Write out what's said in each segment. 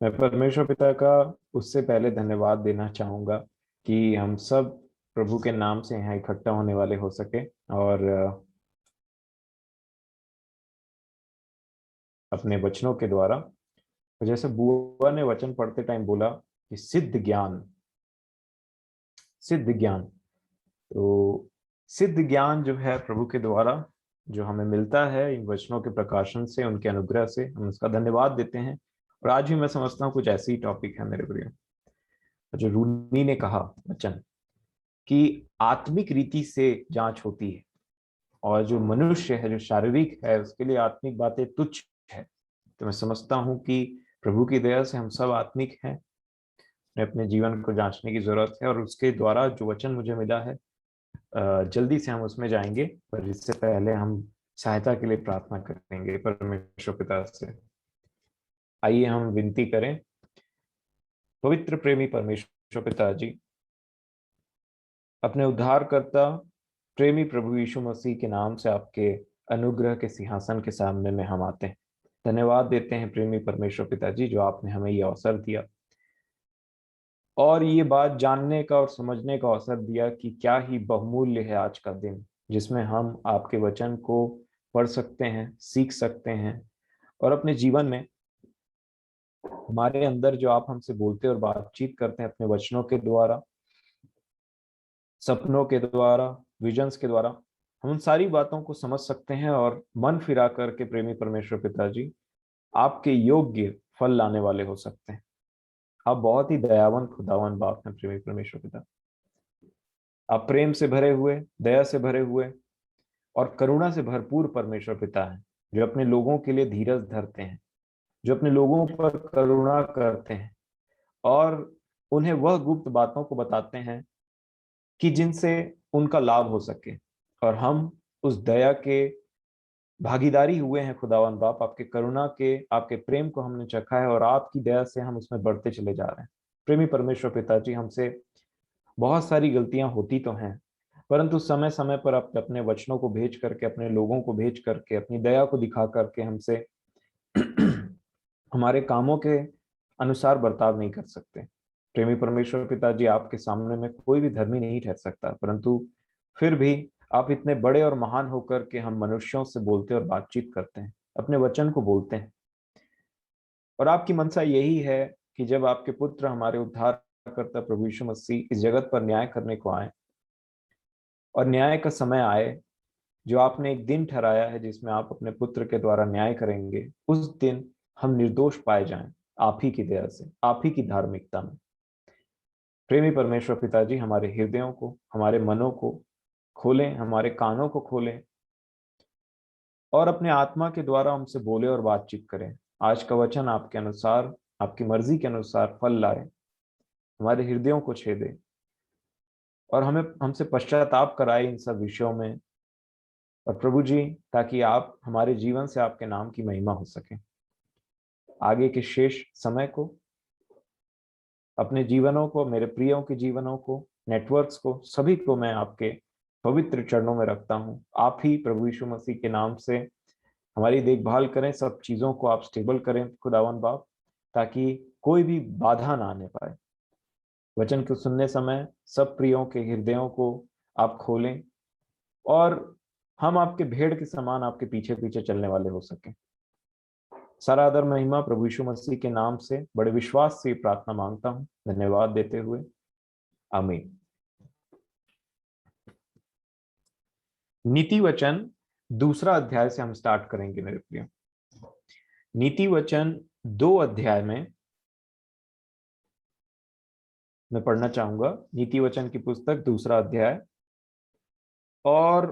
मैं परमेश्वर पिता का उससे पहले धन्यवाद देना चाहूंगा कि हम सब प्रभु के नाम से यहाँ इकट्ठा होने वाले हो सके और अपने वचनों के द्वारा, तो जैसे बुआ ने वचन पढ़ते टाइम बोला कि सिद्ध ज्ञान, तो सिद्ध ज्ञान जो है प्रभु के द्वारा जो हमें मिलता है इन वचनों के प्रकाशन से, उनके अनुग्रह से हम उसका धन्यवाद देते हैं। और आज भी मैं समझता हूँ कुछ ऐसी टॉपिक है मेरे प्रिय, जो रूनी ने कहा वचन कि आत्मिक रीति से जांच होती है, और जो मनुष्य है, जो शारीरिक है, उसके लिए आत्मिक बातें तुच्छ है। तो मैं समझता हूँ कि प्रभु की दया से हम सब आत्मिक हैं। अपने जीवन को जांचने की जरूरत है, और उसके द्वारा जो वचन मुझे मिला है जल्दी से हम उसमें जाएंगे। पर इससे पहले हम सहायता के लिए प्रार्थना करेंगे परमेश्वर पिता से। आइए हम विनती करें। पवित्र प्रेमी परमेश्वर पिता जी, अपने उद्धारकर्ता प्रेमी प्रभु यीशु मसीह के नाम से आपके अनुग्रह के सिंहासन के सामने में हम आते हैं। धन्यवाद देते हैं प्रेमी परमेश्वर पिता जी, जो आपने हमें ये अवसर दिया और ये बात जानने का और समझने का अवसर दिया कि क्या ही बहुमूल्य है आज का दिन, जिसमें हम आपके वचन को पढ़ सकते हैं, सीख सकते हैं, और अपने जीवन में हमारे अंदर जो आप हमसे बोलते और बातचीत करते हैं अपने वचनों के द्वारा, सपनों के द्वारा, विजन्स के द्वारा, हम उन सारी बातों को समझ सकते हैं और मन फिरा करके प्रेमी परमेश्वर पिताजी आपके योग्य फल लाने वाले हो सकते हैं। आप बहुत ही दयावान खुदावन बाप हैं प्रेमी परमेश्वर पिता। आप प्रेम से भरे हुए, दया से भरे हुए और करुणा से भरपूर परमेश्वर पिता हैं, जो अपने लोगों के लिए धीरज धरते हैं, जो अपने लोगों पर करुणा करते हैं और उन्हें वह गुप्त बातों को बताते हैं कि जिनसे उनका लाभ हो सके। और हम उस दया के भागीदारी हुए हैं खुदावन बाप। आपके करुणा के, आपके प्रेम को हमने चखा है और आपकी दया से हम उसमें बढ़ते चले जा रहे हैं। प्रेमी परमेश्वर पिताजी, हमसे बहुत सारी गलतियां होती तो हैं, परंतु समय समय पर आप अपने वचनों को भेज करके, अपने लोगों को भेज करके, अपनी दया को दिखा करके हमसे हमारे कामों के अनुसार बर्ताव नहीं कर सकते। प्रेमी परमेश्वर पिताजी, आपके सामने में कोई भी धर्मी नहीं ठहर सकता, परंतु फिर भी आप इतने बड़े और महान होकर के हम मनुष्यों से बोलते और बातचीत करते हैं, अपने वचन को बोलते हैं। और आपकी मनसा यही है कि जब आपके पुत्र हमारे उद्धारकर्ता प्रभु यीशु मसीह इस जगत पर न्याय करने को आए और न्याय का समय आए, जो आपने एक दिन ठहराया है जिसमें आप अपने पुत्र के द्वारा न्याय करेंगे, उस दिन हम निर्दोष पाए जाएं आप ही की दया से, आप ही की धार्मिकता में। प्रेमी परमेश्वर पिताजी, हमारे हृदयों को, हमारे मनों को खोलें, हमारे कानों को खोलें और अपने आत्मा के द्वारा हमसे बोले और बातचीत करें। आज का वचन आपके अनुसार, आपकी मर्जी के अनुसार फल लाए, हमारे हृदयों को छेदे और हमें हमसे पश्चाताप कराए इन सब विषयों में। और प्रभु जी, ताकि आप हमारे जीवन से आपके नाम की महिमा हो सके। आगे के शेष समय को, अपने जीवनों को, मेरे प्रियों के जीवनों को, नेटवर्क्स को, सभी को मैं आपके पवित्र चरणों में रखता हूँ। आप ही प्रभु यीशु मसीह के नाम से हमारी देखभाल करें, सब चीजों को आप स्टेबल करें खुदावन बाप, ताकि कोई भी बाधा ना आने पाए। वचन को सुनने समय सब प्रियों के हृदयों को आप खोलें और हम आपके भेड़ के समान आपके पीछे पीछे चलने वाले हो सकें। सारा आदर महिमा प्रभु यीशु मसीह के नाम से बड़े विश्वास से प्रार्थना मांगता हूँ, धन्यवाद देते हुए, आमीन। नीति वचन दूसरा अध्याय से हम स्टार्ट करेंगे मेरे प्रिय। नीति वचन 2 अध्याय में मैं पढ़ना चाहूंगा। नीति वचन की पुस्तक दूसरा अध्याय और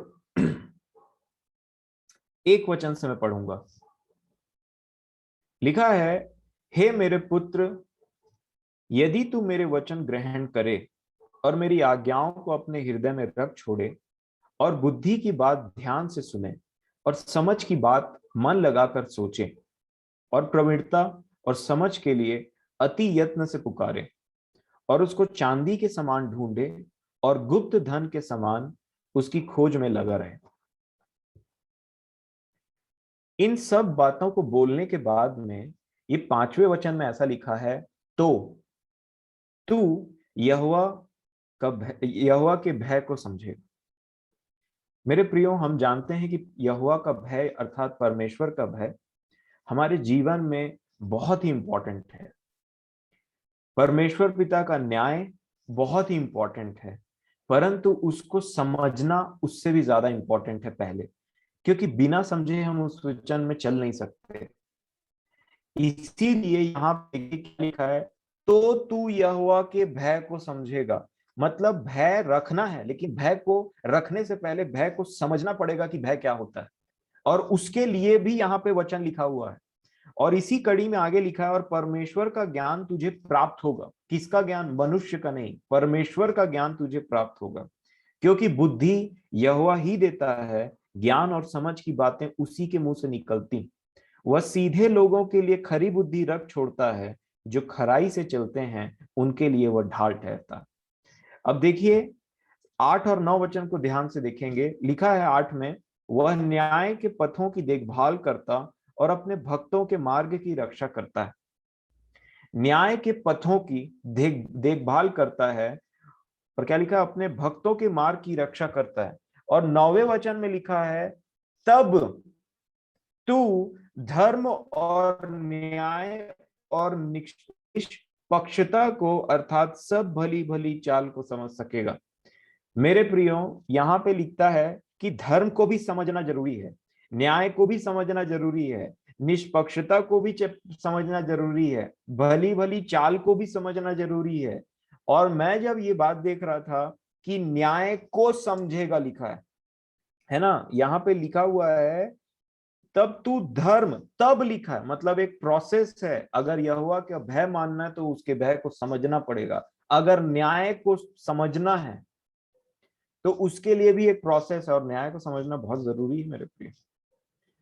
1 वचन से मैं पढ़ूंगा। लिखा है, हे मेरे पुत्र, यदि तू मेरे वचन ग्रहण करे और मेरी आज्ञाओं को अपने हृदय में रख छोड़े और बुद्धि की बात ध्यान से सुने और समझ की बात मन लगाकर सोचे और प्रवीणता और समझ के लिए अति यत्न से पुकारे और उसको चांदी के समान ढूंढे और गुप्त धन के समान उसकी खोज में लगा रहे। इन सब बातों को बोलने के बाद में ये 5वें वचन में ऐसा लिखा है, तो तू यहोवा यहोवा के भय को समझेगा। मेरे प्रियो, हम जानते हैं कि यहोवा का भय अर्थात परमेश्वर का भय हमारे जीवन में बहुत ही इंपॉर्टेंट है। परमेश्वर पिता का न्याय बहुत ही इंपॉर्टेंट है, परंतु उसको समझना उससे भी ज्यादा इंपॉर्टेंट है पहले, क्योंकि बिना समझे हम उस वचन में चल नहीं सकते। इसीलिए यहाँ पे क्या लिखा है, तो तू यहोवा के भय को समझेगा। मतलब भय रखना है, लेकिन भय को रखने से पहले भय को समझना पड़ेगा कि भय क्या होता है, और उसके लिए भी यहाँ पे वचन लिखा हुआ है। और इसी कड़ी में आगे लिखा है, और परमेश्वर का ज्ञान तुझे प्राप्त होगा। किसका ज्ञान? मनुष्य का नहीं, परमेश्वर का ज्ञान तुझे प्राप्त होगा, क्योंकि बुद्धि यहोवा ही देता है, ज्ञान और समझ की बातें उसी के मुंह से निकलती। वह सीधे लोगों के लिए खरी बुद्धि रख छोड़ता है, जो खराई से चलते हैं उनके लिए वह ढाल ठहरता है। अब देखिए 8 और 9 वचन को ध्यान से देखेंगे। लिखा है 8 में, वह न्याय के पथों की देखभाल करता और अपने भक्तों के मार्ग की रक्षा करता है। न्याय के पथों की देखभाल करता है, और क्या लिखा है? अपने भक्तों के मार्ग की रक्षा करता है। और 9वें वचन में लिखा है, तब तू धर्म और न्याय और निष्पक्षता को अर्थात सब भली भली चाल को समझ सकेगा। मेरे प्रियो, यहाँ पे लिखता है कि धर्म को भी समझना जरूरी है, न्याय को भी समझना जरूरी है, निष्पक्षता को भी समझना जरूरी है, भली भली चाल को भी समझना जरूरी है। और मैं जब ये बात देख रहा था कि न्याय को समझेगा लिखा है ना, यहाँ पे लिखा हुआ है, तब तू धर्म, तब लिखा है, मतलब एक प्रोसेस है। अगर यहोवा का भय मानना है तो उसके भय को समझना पड़ेगा। अगर न्याय को समझना है तो उसके लिए भी एक प्रोसेस है, और न्याय को समझना बहुत जरूरी है मेरे प्रिय।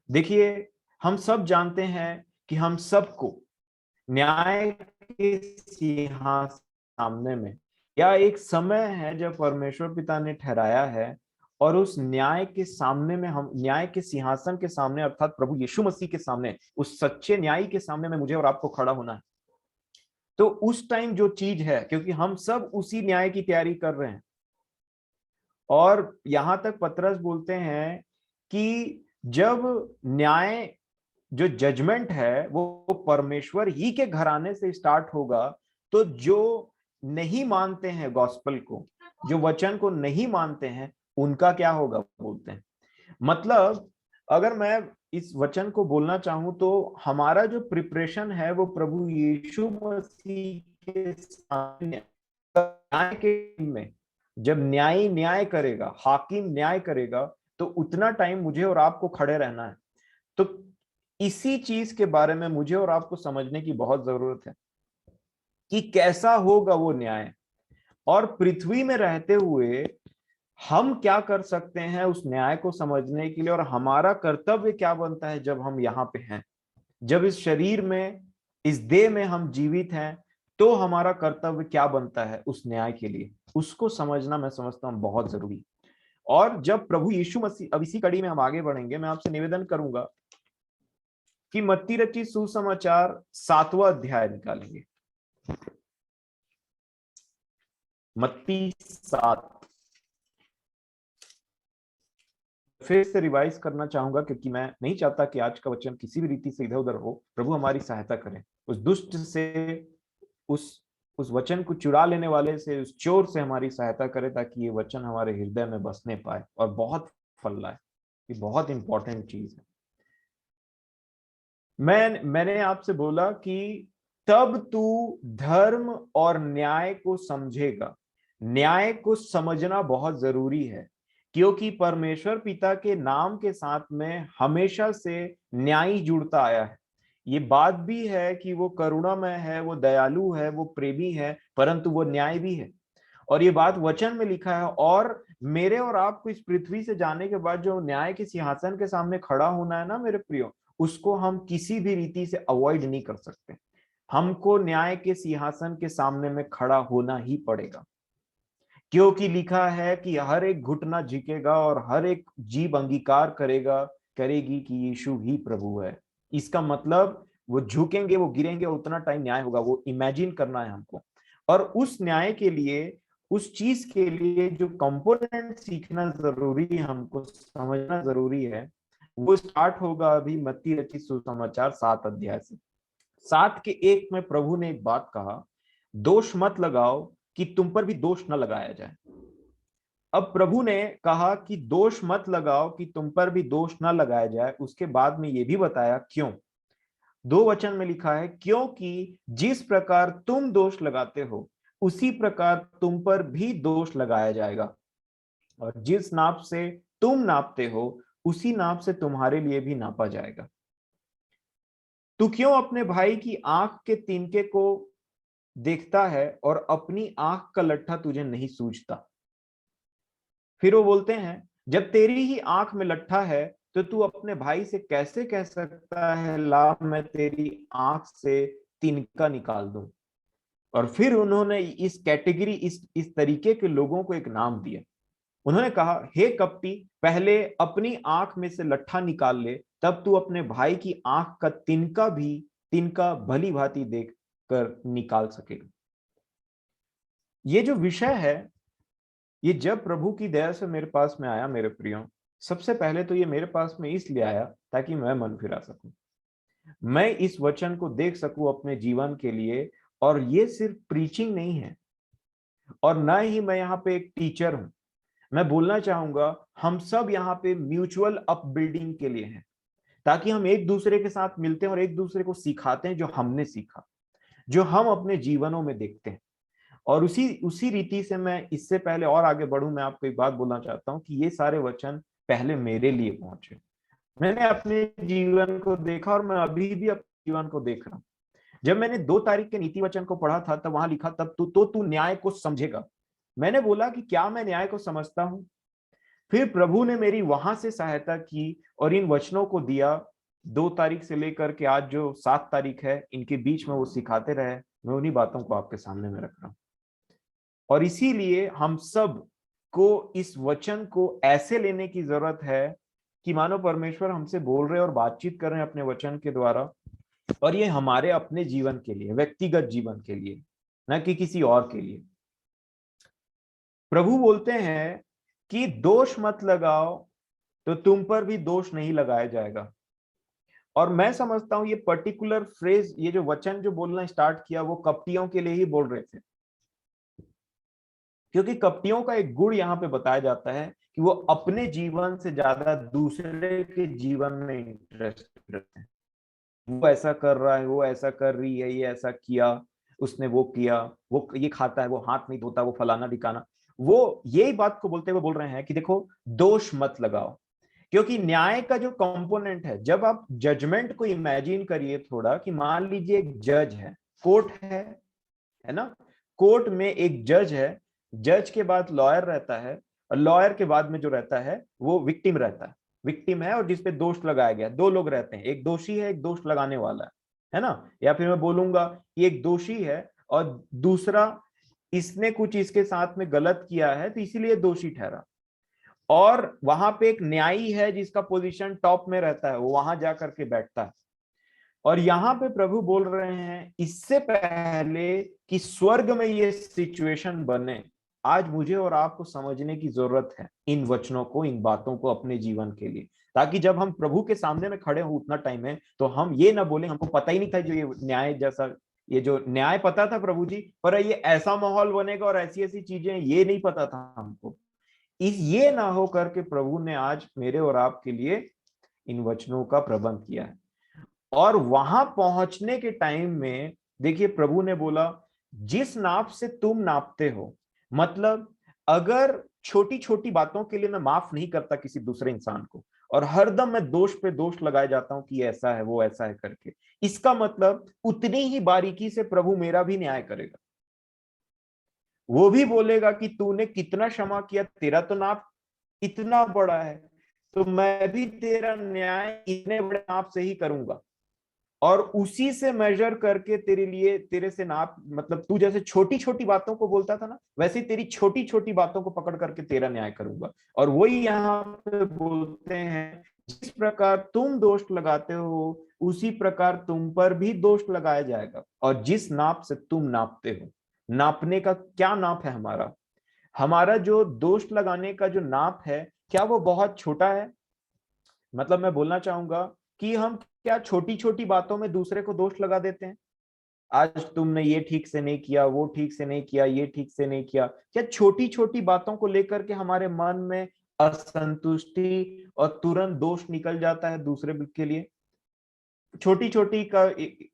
देखिए, हम सब जानते हैं कि हम सबको न्याय के सिंहासन सामने में, या एक समय है जब परमेश्वर पिता ने ठहराया है, और उस न्याय के सामने में, हम न्याय के सिंहासन के सामने अर्थात प्रभु यीशु मसीह के सामने, उस सच्चे न्यायी के सामने में मुझे और आपको खड़ा होना है। तो उस टाइम जो चीज है, क्योंकि हम सब उसी न्याय की तैयारी कर रहे हैं, और यहां तक पतरस बोलते हैं कि जब न्याय, जो जजमेंट है वो परमेश्वर ही के घराने से स्टार्ट होगा, तो जो नहीं मानते हैं गॉस्पेल को, जो वचन को नहीं मानते हैं, उनका क्या होगा बोलते हैं। मतलब अगर मैं इस वचन को बोलना चाहूं तो हमारा जो प्रिपरेशन है वो प्रभु यीशु मसीह के सामने न्याय के दिन में, जब न्यायी न्याय करेगा, हाकिम न्याय करेगा, तो उतना टाइम मुझे और आपको खड़े रहना है। तो इसी चीज के बारे में मुझे और आपको समझने की बहुत जरूरत है कि कैसा होगा वो न्याय, और पृथ्वी में रहते हुए हम क्या कर सकते हैं उस न्याय को समझने के लिए, और हमारा कर्तव्य क्या बनता है जब हम यहाँ पे हैं, जब इस शरीर में, इस देह में हम जीवित हैं, तो हमारा कर्तव्य क्या बनता है उस न्याय के लिए, उसको समझना मैं समझता हूं बहुत जरूरी। और जब प्रभु यीशु मसीह, अब इसी कड़ी में हम आगे बढ़ेंगे, मैं आपसे निवेदन करूंगा कि मत्ती रची सुसमाचार 7वां अध्याय निकालेंगे। मत्ती 7, फिर से रिवाइज करना चाहूंगा, क्योंकि मैं नहीं चाहता कि आज का वचन किसी भी रीति से इधर उधर हो। प्रभु हमारी सहायता करें उस दुष्ट से, उस उस वचन को चुरा लेने वाले से, उस चोर से हमारी सहायता करे, ताकि ये वचन हमारे हृदय में बसने पाए और बहुत फल लाए। ये बहुत इंपॉर्टेंट चीज है। मैंने आपसे बोला कि तब तू धर्म और न्याय को समझेगा। न्याय को समझना बहुत जरूरी है, क्योंकि परमेश्वर पिता के नाम के साथ में हमेशा से न्याय जुड़ता आया है। ये बात भी है कि वो करुणामय है, वो दयालु है, वो प्रेमी है, परंतु वो न्याय भी है। और ये बात वचन में लिखा है, और मेरे और आपको इस पृथ्वी से जाने के बाद जो न्याय के सिंहासन के सामने खड़ा होना है ना मेरे प्रियो, उसको हम किसी भी रीति से अवॉइड नहीं कर सकते। हमको न्याय के सिंहासन के सामने में खड़ा होना ही पड़ेगा, क्योंकि लिखा है कि हर एक घुटना झुकेगा और हर एक जीभ अंगीकार करेगी कि यीशु ही प्रभु है। इसका मतलब वो झुकेंगे, वो गिरेंगे, उतना टाइम न्याय होगा, वो इमेजिन करना है हमको। और उस न्याय के लिए, उस चीज के लिए जो कंपोनेंट सीखना जरूरी है, हमको समझना जरूरी है, वो स्टार्ट होगा अभी मत्ती रचित सुसमाचार 7 अध्याय से। 7 के 1 में प्रभु ने एक बात कहा, दोष मत लगाओ कि तुम पर भी दोष न लगाया जाए। अब प्रभु ने कहा कि दोष मत लगाओ कि तुम पर भी दोष न लगाया जाए, उसके बाद में ये भी बताया क्यों। 2 वचन में लिखा है, क्योंकि जिस प्रकार तुम दोष लगाते हो उसी प्रकार तुम पर भी दोष लगाया जाएगा, और जिस नाप से तुम नापते हो उसी नाप से तुम्हारे लिए भी नापा जाएगा। तू क्यों अपने भाई की आंख के तिनके को देखता है और अपनी आंख का लट्ठा तुझे नहीं सूझता। फिर वो बोलते हैं, जब तेरी ही आंख में लट्ठा है तो तू अपने भाई से कैसे कह सकता है, ला मैं तेरी आंख से तिनका निकाल दूं। और फिर उन्होंने इस कैटेगरी, इस तरीके के लोगों को एक नाम दिया। उन्होंने कहा, हे कपटी, पहले अपनी आंख में से लट्ठा निकाल ले, तब तू अपने भाई की आंख का तिनका भली भांति देख कर निकाल सकेगा। ये जो विषय है, ये जब प्रभु की दया से मेरे पास में आया मेरे प्रियो, सबसे पहले तो ये मेरे पास में इसलिए आया ताकि मैं मन फिरा सकूं, मैं इस वचन को देख सकूं अपने जीवन के लिए। और ये सिर्फ प्रीचिंग नहीं है, और ना ही मैं यहाँ पे एक टीचर हूं। मैं बोलना चाहूंगा, हम सब यहाँ पे म्यूचुअल अपबिल्डिंग के लिए हैं, ताकि हम एक दूसरे के साथ मिलते हैं और एक दूसरे को सिखाते हैं जो हमने सीखा, जो हम अपने जीवनों में देखते हैं। और उसी उसी रीति से मैं इससे पहले और आगे बढ़ूं, मैं आपको एक बात बोलना चाहता हूं कि ये सारे वचन पहले मेरे लिए पहुंचे। मैंने अपने जीवन को देखा और मैं अभी भी अपने जीवन को देख रहा हूं। जब मैंने 2 तारीख के नीति वचन को पढ़ा था, तब वहां लिखा, तब तू न्याय को समझेगा। मैंने बोला कि क्या मैं न्याय को समझता हूं? फिर प्रभु ने मेरी वहां से सहायता की और इन वचनों को दिया। 2 तारीख से लेकर के आज जो 7 तारीख है, इनके बीच में वो सिखाते रहे। मैं उन्हीं बातों को आपके सामने में रख रहा हूं। और इसीलिए हम सब को इस वचन को ऐसे लेने की जरूरत है कि मानो परमेश्वर हमसे बोल रहे और बातचीत कर रहे हैं अपने वचन के द्वारा, और ये हमारे अपने जीवन के लिए, व्यक्तिगत जीवन के लिए, न कि किसी और के लिए। प्रभु बोलते हैं कि दोष मत लगाओ तो तुम पर भी दोष नहीं लगाया जाएगा। और मैं समझता हूं ये पर्टिकुलर फ्रेज, ये जो वचन जो बोलना स्टार्ट किया, वो कपटियों के लिए ही बोल रहे थे, क्योंकि कपटियों का एक गुण यहाँ पे बताया जाता है कि वो अपने जीवन से ज्यादा दूसरे के जीवन में इंटरेस्टेड रहते हैं। वो ऐसा कर रहा है, वो ऐसा कर रही है, ये ऐसा किया, उसने वो किया, वो ये खाता है, वो हाथ नहीं धोता, वो फलाना ढिकाना। वो यही बात को बोलते हुए बोल रहे हैं कि देखो, दोष मत लगाओ। क्योंकि न्याय का जो कंपोनेंट है, जब आप जजमेंट को इमेजिन करिए थोड़ा, कि मान लीजिए एक जज है, कोर्ट है ना, कोर्ट में एक जज है, जज के बाद लॉयर रहता है, और लॉयर के बाद में जो रहता है वो विक्टिम रहता है। विक्टिम है और जिसपे दोष लगाया गया, 2 लोग रहते हैं, एक दोषी है, एक दोष लगाने वाला है ना। या फिर मैं बोलूंगा कि एक दोषी है और दूसरा, इसने कुछ इसके साथ में गलत किया है तो इसीलिए दोषी ठहरा। और वहां पे एक न्यायी है जिसका पोजीशन टॉप में रहता है, वो वहां जाकर के बैठता है। और यहाँ पे प्रभु बोल रहे हैं, इससे पहले कि स्वर्ग में ये सिचुएशन बने, आज मुझे और आपको समझने की जरूरत है इन वचनों को, इन बातों को अपने जीवन के लिए, ताकि जब हम प्रभु के सामने में खड़े हो उतना टाइम है, तो हम ये ना बोले हमको पता ही नहीं था जो ये न्याय जैसा, ये जो न्याय पता था प्रभु जी, पर ये ऐसा माहौल बनेगा और ऐसी ऐसी चीजें, ये नहीं पता था हमको। इस ये ना हो करके प्रभु ने आज मेरे और आपके लिए इन वचनों का प्रबंध किया है। और वहां पहुंचने के टाइम में देखिए, प्रभु ने बोला, जिस नाप से तुम नापते हो, मतलब अगर छोटी छोटी बातों के लिए मैं माफ नहीं करता किसी दूसरे इंसान को, और हरदम मैं दोष पे दोष लगाए जाता हूं कि ऐसा है, वो ऐसा है करके, इसका मतलब उतनी ही बारीकी से प्रभु मेरा भी न्याय करेगा। वो भी बोलेगा कि तूने कितना क्षमा किया, तेरा तो नाप इतना बड़ा है, तो मैं भी तेरा न्याय इतने बड़े नाप से ही करूंगा। और उसी से मेजर करके तेरे लिए, तेरे से नाप, मतलब तू जैसे छोटी छोटी बातों को बोलता था ना, वैसे ही तेरी छोटी छोटी बातों को पकड़ करके तेरा न्याय करूंगा। और वही यहाँ पे बोलते हैं जिस प्रकार तुम दोष लगाते हो उसी प्रकार तुम पर भी दोष लगाया जाएगा। और जिस नाप से तुम नापते हो, नापने का क्या नाप है हमारा? हमारा जो दोष लगाने का जो नाप है, क्या वो बहुत छोटा है? मतलब मैं बोलना चाहूंगा कि हम क्या छोटी छोटी बातों में दूसरे को दोष लगा देते हैं? आज तुमने ये ठीक से नहीं किया, वो ठीक से नहीं किया, ये ठीक से नहीं किया। क्या छोटी छोटी बातों को लेकर के हमारे मन में असंतुष्टि और तुरंत दोष निकल जाता है दूसरे के लिए? छोटी छोटी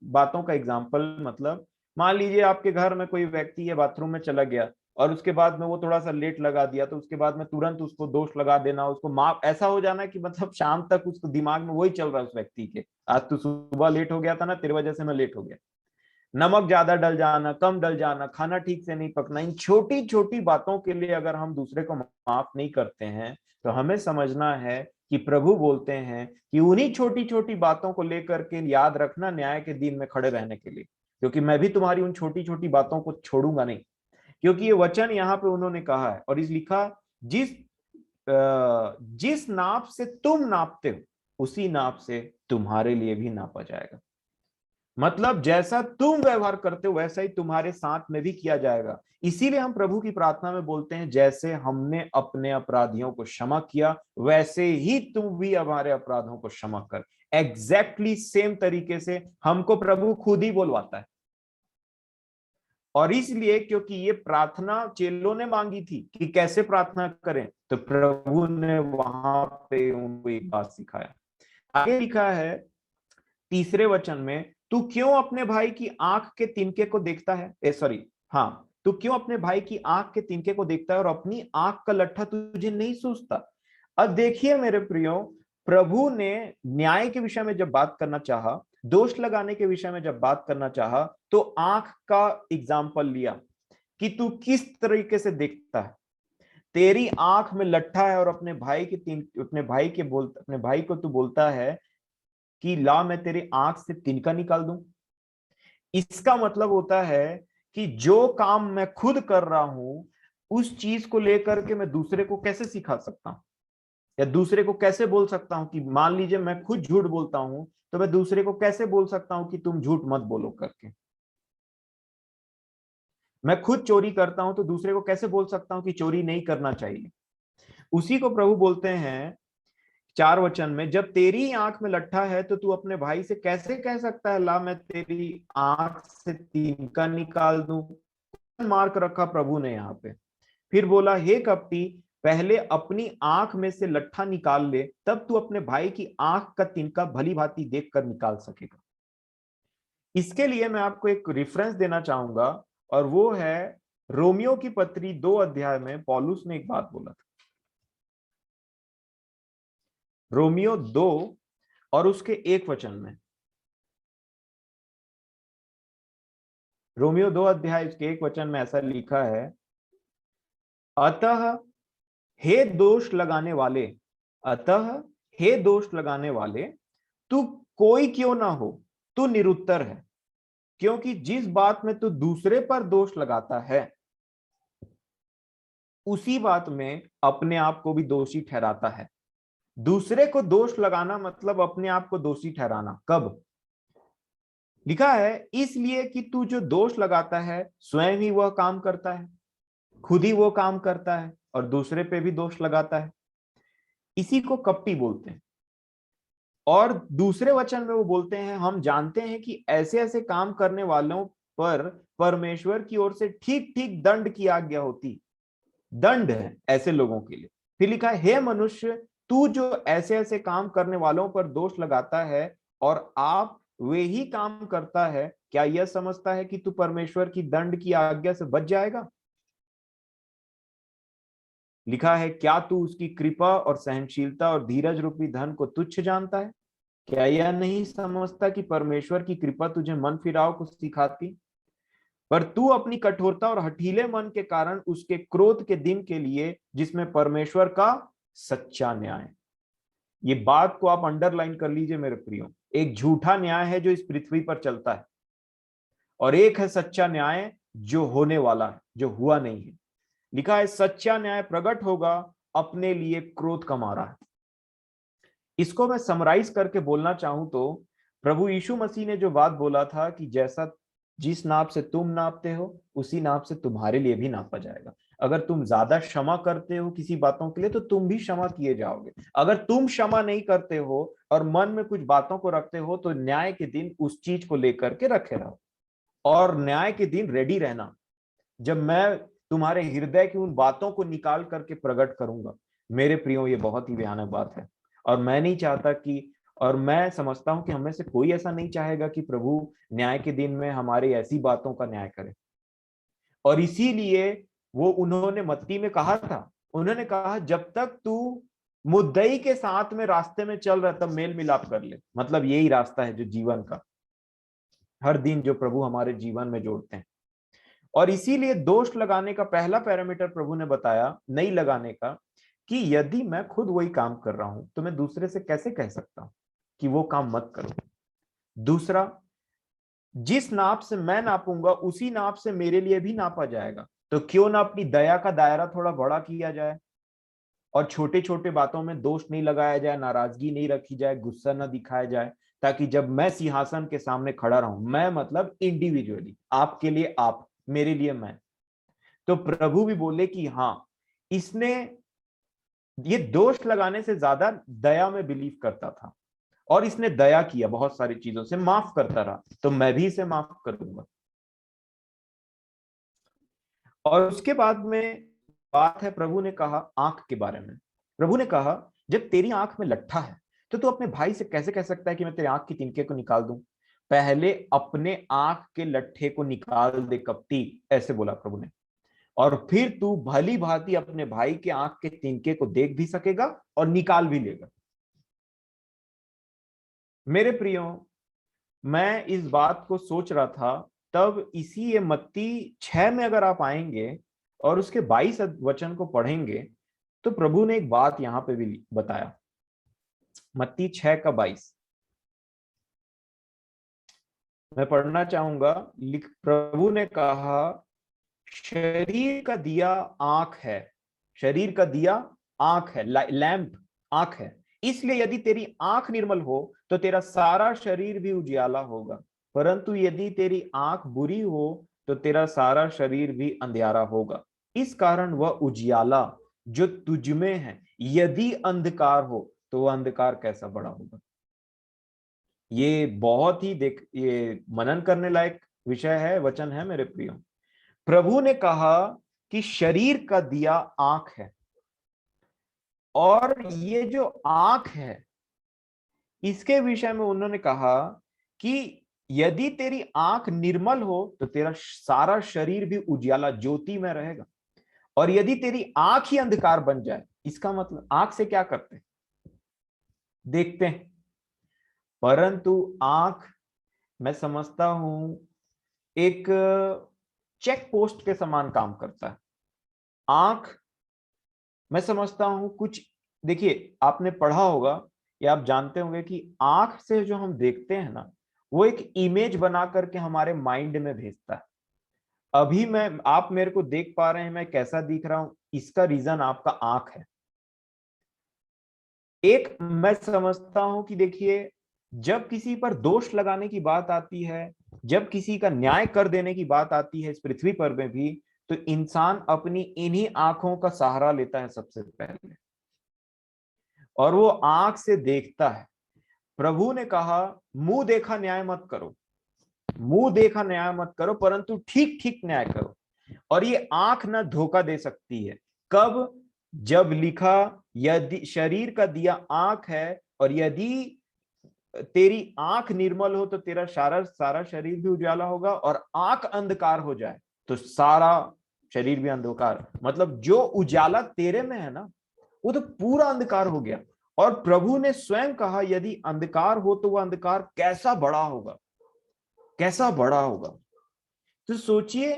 बातों का एग्जाम्पल, मतलब मान लीजिए आपके घर में कोई व्यक्ति है, बाथरूम में चला गया और उसके बाद में वो थोड़ा सा लेट लगा दिया, तो उसके बाद में तुरंत उसको दोष लगा देना, उसको माफ ऐसा हो जाना कि मतलब शाम तक उसको दिमाग में वही चल रहा है उस व्यक्ति के, आज तो सुबह लेट हो गया था ना, तेरी वजह से मैं लेट हो गया। नमक ज्यादा डल जाना, कम डल जाना, खाना ठीक से नहीं पकना, इन छोटी छोटी बातों के लिए अगर हम दूसरे को माफ नहीं करते हैं, तो हमें समझना है कि प्रभु बोलते हैं कि उन्हीं छोटी छोटी बातों को लेकर के याद रखना न्याय के दिन में खड़े रहने के लिए, क्योंकि मैं भी तुम्हारी उन छोटी छोटी बातों को छोड़ूंगा नहीं। क्योंकि ये वचन यहाँ पे उन्होंने कहा है और इस लिखा, जिस नाप से तुम नापते हो उसी नाप से तुम्हारे लिए भी नापा जाएगा। मतलब जैसा तुम व्यवहार करते हो वैसा ही तुम्हारे साथ में भी किया जाएगा। इसीलिए हम प्रभु की प्रार्थना में बोलते हैं, जैसे हमने अपने अपराधियों को क्षमा किया वैसे ही तुम भी हमारे अपराधों को क्षमा कर। एग्जैक्टली सेम तरीके से हमको प्रभु खुद ही बोलवाता है। और इसलिए क्योंकि ये प्रार्थना चेलों ने मांगी थी कि कैसे प्रार्थना करें, तो प्रभु ने वहां पे उनको एक बात सिखाया। आगे लिखा है तीसरे वचन में, तू क्यों अपने भाई की आंख के तिनके को देखता है, सॉरी, हाँ, तू क्यों अपने भाई की आंख के तिनके को देखता है और अपनी आंख का लट्ठा तुझे नहीं सूझता? अब देखिए मेरे प्रियो, प्रभु ने न्याय के विषय में जब बात करना चाहा, दोष लगाने के विषय में जब बात करना चाहा, तो आंख का एग्जाम्पल लिया कि तू किस तरीके से देखता है। तेरी आंख में लट्ठा है और अपने भाई को तू बोलता है कि ला मैं तेरी आंख से तिनका निकाल दूं। इसका मतलब होता है कि जो काम मैं खुद कर रहा हूं उस चीज को लेकर के मैं दूसरे को कैसे सिखा सकता हूं, या दूसरे को कैसे बोल सकता हूं कि मान लीजिए मैं खुद झूठ बोलता हूं, तो मैं दूसरे को कैसे बोल सकता हूं कि तुम झूठ मत बोलो करके। मैं खुद चोरी करता हूं तो दूसरे को कैसे बोल सकता हूं कि चोरी नहीं करना चाहिए। उसी को प्रभु बोलते हैं 4 वचन में, जब तेरी आंख में लट्ठा है तो तू अपने भाई से कैसे कह सकता है ला मैं तेरी आंख से तिनका निकाल दूं। मार्क रखा प्रभु ने यहाँ पे। फिर बोला, हे कपटी, पहले अपनी आंख में से लट्ठा निकाल ले, तब तू अपने भाई की आंख का तिनका भली भांति देख कर निकाल सकेगा। इसके लिए मैं आपको एक रेफरेंस देना चाहूंगा और वो है रोमियो की पत्री 2 अध्याय में पौलुस ने एक बात बोला था। रोमियो 2 और उसके 1 वचन में, रोमियो 2 अध्याय उसके 1 वचन में ऐसा लिखा है, अतः हे दोष लगाने वाले, अतः हे दोष लगाने वाले, तू कोई क्यों ना हो, तू निरुत्तर है, क्योंकि जिस बात में तू दूसरे पर दोष लगाता है उसी बात में अपने आप को भी दोषी ठहराता है। दूसरे को दोष लगाना मतलब अपने आप को दोषी ठहराना। कब? लिखा है, इसलिए कि तू जो दोष लगाता है स्वयं ही वह काम करता है, खुद ही वो काम करता है और दूसरे पे भी दोष लगाता है। इसी को कपटी बोलते हैं। और दूसरे वचन में वो बोलते हैं, हम जानते हैं कि ऐसे ऐसे काम करने वालों पर परमेश्वर की ओर से ठीक ठीक दंड की आज्ञा होती, दंड है ऐसे लोगों के लिए। फिर लिखा है, हे मनुष्य, तू जो ऐसे ऐसे काम करने वालों पर दोष लगाता है और आप वे ही काम करता है, क्या यह समझता है कि तू परमेश्वर की दंड की आज्ञा से बच जाएगा? लिखा है, क्या तू उसकी कृपा और सहनशीलता और धीरज रूपी धन को तुच्छ जानता है? क्या यह नहीं समझता कि परमेश्वर की कृपा तुझे मन फिराव को सिखाती, पर तू अपनी कठोरता और हठीले मन के कारण उसके क्रोध के दिन के लिए, जिसमें परमेश्वर का सच्चा न्याय। ये बात को आप अंडरलाइन कर लीजिए मेरे प्रियो। एक झूठा न्याय है जो इस पृथ्वी पर चलता है और एक है सच्चा न्याय जो होने वाला है, जो हुआ नहीं है। लिखा है, सच्चा न्याय प्रकट होगा, अपने लिए क्रोध कमा रहा है। इसको मैं समराइज करके बोलना चाहूं तो प्रभु यीशु मसीह ने जो बात बोला था कि जैसा जिस नाप से तुम नापते हो उसी नाप से तुम्हारे लिए भी नापा जाएगा। अगर तुम ज्यादा क्षमा करते हो किसी बातों के लिए तो तुम भी क्षमा किए जाओगे। अगर तुम क्षमा नहीं करते हो और मन में कुछ बातों को रखते हो तो न्याय के दिन उस चीज को लेकर के रखे रहो, और न्याय के दिन रेडी रहना, जब मैं तुम्हारे हृदय की उन बातों को निकाल करके प्रकट करूंगा। मेरे प्रियो, ये बहुत ही भयानक बात है, और मैं नहीं चाहता कि, और मैं समझता हूं कि हमें से कोई ऐसा नहीं चाहेगा कि प्रभु न्याय के दिन में हमारी ऐसी बातों का न्याय करे। और इसीलिए वो उन्होंने मत्ती में कहा था, उन्होंने कहा जब तक तू मुद्दई के साथ में रास्ते में चल रहा तब मेल मिलाप कर ले। मतलब यही रास्ता है जो जीवन का, हर दिन जो प्रभु हमारे जीवन में जोड़ते हैं। और इसीलिए दोष लगाने का पहला पैरामीटर प्रभु ने बताया नहीं लगाने का, कि यदि मैं खुद वही काम कर रहा हूं तो मैं दूसरे से कैसे कह सकता हूं कि वो काम मत करो। दूसरा, जिस नाप से मैं नापूंगा उसी नाप से मेरे लिए भी नापा जाएगा, तो क्यों ना अपनी दया का दायरा थोड़ा बड़ा किया जाए और छोटे छोटे बातों में दोष नहीं लगाया जाए, नाराजगी नहीं रखी जाए, गुस्सा ना दिखाया जाए, ताकि जब मैं सिंहासन के सामने खड़ा रहूं, मैं मतलब इंडिविजुअली, आपके लिए आप, मेरे लिए मैं, तो प्रभु भी बोले कि हाँ, इसने ये दोष लगाने से ज्यादा दया में बिलीव करता था और इसने दया किया, बहुत सारी चीजों से माफ करता रहा, तो मैं भी इसे माफ करूंगा। और उसके बाद में बात है, प्रभु ने कहा आंख के बारे में। प्रभु ने कहा जब तेरी आंख में लट्ठा है तो तू अपने भाई से कैसे कह सकता है कि मैं तेरी आंख की तिनके को निकाल दूं? पहले अपने आंख के लट्ठे को निकाल दे कपटी, ऐसे बोला प्रभु ने, और फिर तू भली भांति अपने भाई के आंख के तिनके को देख भी सकेगा और निकाल भी लेगा। मेरे प्रियो, मैं इस बात को सोच रहा था, तब इसी ये मत्ती 6 में अगर आप आएंगे और उसके 22 वचन को पढ़ेंगे तो प्रभु ने एक बात यहां पे भी बताया। मत्ती 6 का 22 मैं पढ़ना चाहूंगा। प्रभु ने कहा शरीर का दिया आंख है, शरीर का दिया आंख है, लैंप आंख है, इसलिए यदि तेरी आंख निर्मल हो तो तेरा सारा शरीर भी उजियाला होगा, परंतु यदि तेरी आंख बुरी हो तो तेरा सारा शरीर भी अंधियारा होगा। इस कारण वह उजियाला जो तुझ में है यदि अंधकार हो तो वह अंधकार कैसा बड़ा होगा। ये बहुत ही ये मनन करने लायक विषय है, वचन है मेरे प्रियो। प्रभु ने कहा कि शरीर का दिया आंख है, और ये जो आंख है इसके विषय में उन्होंने कहा कि यदि तेरी आंख निर्मल हो तो तेरा सारा शरीर भी उजियाला ज्योति में रहेगा, और यदि तेरी आंख ही अंधकार बन जाए, इसका मतलब आंख से क्या करते हैं? देखते हैं, परंतु आंख, मैं समझता हूं, एक चेक पोस्ट के समान काम करता है। आंख, मैं समझता हूं कुछ, देखिए आपने पढ़ा होगा या आप जानते होंगे कि आंख से जो हम देखते हैं ना, वो एक इमेज बना करके हमारे माइंड में भेजता है। अभी आप मेरे को देख पा रहे हैं मैं कैसा दिख रहा हूं, इसका रीजन आपका आंख है। एक मैं समझता हूं कि देखिए, जब किसी पर दोष लगाने की बात आती है, जब किसी का न्याय कर देने की बात आती है इस पृथ्वी पर में भी, तो इंसान अपनी इन्हीं आंखों का सहारा लेता है सबसे पहले, और वो आंख से देखता है। प्रभु ने कहा मुंह देखा न्याय मत करो, मुंह देखा न्याय मत करो, परंतु ठीक ठीक न्याय करो। और ये आंख ना धोखा दे सकती है। कब? जब लिखा यदि शरीर का दिया आंख है, और यदि तेरी आंख निर्मल हो तो तेरा सारा सारा शरीर भी उजाला होगा, और आंख अंधकार हो जाए तो सारा शरीर भी अंधकार, मतलब जो उजाला तेरे में है ना वो तो पूरा अंधकार हो गया। और प्रभु ने स्वयं कहा यदि अंधकार हो तो वह अंधकार कैसा बड़ा होगा, कैसा बड़ा होगा। तो सोचिए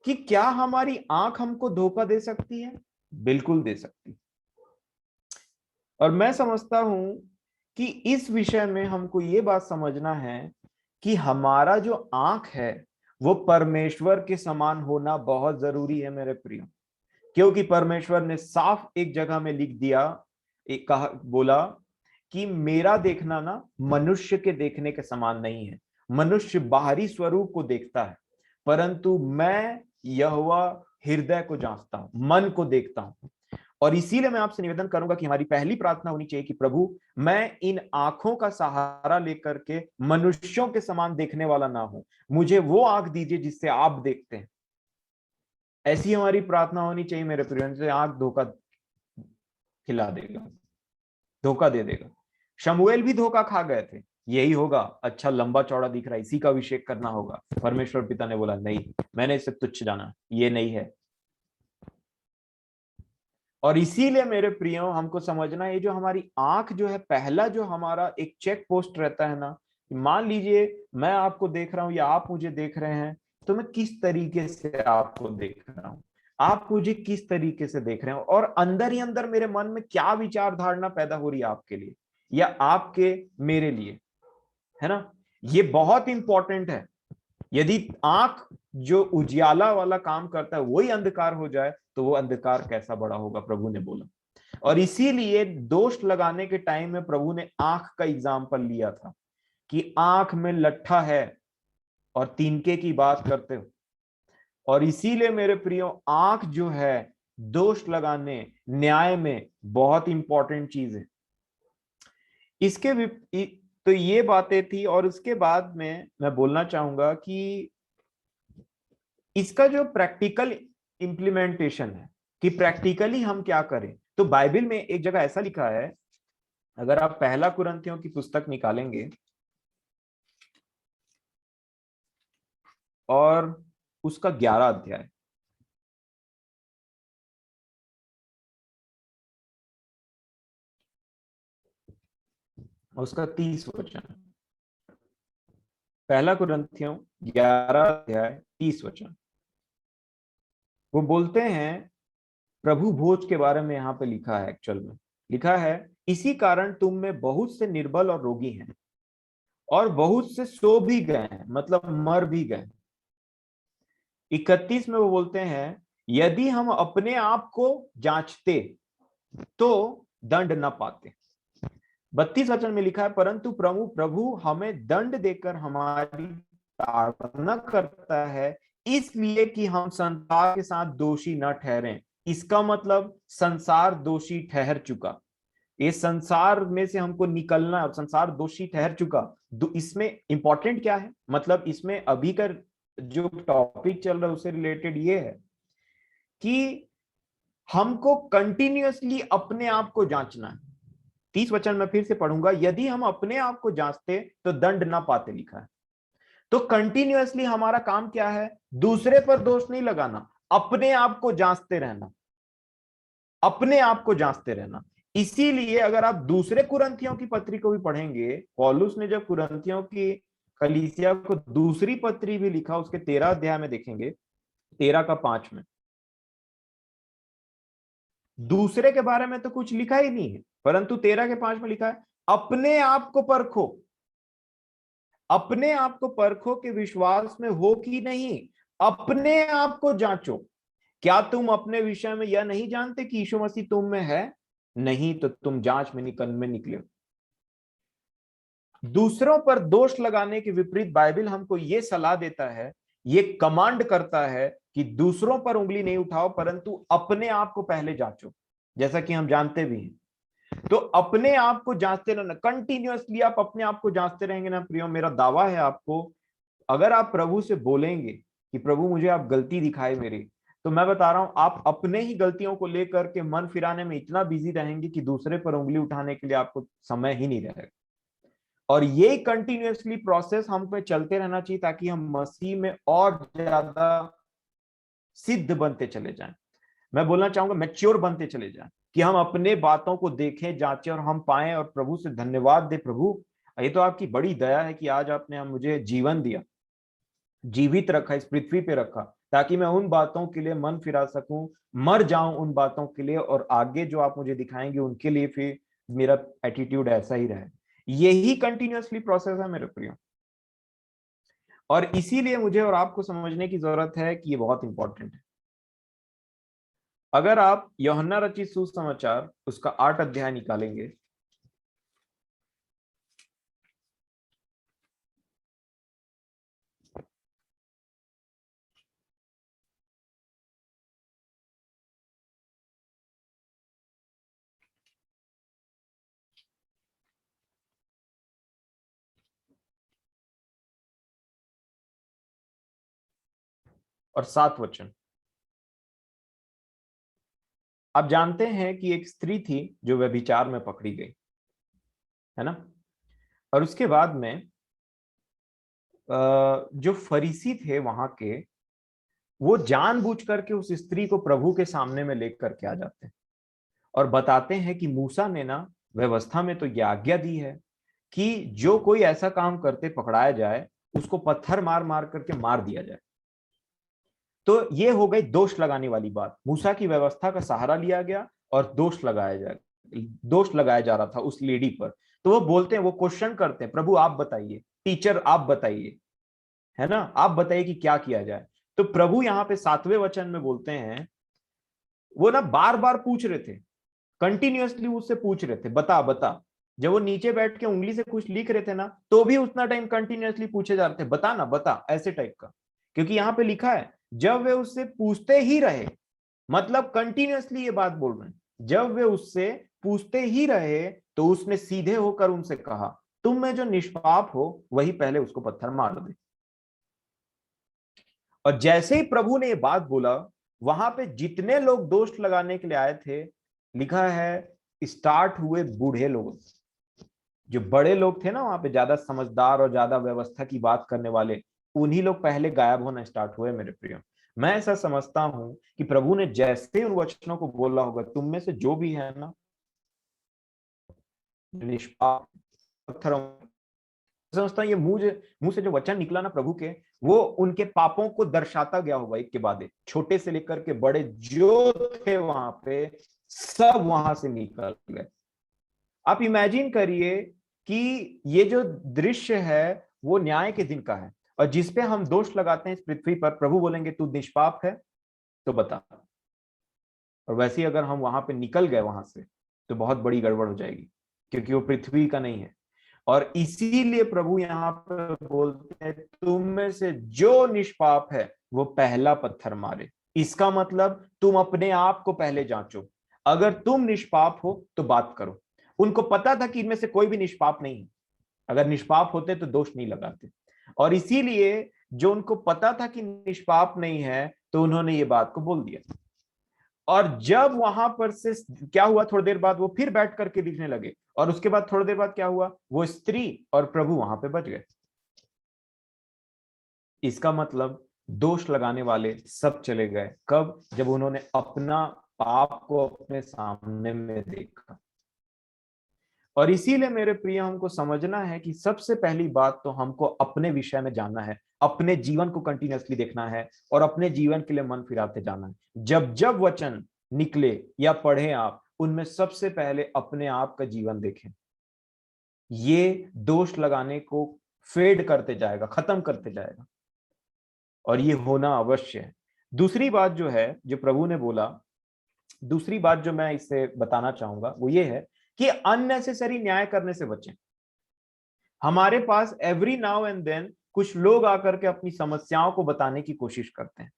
कि क्या हमारी आंख हमको धोखा दे सकती है? बिल्कुल दे सकती। और मैं समझता हूं कि इस विषय में हमको ये बात समझना है कि हमारा जो आंख है वो परमेश्वर के समान होना बहुत जरूरी है मेरे प्रियो। क्योंकि परमेश्वर ने साफ एक जगह में लिख दिया, एक कहा बोला कि मेरा देखना ना मनुष्य के देखने के समान नहीं है। मनुष्य बाहरी स्वरूप को देखता है, परंतु मैं यहोवा हृदय को जांचता हूं, मन को देखता हूं। और इसीलिए मैं आपसे निवेदन करूंगा कि हमारी पहली प्रार्थना होनी चाहिए कि प्रभु, मैं इन आंखों का सहारा लेकर के मनुष्यों के समान देखने वाला ना हूं, मुझे वो आंख दीजिए जिससे आप देखते हैं। ऐसी हमारी प्रार्थना होनी चाहिए मेरे प्रिय। से आंख धोखा खिला देगा, धोखा दे देगा। शमूएल भी धोखा खा गए थे, यही होगा, अच्छा लंबा चौड़ा दिख रहा है, इसी का अभिषेक करना होगा। परमेश्वर पिता ने बोला नहीं, मैंने इसे तुच्छ जाना, ये नहीं है। और इसीलिए मेरे प्रियो, हमको समझना है, ये जो हमारी आंख जो है, पहला जो हमारा एक चेक पोस्ट रहता है ना, मान लीजिए मैं आपको देख रहा हूं या आप मुझे देख रहे हैं, तो मैं किस तरीके से आपको देख रहा हूं, आप मुझे किस तरीके से देख रहे हो, और अंदर ही अंदर मेरे मन में क्या विचार धारणा पैदा हो रही है आपके लिए या आपके मेरे लिए, है ना। ये बहुत इंपॉर्टेंट है। यदि आंख जो उजियाला वाला काम करता है वही अंधकार हो जाए, तो वो अंधकार कैसा बड़ा होगा, प्रभु ने बोला। और इसीलिए दोष लगाने के टाइम में प्रभु ने आंख का एग्जाम्पल लिया था कि आंख में लट्ठा है और तिनके की बात करते हो। और इसीलिए मेरे प्रियो, आंख जो है दोष लगाने, न्याय में बहुत इंपॉर्टेंट चीज है। इसके तो ये बातें थी। और उसके बाद में मैं बोलना चाहूंगा कि इसका जो प्रैक्टिकल इंप्लीमेंटेशन है, कि प्रैक्टिकली हम क्या करें, तो बाइबल में एक जगह ऐसा लिखा है, अगर आप पहला कुरिन्थियों की पुस्तक निकालेंगे और उसका 11 अध्याय, उसका 30 वचन, पहला कुरिन्थियों 11 अध्याय 30 वचन, वो बोलते हैं, प्रभु भोज के बारे में यहाँ पे लिखा है, एक्चुअल में लिखा है, इसी कारण तुम में बहुत से निर्बल और रोगी हैं और बहुत से सो भी गए हैं, मतलब मर भी गए। 31 में वो बोलते हैं, यदि हम अपने आप को जांचते तो दंड न पाते। 32 वचन में लिखा है, परंतु प्रभु प्रभु हमें दंड देकर हमारी ताड़ना करता है, इसलिए कि हम संसार के साथ दोषी न ठहरें। इसका मतलब संसार दोषी ठहर चुका, ये संसार में से हमको निकलना, संसार दोषी ठहर चुका। इसमें इंपॉर्टेंट क्या है, मतलब इसमें अभी का जो टॉपिक चल रहा है उससे रिलेटेड ये है कि हमको कंटिन्यूअसली अपने आप को जांचना है। 30 वचन में फिर से पढ़ूंगा, यदि हम अपने आप को जांचते तो दंड ना पाते, लिखा है। तो कंटिन्यूअसली हमारा काम क्या है, दूसरे पर दोष नहीं लगाना, अपने आप को जांचते रहना, अपने आप को जांचते रहना। इसीलिए अगर आप दूसरे कुरिन्थियों की पत्री को भी पढ़ेंगे, पौलुस ने जब कुरिन्थियों की कलीसिया को दूसरी पत्री भी लिखा, उसके 13 अध्याय में देखेंगे, 13 का 5 में, दूसरे के बारे में तो कुछ लिखा ही नहीं है, परंतु 13 के 5 में लिखा है, अपने आप को परखो, अपने आप को परखो कि विश्वास में हो कि नहीं, अपने आप को जांचो। क्या तुम अपने विषय में यह नहीं जानते कि यीशु मसीह तुम में है? नहीं तो तुम जांच में निकले। दूसरों पर दोष लगाने के विपरीत बाइबल हमको यह सलाह देता है, ये कमांड करता है कि दूसरों पर उंगली नहीं उठाओ, परंतु अपने आप को पहले जांचो, जैसा कि हम जानते भी हैं। तो अपने आप को जांचते रहना, कंटिन्यूअसली आप अपने आप को जांचते रहेंगे ना प्रियो, मेरा दावा है आपको, अगर आप प्रभु से बोलेंगे कि प्रभु मुझे आप गलती दिखाए मेरी, तो मैं बता रहा हूं, आप अपने ही गलतियों को लेकर के मन फिराने में इतना बिजी रहेंगे कि दूसरे पर उंगली उठाने के लिए आपको समय ही नहीं रहेगा। और ये कंटिन्यूअसली प्रोसेस हम पे चलते रहना चाहिए, ताकि हम मसीह में और ज्यादा सिद्ध बनते चले जाएं। मैं बोलना चाहूंगा मैच्योर बनते चले जाएं, कि हम अपने बातों को देखें, जांचें और हम पाएं, और प्रभु से धन्यवाद दे, प्रभु ये तो आपकी बड़ी दया है कि आज आपने मुझे जीवन दिया, जीवित रखा, इस पृथ्वी पे रखा, ताकि मैं उन बातों के लिए मन फिरा सकूं, मर जाऊं उन बातों के लिए, और आगे जो आप मुझे दिखाएंगे उनके लिए फिर मेरा एटीट्यूड ऐसा ही रहे। यही कंटिन्यूअसली प्रोसेस है मेरे प्रियो। और इसीलिए मुझे और आपको समझने की जरूरत है कि ये बहुत इंपॉर्टेंट है। अगर आप यूहन्ना रचित सुसमाचार उसका 8 अध्याय निकालेंगे, और 7 वचन। आप जानते हैं कि एक स्त्री थी जो व्यभिचार में पकड़ी गई, है ना। और उसके बाद में जो फरीसी थे वहां के, वो जानबूझ करके उस स्त्री को प्रभु के सामने में लेकर के आ जाते हैं और बताते हैं कि मूसा ने ना व्यवस्था में तो ये आज्ञा दी है कि जो कोई ऐसा काम करते पकड़ाया जाए उसको पत्थर मार मार करके मार दिया जाए। तो ये हो गई दोष लगाने वाली बात। मूसा की व्यवस्था का सहारा लिया गया और दोष लगाया जा रहा था उस लेडी पर। तो वो बोलते हैं, वो क्वेश्चन करते हैं, प्रभु आप बताइए, टीचर आप बताइए, है ना, आप बताइए कि क्या किया जाए। तो प्रभु यहाँ पे 7वें वचन में बोलते हैं, वो ना बार बार पूछ रहे थे, कंटिन्यूअसली उससे पूछ रहे थे, बता बता। जब वो नीचे बैठ के उंगली से कुछ लिख रहे थे ना, तो भी उतना टाइम कंटिन्यूअसली पूछे जा रहे थे, बता ना बता, ऐसे टाइप का। क्योंकि यहाँ पे लिखा है जब वे उससे पूछते ही रहे, मतलब कंटिन्यूअसली ये बात बोल रहे हैं, जब वे उससे पूछते ही रहे तो उसने सीधे होकर उनसे कहा, तुम में जो निष्पाप हो वही पहले उसको पत्थर मार दे। और जैसे ही प्रभु ने ये बात बोला, वहां पे जितने लोग दोष लगाने के लिए आए थे, लिखा है स्टार्ट हुए बूढ़े लोग। जो बड़े लोग थे ना वहां पे, ज्यादा समझदार और ज्यादा व्यवस्था की बात करने वाले, उन्हीं लोग पहले गायब होना स्टार्ट हुए मेरे प्रियो। मैं ऐसा समझता हूं कि प्रभु ने जैसे उन वचनों को बोला होगा, तुम में से जो भी है ना निष्पाप, पत्थरों, समझता हूं ये मुंह से जो वचन निकला ना प्रभु के, वो उनके पापों को दर्शाता गया होगा एक के बाद एक, छोटे से लेकर के बड़े जो थे वहां पे, सब वहां से निकल गए। आप इमेजिन करिए कि ये जो दृश्य है वो न्याय के दिन का है, और जिसपे हम दोष लगाते हैं इस पृथ्वी पर, प्रभु बोलेंगे तू निष्पाप है तो बता। और वैसे ही अगर हम वहां पे निकल गए वहां से, तो बहुत बड़ी गड़बड़ हो जाएगी, क्योंकि वो पृथ्वी का नहीं है। और इसीलिए प्रभु यहाँ पर बोलते हैं, तुम में से जो निष्पाप है वो पहला पत्थर मारे। इसका मतलब तुम अपने आप को पहले जांचो, अगर तुम निष्पाप हो तो बात करो। उनको पता था कि इनमें से कोई भी निष्पाप नहीं है, अगर निष्पाप होते तो दोष नहीं लगाते। और इसीलिए जो उनको पता था कि निष्पाप नहीं है, तो उन्होंने ये बात को बोल दिया। और जब वहां पर से क्या हुआ, थोड़ी देर बाद वो फिर बैठ करके लिखने लगे, और उसके बाद थोड़ी देर बाद क्या हुआ, वो स्त्री और प्रभु वहां पे बच गए। इसका मतलब दोष लगाने वाले सब चले गए। कब? जब उन्होंने अपना पाप को अपने सामने में देखा। और इसीलिए मेरे प्रिय, हमको समझना है कि सबसे पहली बात तो हमको अपने विषय में जानना है, अपने जीवन को कंटिन्यूअसली देखना है और अपने जीवन के लिए मन फिराते जाना है। जब जब वचन निकले या पढ़े आप, उनमें सबसे पहले अपने आप का जीवन देखें। ये दोष लगाने को फेड करते जाएगा, खत्म करते जाएगा, और ये होना अवश्य है। दूसरी बात जो है, जो प्रभु ने बोला, दूसरी बात जो मैं इससे बताना चाहूंगा वो ये है कि अननेसेसरी न्याय करने से बचें। हमारे पास एवरी नाउ एंड देन कुछ लोग आकर के अपनी समस्याओं को बताने की कोशिश करते हैं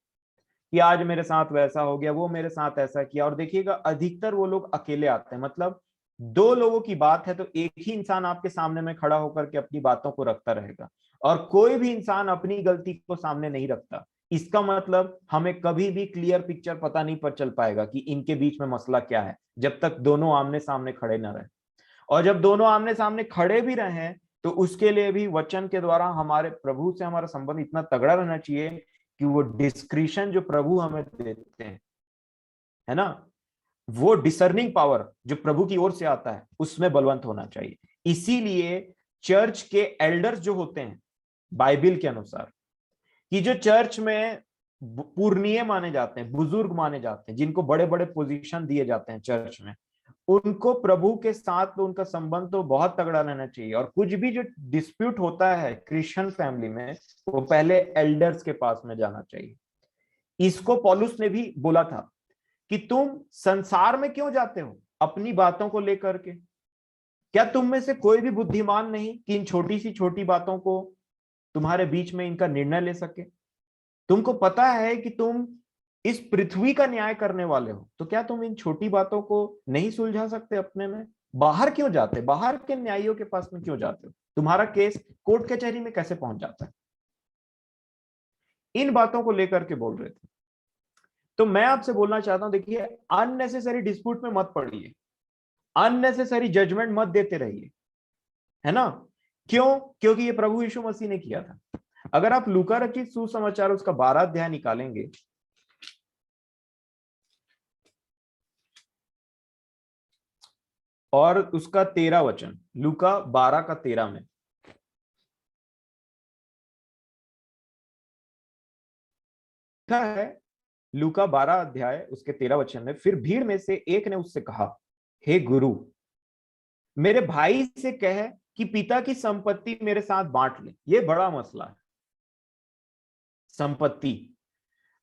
कि आज मेरे साथ वैसा हो गया, वो मेरे साथ ऐसा किया। और देखिएगा, अधिकतर वो लोग अकेले आते हैं, मतलब दो लोगों की बात है तो एक ही इंसान आपके सामने में खड़ा होकर के अपनी बातों को रखता रहेगा, और कोई भी इंसान अपनी गलती को सामने नहीं रखता। इसका मतलब हमें कभी भी क्लियर पिक्चर पता नहीं पर चल पाएगा कि इनके बीच में मसला क्या है, जब तक दोनों आमने सामने खड़े न रहे। और जब दोनों आमने सामने खड़े भी रहे, तो उसके लिए भी वचन के द्वारा हमारे प्रभु से हमारा संबंध इतना तगड़ा रहना चाहिए कि वो डिस्क्रिशन जो प्रभु हमें देते हैं, है ना, वो डिसर्निंग पावर जो प्रभु की ओर से आता है, उसमें बलवंत होना चाहिए। इसीलिए चर्च के एल्डर्स जो होते हैं, बाइबल के अनुसार, कि जो चर्च में पूर्णीय माने जाते हैं, बुजुर्ग माने जाते हैं, जिनको बड़े बड़े पोजीशन दिए जाते हैं चर्च में, उनको प्रभु के साथ तो उनका संबंध तो बहुत तगड़ा रहना चाहिए। और कुछ भी जो डिस्प्यूट होता है क्रिश्चियन फैमिली में, वो पहले एल्डर्स के पास में जाना चाहिए। इसको पौलुस ने भी बोला था कि तुम संसार में क्यों जाते हो अपनी बातों को लेकर के? क्या तुम में से कोई भी बुद्धिमान नहीं कि इन छोटी सी छोटी बातों को तुम्हारे बीच में इनका निर्णय ले सके? तुमको पता है कि तुम इस पृथ्वी का न्याय करने वाले हो, तो क्या तुम इन छोटी बातों को नहीं सुलझा सकते अपने में? बाहर क्यों जाते? बाहर के न्यायियों के पास में क्यों जाते हो? तुम्हारा केस कोर्ट कचहरी में कैसे पहुंच जाता है? इन बातों को लेकर के बोल रहे थे। तो मैं आपसे बोलना चाहता हूं, देखिए अननेसेसरी डिस्प्यूट में मत पड़िए, अननेसेसरी जजमेंट मत देते रहिए, है ना। क्यों? क्योंकि ये प्रभु यीशु मसीह ने किया था। अगर आप लूका रचित सुसमाचार उसका 12 अध्याय निकालेंगे और उसका 13 वचन, लूका 12 का 13 में लिखा है, लूका 12 अध्याय उसके 13 वचन में, फिर भीड़ में से एक ने उससे कहा, हे गुरु, मेरे भाई से कह कि पिता की संपत्ति मेरे साथ बांट ले। ये बड़ा मसला है, संपत्ति।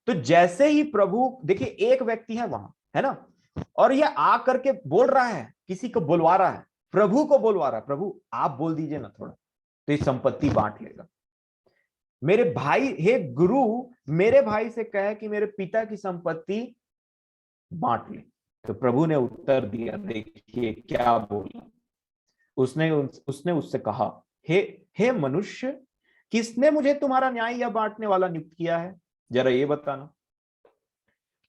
तो जैसे ही प्रभु, देखिए एक व्यक्ति है वहां, है ना, और ये आकर के बोल रहा है, किसी को बुलवा रहा है, प्रभु को बुलवा रहा है, प्रभु आप बोल दीजिए ना थोड़ा, तो ये संपत्ति बांट लेगा। मेरे भाई, हे गुरु, मेरे भाई से कहे कि मेरे पिता की संपत्ति बांट ले। तो प्रभु ने उत्तर दिया, देखिए क्या बोला, उसने उससे कहा, हे हे मनुष्य, किसने मुझे तुम्हारा न्याय या बांटने वाला नियुक्त किया है, जरा ये बताना।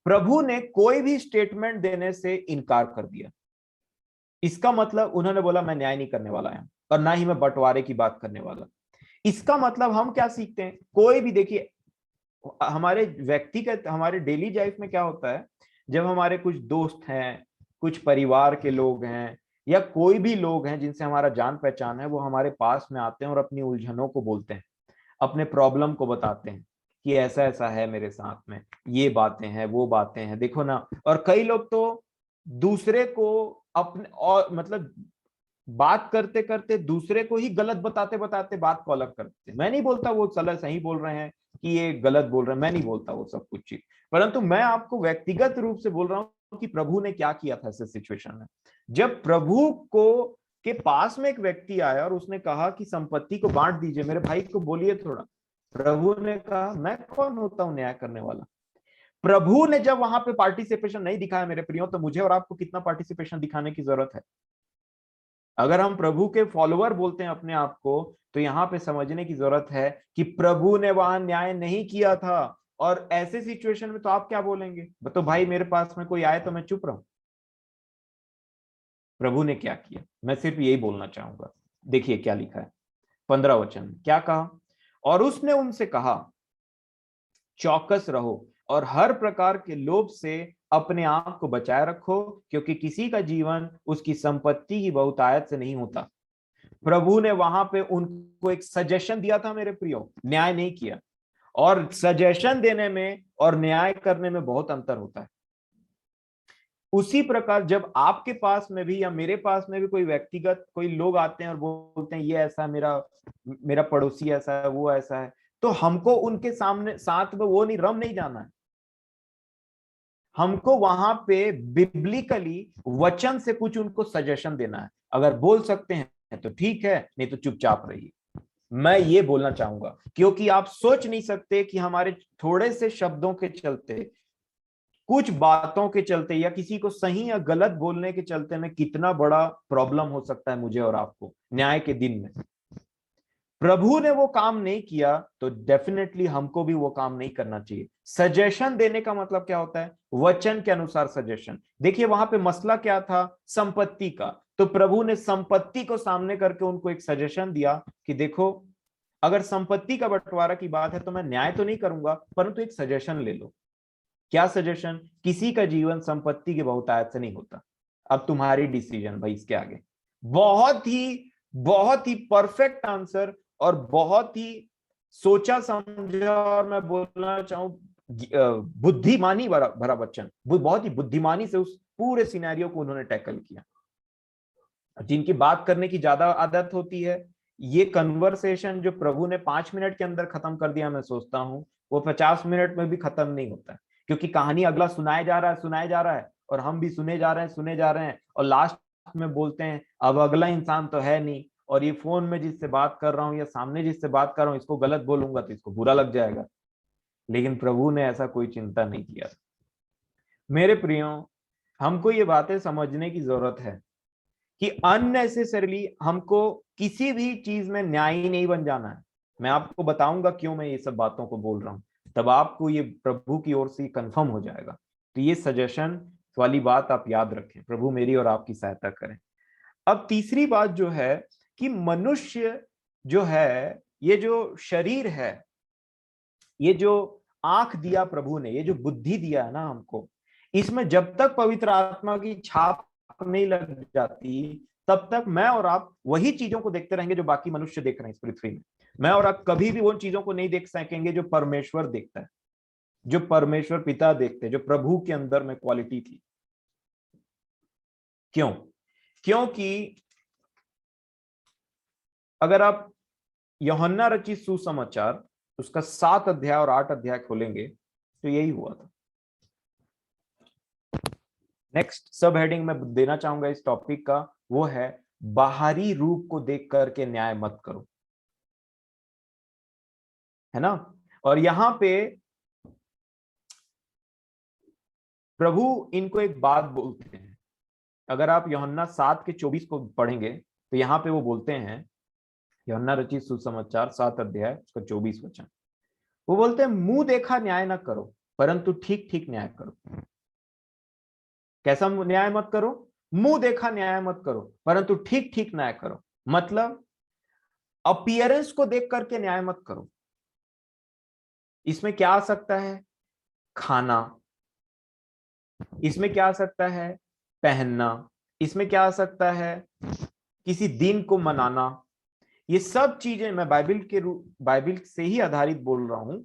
प्रभु ने कोई भी स्टेटमेंट देने से इनकार कर दिया। इसका मतलब उन्होंने बोला मैं न्याय नहीं करने वाला है और ना ही मैं बंटवारे की बात करने वाला। इसका मतलब हम क्या सीखते हैं, कोई भी, देखिए हमारे व्यक्तिगत, हमारे डेली लाइफ में क्या होता है, जब हमारे कुछ दोस्त हैं, कुछ परिवार के लोग हैं, या कोई भी लोग हैं जिनसे हमारा जान पहचान है, वो हमारे पास में आते हैं और अपनी उलझनों को बोलते हैं, अपने प्रॉब्लम को बताते हैं कि ऐसा ऐसा है मेरे साथ में, ये बातें हैं, वो बातें हैं, देखो ना। और कई लोग तो दूसरे को अपने, और मतलब बात करते करते दूसरे को ही गलत बताते बताते बात को अलग करते हैं। मैं नहीं बोलता वो सही बोल रहे हैं कि ये गलत बोल रहे हैं, मैं नहीं बोलता वो सब कुछ चीज, परंतु मैं आपको व्यक्तिगत रूप से बोल रहा हूं कि प्रभु ने क्या किया था ऐसे सिचुएशन में। जब प्रभु को के पास में एक व्यक्ति आया और उसने कहा कि संपत्ति को बांट दीजिए, मेरे भाई को बोलिए थोड़ा, प्रभु ने कहा मैं कौन होता हूं न्याय करने वाला। प्रभु ने जब वहां पे पार्टिसिपेशन नहीं दिखाया मेरे प्रियो, तो मुझे और आपको कितना पार्टिसिपेशन दिखाने की जरूरत है। अगर हम प्रभु के फॉलोअर बोलते हैं अपने आप को, तो यहां पे समझने की जरूरत है कि प्रभु ने वहां न्याय नहीं किया था। और ऐसे सिचुएशन में तो आप क्या बोलेंगे, तो भाई मेरे पास में कोई आए तो मैं चुप रहूं। प्रभु ने क्या किया, मैं सिर्फ यही बोलना चाहूंगा। देखिए क्या लिखा है 15 वचन, क्या कहा, और उसने उनसे कहा, चौकस रहो और हर प्रकार के लोभ से अपने आप को बचाए रखो, क्योंकि किसी का जीवन उसकी संपत्ति की बहुतायत से नहीं होता। प्रभु ने वहां पे उनको एक सजेशन दिया था मेरे प्रियो, न्याय नहीं किया। और सजेशन देने में और न्याय करने में बहुत अंतर होता है। उसी प्रकार जब आपके पास में भी या मेरे पास में भी कोई व्यक्तिगत कोई लोग आते हैं और बोलते हैं ये ऐसा, मेरा मेरा पड़ोसी ऐसा है, वो ऐसा है, तो हमको उनके सामने साथ में वो नहीं, रम नहीं जाना है। हमको वहां पे बिब्लिकली वचन से कुछ उनको सजेशन देना है। अगर बोल सकते हैं तो ठीक है, नहीं तो चुपचाप रहिए। मैं ये बोलना चाहूंगा, क्योंकि आप सोच नहीं सकते कि हमारे थोड़े से शब्दों के चलते, कुछ बातों के चलते, या किसी को सही या गलत बोलने के चलते में कितना बड़ा प्रॉब्लम हो सकता है मुझे और आपको न्याय के दिन में। प्रभु ने वो काम नहीं किया तो डेफिनेटली हमको भी वो काम नहीं करना चाहिए। सजेशन देने का मतलब क्या होता है, वचन के अनुसार सजेशन। देखिए वहां पे मसला क्या था, संपत्ति का। तो प्रभु ने संपत्ति को सामने करके उनको एक सजेशन दिया कि देखो, अगर संपत्ति का बंटवारा की बात है तो मैं न्याय तो नहीं करूंगा, परंतु एक सजेशन ले लो। क्या सजेशन, किसी का जीवन संपत्ति की बहुतायत से नहीं होता। अब तुम्हारी डिसीजन भाई इसके आगे। बहुत ही परफेक्ट आंसर और बहुत ही सोचा समझा, और मैं बोलना चाहूं बुद्धिमानी भरा भरा वचन, बहुत ही बुद्धिमानी से उस पूरे सिनेरियो को उन्होंने टैकल किया। जिनकी बात करने की ज्यादा आदत होती है, ये कन्वर्सेशन जो प्रभु ने 5 मिनट के अंदर खत्म कर दिया, मैं सोचता हूं वो 50 मिनट में भी खत्म नहीं होता है। क्योंकि कहानी अगला सुनाया जा रहा है, सुनाया जा रहा है, और हम भी सुने जा रहे हैं, सुने जा रहे हैं, और लास्ट में बोलते हैं अब अगला इंसान तो है नहीं, और ये फोन में जिससे बात कर रहा हूँ या सामने जिससे बात कर रहा हूँ, इसको गलत बोलूंगा तो इसको बुरा लग जाएगा। लेकिन प्रभु ने ऐसा कोई चिंता नहीं किया। मेरे प्रियो, हमको ये बातें समझने की जरूरत है कि अननेसेसरली हमको किसी भी चीज में न्यायी नहीं बन जाना है। मैं आपको बताऊंगा क्यों मैं ये सब बातों को बोल रहा हूं, तब आपको ये प्रभु की ओर से कंफर्म हो जाएगा। तो ये सजेशन वाली बात आप याद रखें। प्रभु मेरी और आपकी सहायता करें। अब तीसरी बात जो है कि मनुष्य जो है, ये जो शरीर है, ये जो आंख दिया प्रभु ने, ये जो बुद्धि दिया है ना हमको, इसमें जब तक पवित्र आत्मा की छाप नहीं लग जाती तब तक मैं और आप वही चीजों को देखते रहेंगे जो बाकी मनुष्य देख रहे हैं इस पृथ्वी में। मैं और आप कभी भी उन चीजों को नहीं देख सकेंगे जो परमेश्वर देखता है, जो परमेश्वर पिता देखते हैं, जो प्रभु के अंदर में क्वालिटी थी। क्यों? क्योंकि अगर आप यूहन्ना रचित सुसमाचार उसका 7 अध्याय और 8 अध्याय खोलेंगे तो यही हुआ था। नेक्स्ट सब हेडिंग में देना चाहूंगा इस टॉपिक का, वो है बाहरी रूप को देख करके न्याय मत करो, है ना। और यहां पे प्रभु इनको एक बात बोलते हैं। अगर आप यूहन्ना 7 के 24 को पढ़ेंगे तो यहां पे वो बोलते हैं, यूहन्ना रचित सुसमाचार 7 अध्याय उसका 24 वचन, वो बोलते हैं मुंह देखा न्याय ना करो परंतु ठीक ठीक न्याय करो। कैसा न्याय मत करो? मुंह देखा न्याय मत करो परंतु ठीक ठीक न्याय करो। मतलब अपीयरेंस को देख करके न्याय मत करो। इसमें क्या आ सकता है? खाना, इसमें क्या आ सकता है? पहनना, इसमें क्या आ सकता है? किसी दिन को मनाना। ये सब चीजें मैं बाइबल से ही आधारित बोल रहा हूं।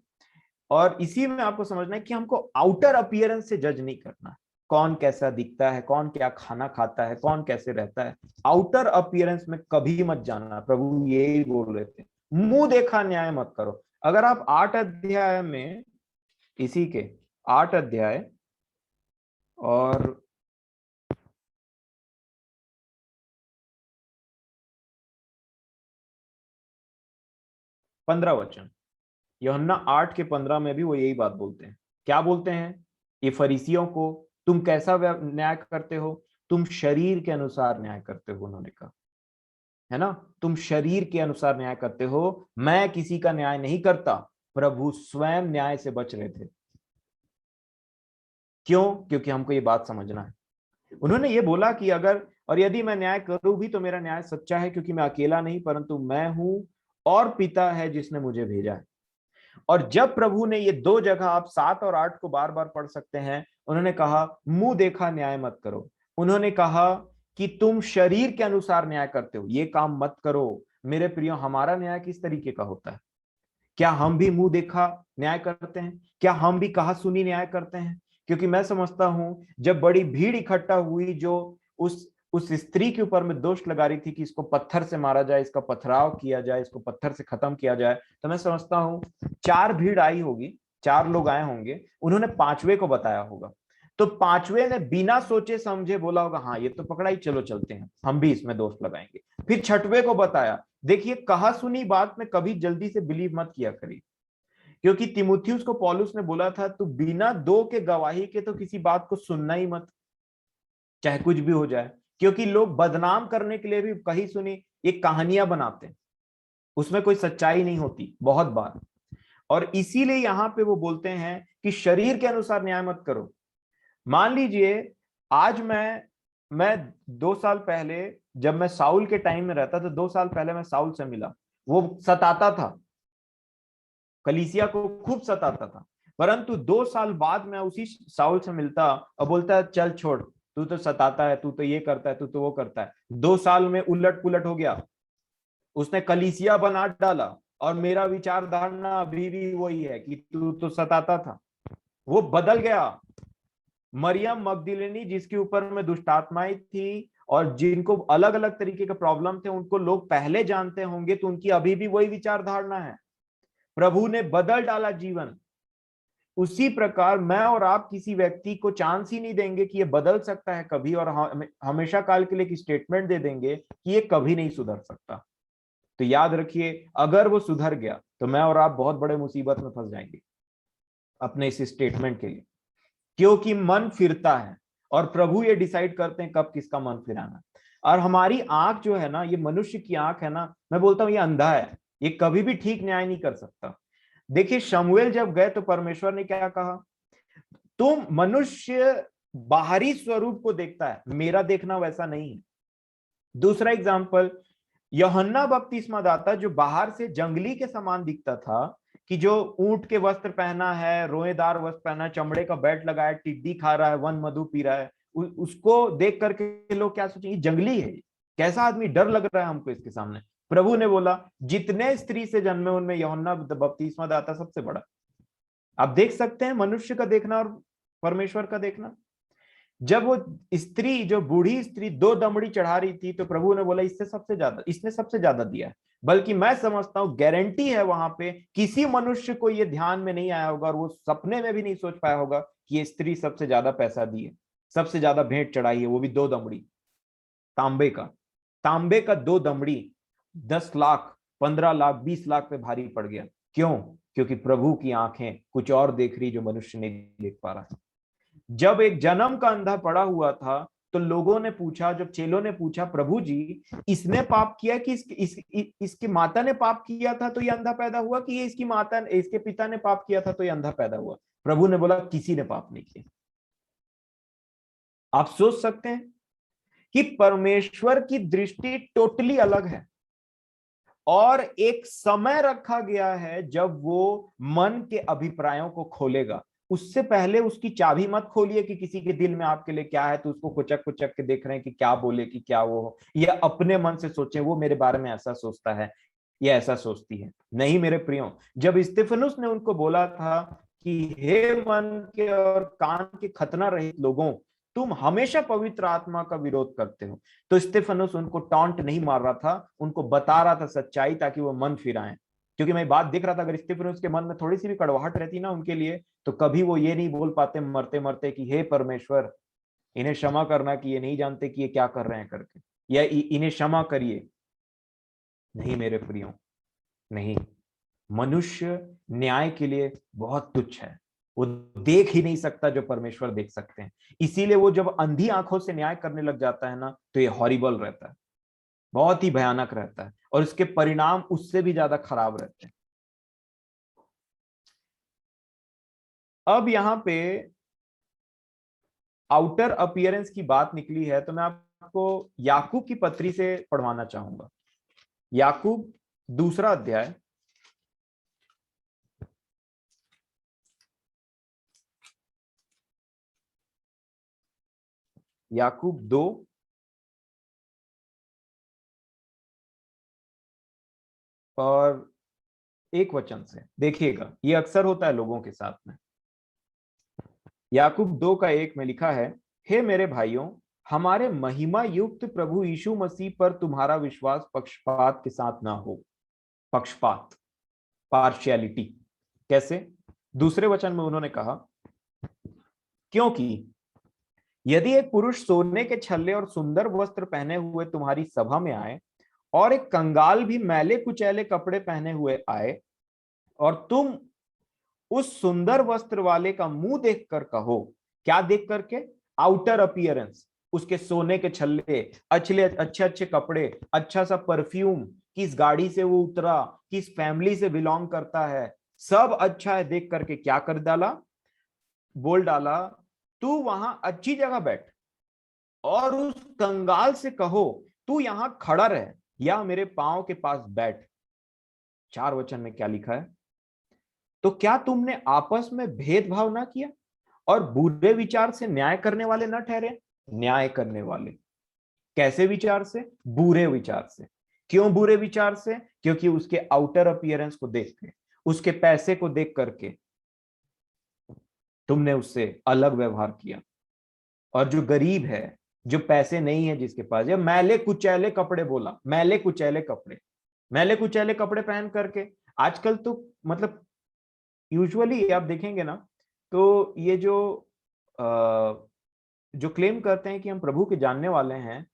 और इसी में आपको समझना है कि हमको आउटर अपीयरेंस से जज नहीं करना। कौन कैसा दिखता है, कौन क्या खाना खाता है, कौन कैसे रहता है, आउटर अपीयरेंस में कभी मत जानना। प्रभु यही बोल रहे थे, मुंह देखा न्याय मत करो। अगर आप 8 अध्याय में, इसी के 8 अध्याय और 15 वचन, यूहन्ना 8 के 15 में भी वो यही बात बोलते हैं। क्या बोलते हैं? ये फरीसियों को तुम कैसा न्याय करते हो? तुम शरीर के अनुसार न्याय करते हो, उन्होंने कहा, है ना। तुम शरीर के अनुसार न्याय करते हो, मैं किसी का न्याय नहीं करता। प्रभु स्वयं न्याय से बच रहे थे। क्यों? क्योंकि हमको ये बात समझना है। उन्होंने ये बोला कि अगर और यदि मैं न्याय करूं भी तो मेरा न्याय सच्चा है, क्योंकि मैं अकेला नहीं परंतु मैं हूं और पिता है जिसने मुझे भेजा है। और जब प्रभु ने ये 2 जगह, आप 7 और 8 को बार बार पढ़ सकते हैं, उन्होंने कहा मुंह देखा न्याय मत करो। उन्होंने कहा कि तुम शरीर के अनुसार न्याय करते हो, ये काम मत करो। मेरे प्रियो, हमारा न्याय किस तरीके का होता है? क्या हम भी मुंह देखा न्याय करते हैं? क्या हम भी कहा सुनी न्याय करते हैं? क्योंकि मैं समझता हूं जब बड़ी भीड़ इकट्ठा हुई जो उस स्त्री के ऊपर में दोष लगा रही थी कि इसको पत्थर से मारा जाए, इसका पथराव किया जाए, इसको पत्थर से खत्म किया जाए, तो मैं समझता हूं 4 भीड़ आई होगी, 4 लोग आए होंगे। उन्होंने 5वें को बताया होगा, तो 5वें ने बिना सोचे समझे बोला होगा हाँ ये तो पकड़ा ही, चलो चलते हैं, हम भी इसमें दोष लगाएंगे। फिर 6वें को बताया। देखिए, कहा सुनी बात में कभी जल्दी से बिलीव मत किया करिए, क्योंकि तिमुथियुस को पौलुस ने बोला था तू बिना 2 के गवाही के तो किसी बात को सुनना ही मत, चाहे कुछ भी हो जाए। क्योंकि लोग बदनाम करने के लिए भी कही सुनी एक कहानियां बनाते हैं, उसमें कोई सच्चाई नहीं होती बहुत बार। और इसीलिए यहां पे वो बोलते हैं कि शरीर के अनुसार न्याय मत करो। मान लीजिए आज मैं 2 साल पहले, जब मैं साउल के टाइम में रहता था, 2 साल पहले मैं साउल से मिला, वो सताता था, कलीसिया को खूब सताता था। परंतु 2 साल बाद मैं उसी साउल से मिलता और बोलता है चल छोड़, तू तो सताता है, तू तो ये करता है, तू तो वो करता है। 2 साल में उलट पुलट हो गया, उसने कलीसिया बना डाला और मेरा विचार धारणा अभी भी वही है कि तू तो सताता था। वो बदल गया। मरियम मगदलिनी, जिसके ऊपर में दुष्ट आत्माएं थी और जिनको अलग अलग तरीके के प्रॉब्लम थे, उनको लोग पहले जानते होंगे, तो उनकी अभी भी वही विचार धारणा है। प्रभु ने बदल डाला जीवन। उसी प्रकार मैं और आप किसी व्यक्ति को चांस ही नहीं देंगे कि ये बदल सकता है कभी, और हमेशा काल के लिए एक स्टेटमेंट दे देंगे कि ये कभी नहीं सुधर सकता। तो याद रखिए, अगर वो सुधर गया तो मैं और आप बहुत बड़े मुसीबत में फंस जाएंगे अपने इस स्टेटमेंट के लिए, क्योंकि मन फिरता है और प्रभु ये डिसाइड करते हैं कब किसका मन फिराना। और हमारी आंख जो है ना, ये मनुष्य की आंख है ना, मैं बोलता हूं ये अंधा है, ये कभी भी ठीक न्याय नहीं कर सकता। देखिए शमूएल जब गए तो परमेश्वर ने क्या कहा, तुम मनुष्य बाहरी स्वरूप को देखता है, मेरा देखना वैसा नहीं है। दूसरा एग्जाम्पल, यूहन्ना बपतिस्मा दाता जो बाहर से जंगली के समान दिखता था, कि जो ऊंट के वस्त्र पहना है, रोएदार वस्त्र पहना है, चमड़े का बेल्ट लगाया, टिड्डी खा रहा है, वन मधु पी रहा है, उसको देख करके लोग क्या सोचेंगे, जंगली है, कैसा आदमी, डर लग रहा है हमको इसके सामने। प्रभु ने बोला जितने स्त्री से जन्मे उनमें यूहन्ना बपतिस्मा दाता सबसे बड़ा। आप देख सकते हैं मनुष्य का देखना और परमेश्वर का देखना। जब वो स्त्री, जो बूढ़ी स्त्री 2 दमड़ी चढ़ा रही थी, तो प्रभु ने बोला इससे सबसे ज्यादा, इसने सबसे ज्यादा दिया है। बल्कि मैं समझता हूं, गारंटी है वहां पे किसी मनुष्य को ये ध्यान में नहीं आया होगा और वो सपने में भी नहीं सोच पाया होगा कि ये स्त्री सबसे ज्यादा पैसा दी है, सबसे ज्यादा भेंट चढ़ाई है, वो भी 2 दमड़ी तांबे का। तांबे का 2 दमड़ी 10 लाख, 15 लाख, 20 लाख पे भारी पड़ गया। क्यों? क्योंकि प्रभु की आंखें कुछ और देख रही जो मनुष्य नहीं देख पा रहा। जब एक जन्म का अंधा पड़ा हुआ था, तो लोगों ने पूछा, जब चेलों ने पूछा, प्रभु जी इसने पाप किया कि इसकी माता ने पाप किया था तो ये अंधा पैदा हुआ, कि ये इसकी माता, इसके पिता ने पाप किया था तो ये अंधा पैदा हुआ? प्रभु ने बोला किसी ने पाप नहीं किया। आप सोच सकते हैं कि परमेश्वर की दृष्टि टोटली अलग है, और एक समय रखा गया है जब वो मन के अभिप्रायों को खोलेगा। उससे पहले उसकी चाबी मत खोलिए कि किसी के दिल में आपके लिए क्या है, तो उसको कुचक कुचक के देख रहे हैं कि क्या बोले, कि क्या वो हो, या अपने मन से सोचे वो मेरे बारे में ऐसा सोचता है या ऐसा सोचती है। नहीं मेरे प्रियो, जब स्तिफनुस ने उनको बोला था कि हे मन के और कान के खतना रहित लोगों, तुम हमेशा पवित्र आत्मा का विरोध करते हो, तो स्तिफनुस उनको टॉन्ट नहीं मार रहा था, उनको बता रहा था सच्चाई, ताकि वो मन फिराएं। क्योंकि मैं बात देख रहा था, अगर स्तिफनुस के मन में थोड़ी सी भी कड़वाहट रहती ना उनके लिए, तो कभी वो ये नहीं बोल पाते मरते मरते कि हे परमेश्वर इन्हें क्षमा करना, कि ये नहीं जानते कि ये क्या कर रहे हैं करके, या इन्हें क्षमा करिए। नहीं मेरे प्रियो, नहीं। मनुष्य न्याय के लिए बहुत तुच्छ है, वो देख ही नहीं सकता जो परमेश्वर देख सकते हैं। इसीलिए वो जब अंधी आंखों से न्याय करने लग जाता है ना, तो ये हॉरिबल रहता है, बहुत ही भयानक रहता है, और इसके परिणाम उससे भी ज्यादा खराब रहते हैं। अब यहां पे आउटर अपीयरेंस की बात निकली है, तो मैं आपको याकूब की पत्री से पढ़वाना चाहूंगा। याकूब 2 अध्याय, याकूब 2 और 1 वचन से देखिएगा, ये अक्सर होता है लोगों के साथ में। याकूब 2 का 1 में लिखा है, हे मेरे भाइयों, हमारे महिमा युक्त प्रभु यीशु मसीह पर तुम्हारा विश्वास पक्षपात के साथ ना हो। पक्षपात, पार्शियलिटी, कैसे? दूसरे वचन में उन्होंने कहा, क्योंकि यदि एक पुरुष सोने के छल्ले और सुंदर वस्त्र पहने हुए तुम्हारी सभा में आए, और एक कंगाल भी मैले कुचैले कपड़े पहने हुए आए, और तुम उस सुंदर वस्त्र वाले का मुंह देखकर कहो, क्या देख करके? आउटर अपीयरेंस, उसके सोने के छल्ले, अच्छे अच्छे अच्छे कपड़े, अच्छा सा परफ्यूम, किस गाड़ी से वो उतरा, किस फैमिली से बिलोंग करता है, सब अच्छा है, देख करके क्या कर डाला? बोल डाला, तू वहां अच्छी जगह बैठ, और उस कंगाल से कहो तू यहां खड़ा रह, या मेरे पांव के पास बैठ। 4 वचन में क्या लिखा है? तो क्या तुमने आपस में भेदभाव ना किया, और बुरे विचार से न्याय करने वाले ना ठहरे? न्याय करने वाले कैसे विचार से? बुरे विचार से। क्यों बुरे विचार से? क्योंकि उसके आउटर अपीयरेंस को देख के, उसके पैसे को देख करके तुमने उससे अलग व्यवहार किया। और जो गरीब है, जो पैसे नहीं है जिसके पास, या मैले कुचैले कपड़े बोला, मैले कुचैले कपड़े, मैले कुचैले कपड़े पहन करके, आजकल तो मतलब यूजुअली आप देखेंगे ना, तो ये जो क्लेम करते हैं कि हम प्रभु के जानने वाले हैं,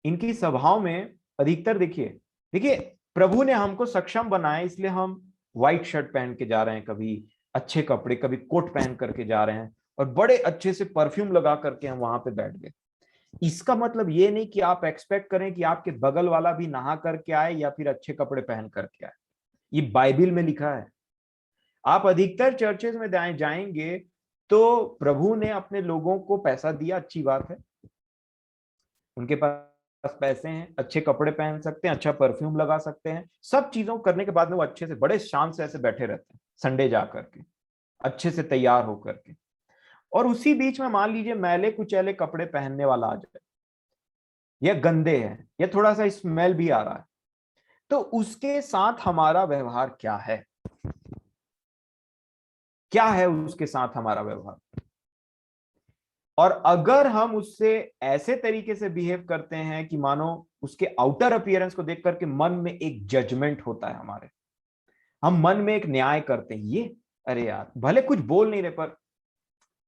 इनकी सभाओं में अधिकतर देखिए, देखिए प्रभु ने हमको सक्षम बनाया, इसलिए हम व्हाइट शर्ट पहन के जा रहे हैं, कभी अच्छे कपड़े, कभी कोट पहन करके जा रहे हैं, और बड़े अच्छे से परफ्यूम लगा करके हम वहां पे बैठ गए। इसका मतलब ये नहीं कि आप एक्सपेक्ट करें कि आपके बगल वाला भी नहा करके आए या फिर अच्छे कपड़े पहन करके आए। ये बाइबिल में लिखा है। आप अधिकतर चर्चेज में जाएंगे तो प्रभु ने अपने लोगों को पैसा दिया, अच्छी बात है, उनके पास पैसे हैं, अच्छे कपड़े पहन सकते हैं, अच्छा परफ्यूम लगा सकते हैं, सब चीजों करने के बाद में वो अच्छे से बड़े शान से ऐसे बैठे रहते हैं संडे जा करके, अच्छे से तैयार होकर के। और उसी बीच में मान लीजिए मैले कुचैले कपड़े पहनने वाला आ जाए, या गंदे हैं, या थोड़ा सा स्मेल भी आ रहा है, तो उसके साथ हमारा व्यवहार क्या है? क्या है उसके साथ हमारा व्यवहार? और अगर हम उससे ऐसे तरीके से बिहेव करते हैं कि मानो उसके आउटर अपीयरेंस को देख करके मन में एक जजमेंट होता है हमारे, हम मन में एक न्याय करते हैं, ये अरे यार भले कुछ बोल नहीं रहे पर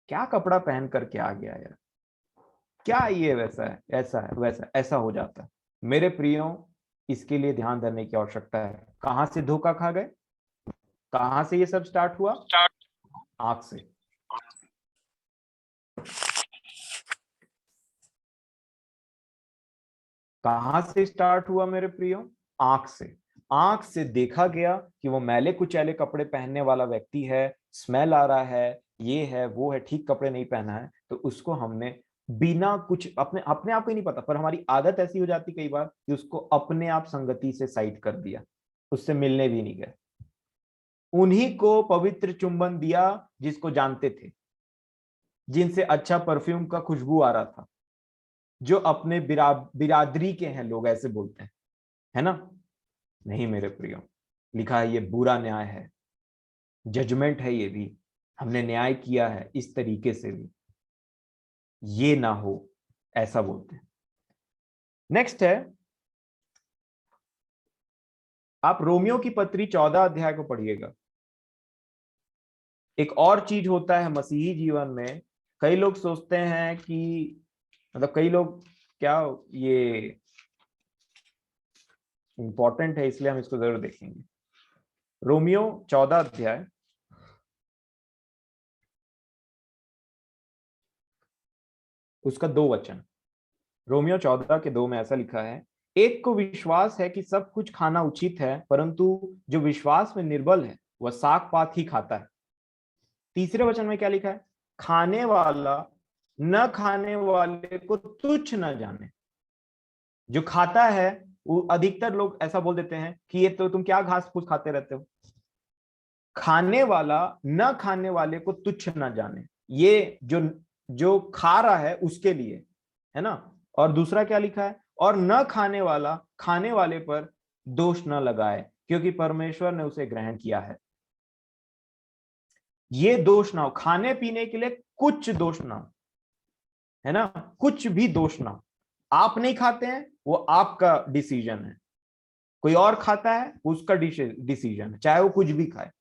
क्या कपड़ा पहन करके आ गया यार, क्या ये वैसा है, ऐसा है, वैसा, ऐसा हो जाता है। मेरे प्रियो, इसके लिए ध्यान देने की आवश्यकता है। कहां से धोखा खा गए? कहां से ये सब स्टार्ट हुआ? आंख से। कहां से स्टार्ट हुआ मेरे प्रियो? आंख से। आंख से देखा गया कि वो मैले कुचैले कपड़े पहनने वाला व्यक्ति है, स्मेल आ रहा है, ये है वो है, ठीक कपड़े नहीं पहना है, तो उसको हमने बिना कुछ अपने अपने आप को ही नहीं पता, पर हमारी आदत ऐसी हो जाती कई बार कि उसको अपने आप संगति से साइड कर दिया, उससे मिलने भी नहीं गए, उन्हीं को पवित्र चुंबन दिया जिसको जानते थे, जिनसे अच्छा परफ्यूम का खुशबू आ रहा था, जो अपने बिरादरी के हैं, लोग ऐसे बोलते हैं, है ना? नहीं मेरे प्रियो, लिखा है ये बुरा न्याय है, जजमेंट है, ये भी हमने न्याय किया है इस तरीके से भी, ये ना हो, ऐसा बोलते हैं। नेक्स्ट है, आप रोमियो की पत्री 14 अध्याय को पढ़िएगा। एक और चीज होता है मसीही जीवन में, कई लोग सोचते हैं कि मतलब कई लोग क्या, ये इंपॉर्टेंट है इसलिए हम इसको जरूर देखेंगे। रोमियो 14 अध्याय उसका 2 वचन, रोमियो 14 के 2 में ऐसा लिखा है, एक को विश्वास है कि सब कुछ खाना उचित है, परंतु जो विश्वास में निर्बल है वह साग पात ही खाता है। तीसरे वचन में क्या लिखा है? खाने वाला न खाने वाले को तुच्छ न जाने। जो खाता है, वो अधिकतर लोग ऐसा बोल देते हैं कि ये तो तुम क्या घास फूस खाते रहते हो। खाने वाला न खाने वाले को तुच्छ न जाने, ये जो जो खा रहा है उसके लिए, है ना? और दूसरा क्या लिखा है? और न खाने वाला खाने वाले पर दोष न लगाए, क्योंकि परमेश्वर ने उसे ग्रहण किया है। ये दोष ना हो, खाने पीने के लिए कुछ दोष ना हो, है ना? कुछ भी दोष ना हो। आप नहीं खाते हैं, वो आपका डिसीजन है, कोई और खाता है, उसका डिसीजन है, चाहे वो कुछ भी खाए,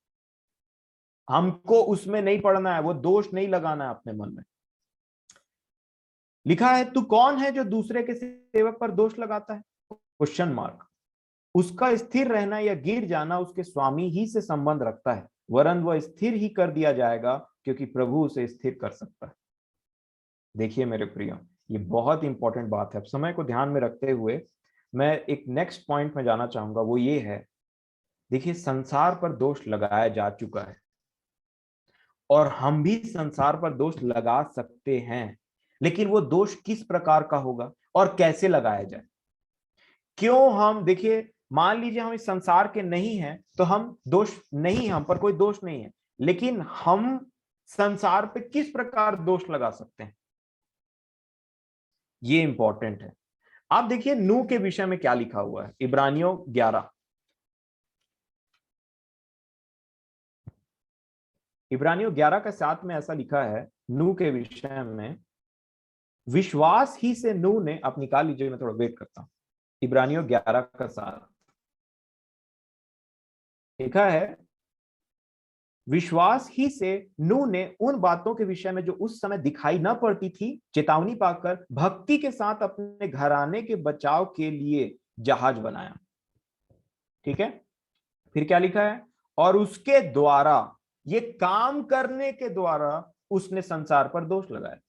हमको उसमें नहीं पड़ना है, वो दोष नहीं लगाना है अपने मन में। लिखा है, तू कौन है जो दूसरे के सेवक पर दोष लगाता है? Question mark. उसका स्थिर रहना या गिर जाना उसके स्वामी ही से संबंध रखता है, वरन वह स्थिर ही कर दिया जाएगा, क्योंकि प्रभु उसे स्थिर कर सकता है। देखिए मेरे प्रियो, ये बहुत इंपॉर्टेंट बात है। अब समय को ध्यान में रखते हुए मैं एक नेक्स्ट पॉइंट में जाना चाहूंगा, वो ये है, देखिए संसार पर दोष लगाया जा चुका है और हम भी संसार पर दोष लगा सकते हैं, लेकिन वो दोष किस प्रकार का होगा और कैसे लगाया जाए? क्यों हम, देखिए मान लीजिए हम इस संसार के नहीं हैं तो हम दोष नहीं, हम पर कोई दोष नहीं है, लेकिन हम संसार पे किस प्रकार दोष लगा सकते हैं, ये इंपॉर्टेंट है। आप देखिए नूह के विषय में क्या लिखा हुआ है, इब्रानियों 11, इब्रानियों 11 का 7 में ऐसा लिखा है नूह के विषय में, विश्वास ही से नूह ने, आप निकाल लीजिए, मैं थोड़ा वेट करता हूं, इब्रानियों 11 का 7 लिखा है, विश्वास ही से नूह ने उन बातों के विषय में जो उस समय दिखाई न पड़ती थी, चेतावनी पाकर भक्ति के साथ अपने घराने के बचाव के लिए जहाज बनाया। ठीक है, फिर क्या लिखा है? और उसके द्वारा, ये काम करने के द्वारा उसने संसार पर दोष लगाया।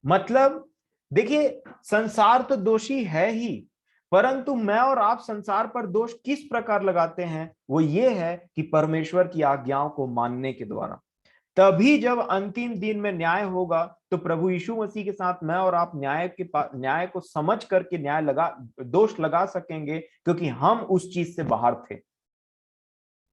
मतलब देखिए संसार तो दोषी है ही, परंतु मैं और आप संसार पर दोष किस प्रकार लगाते हैं, वो ये है कि परमेश्वर की आज्ञाओं को मानने के द्वारा। तभी जब अंतिम दिन में न्याय होगा तो प्रभु यीशु मसीह के साथ मैं और आप न्याय को समझ करके दोष लगा सकेंगे, क्योंकि हम उस चीज से बाहर थे।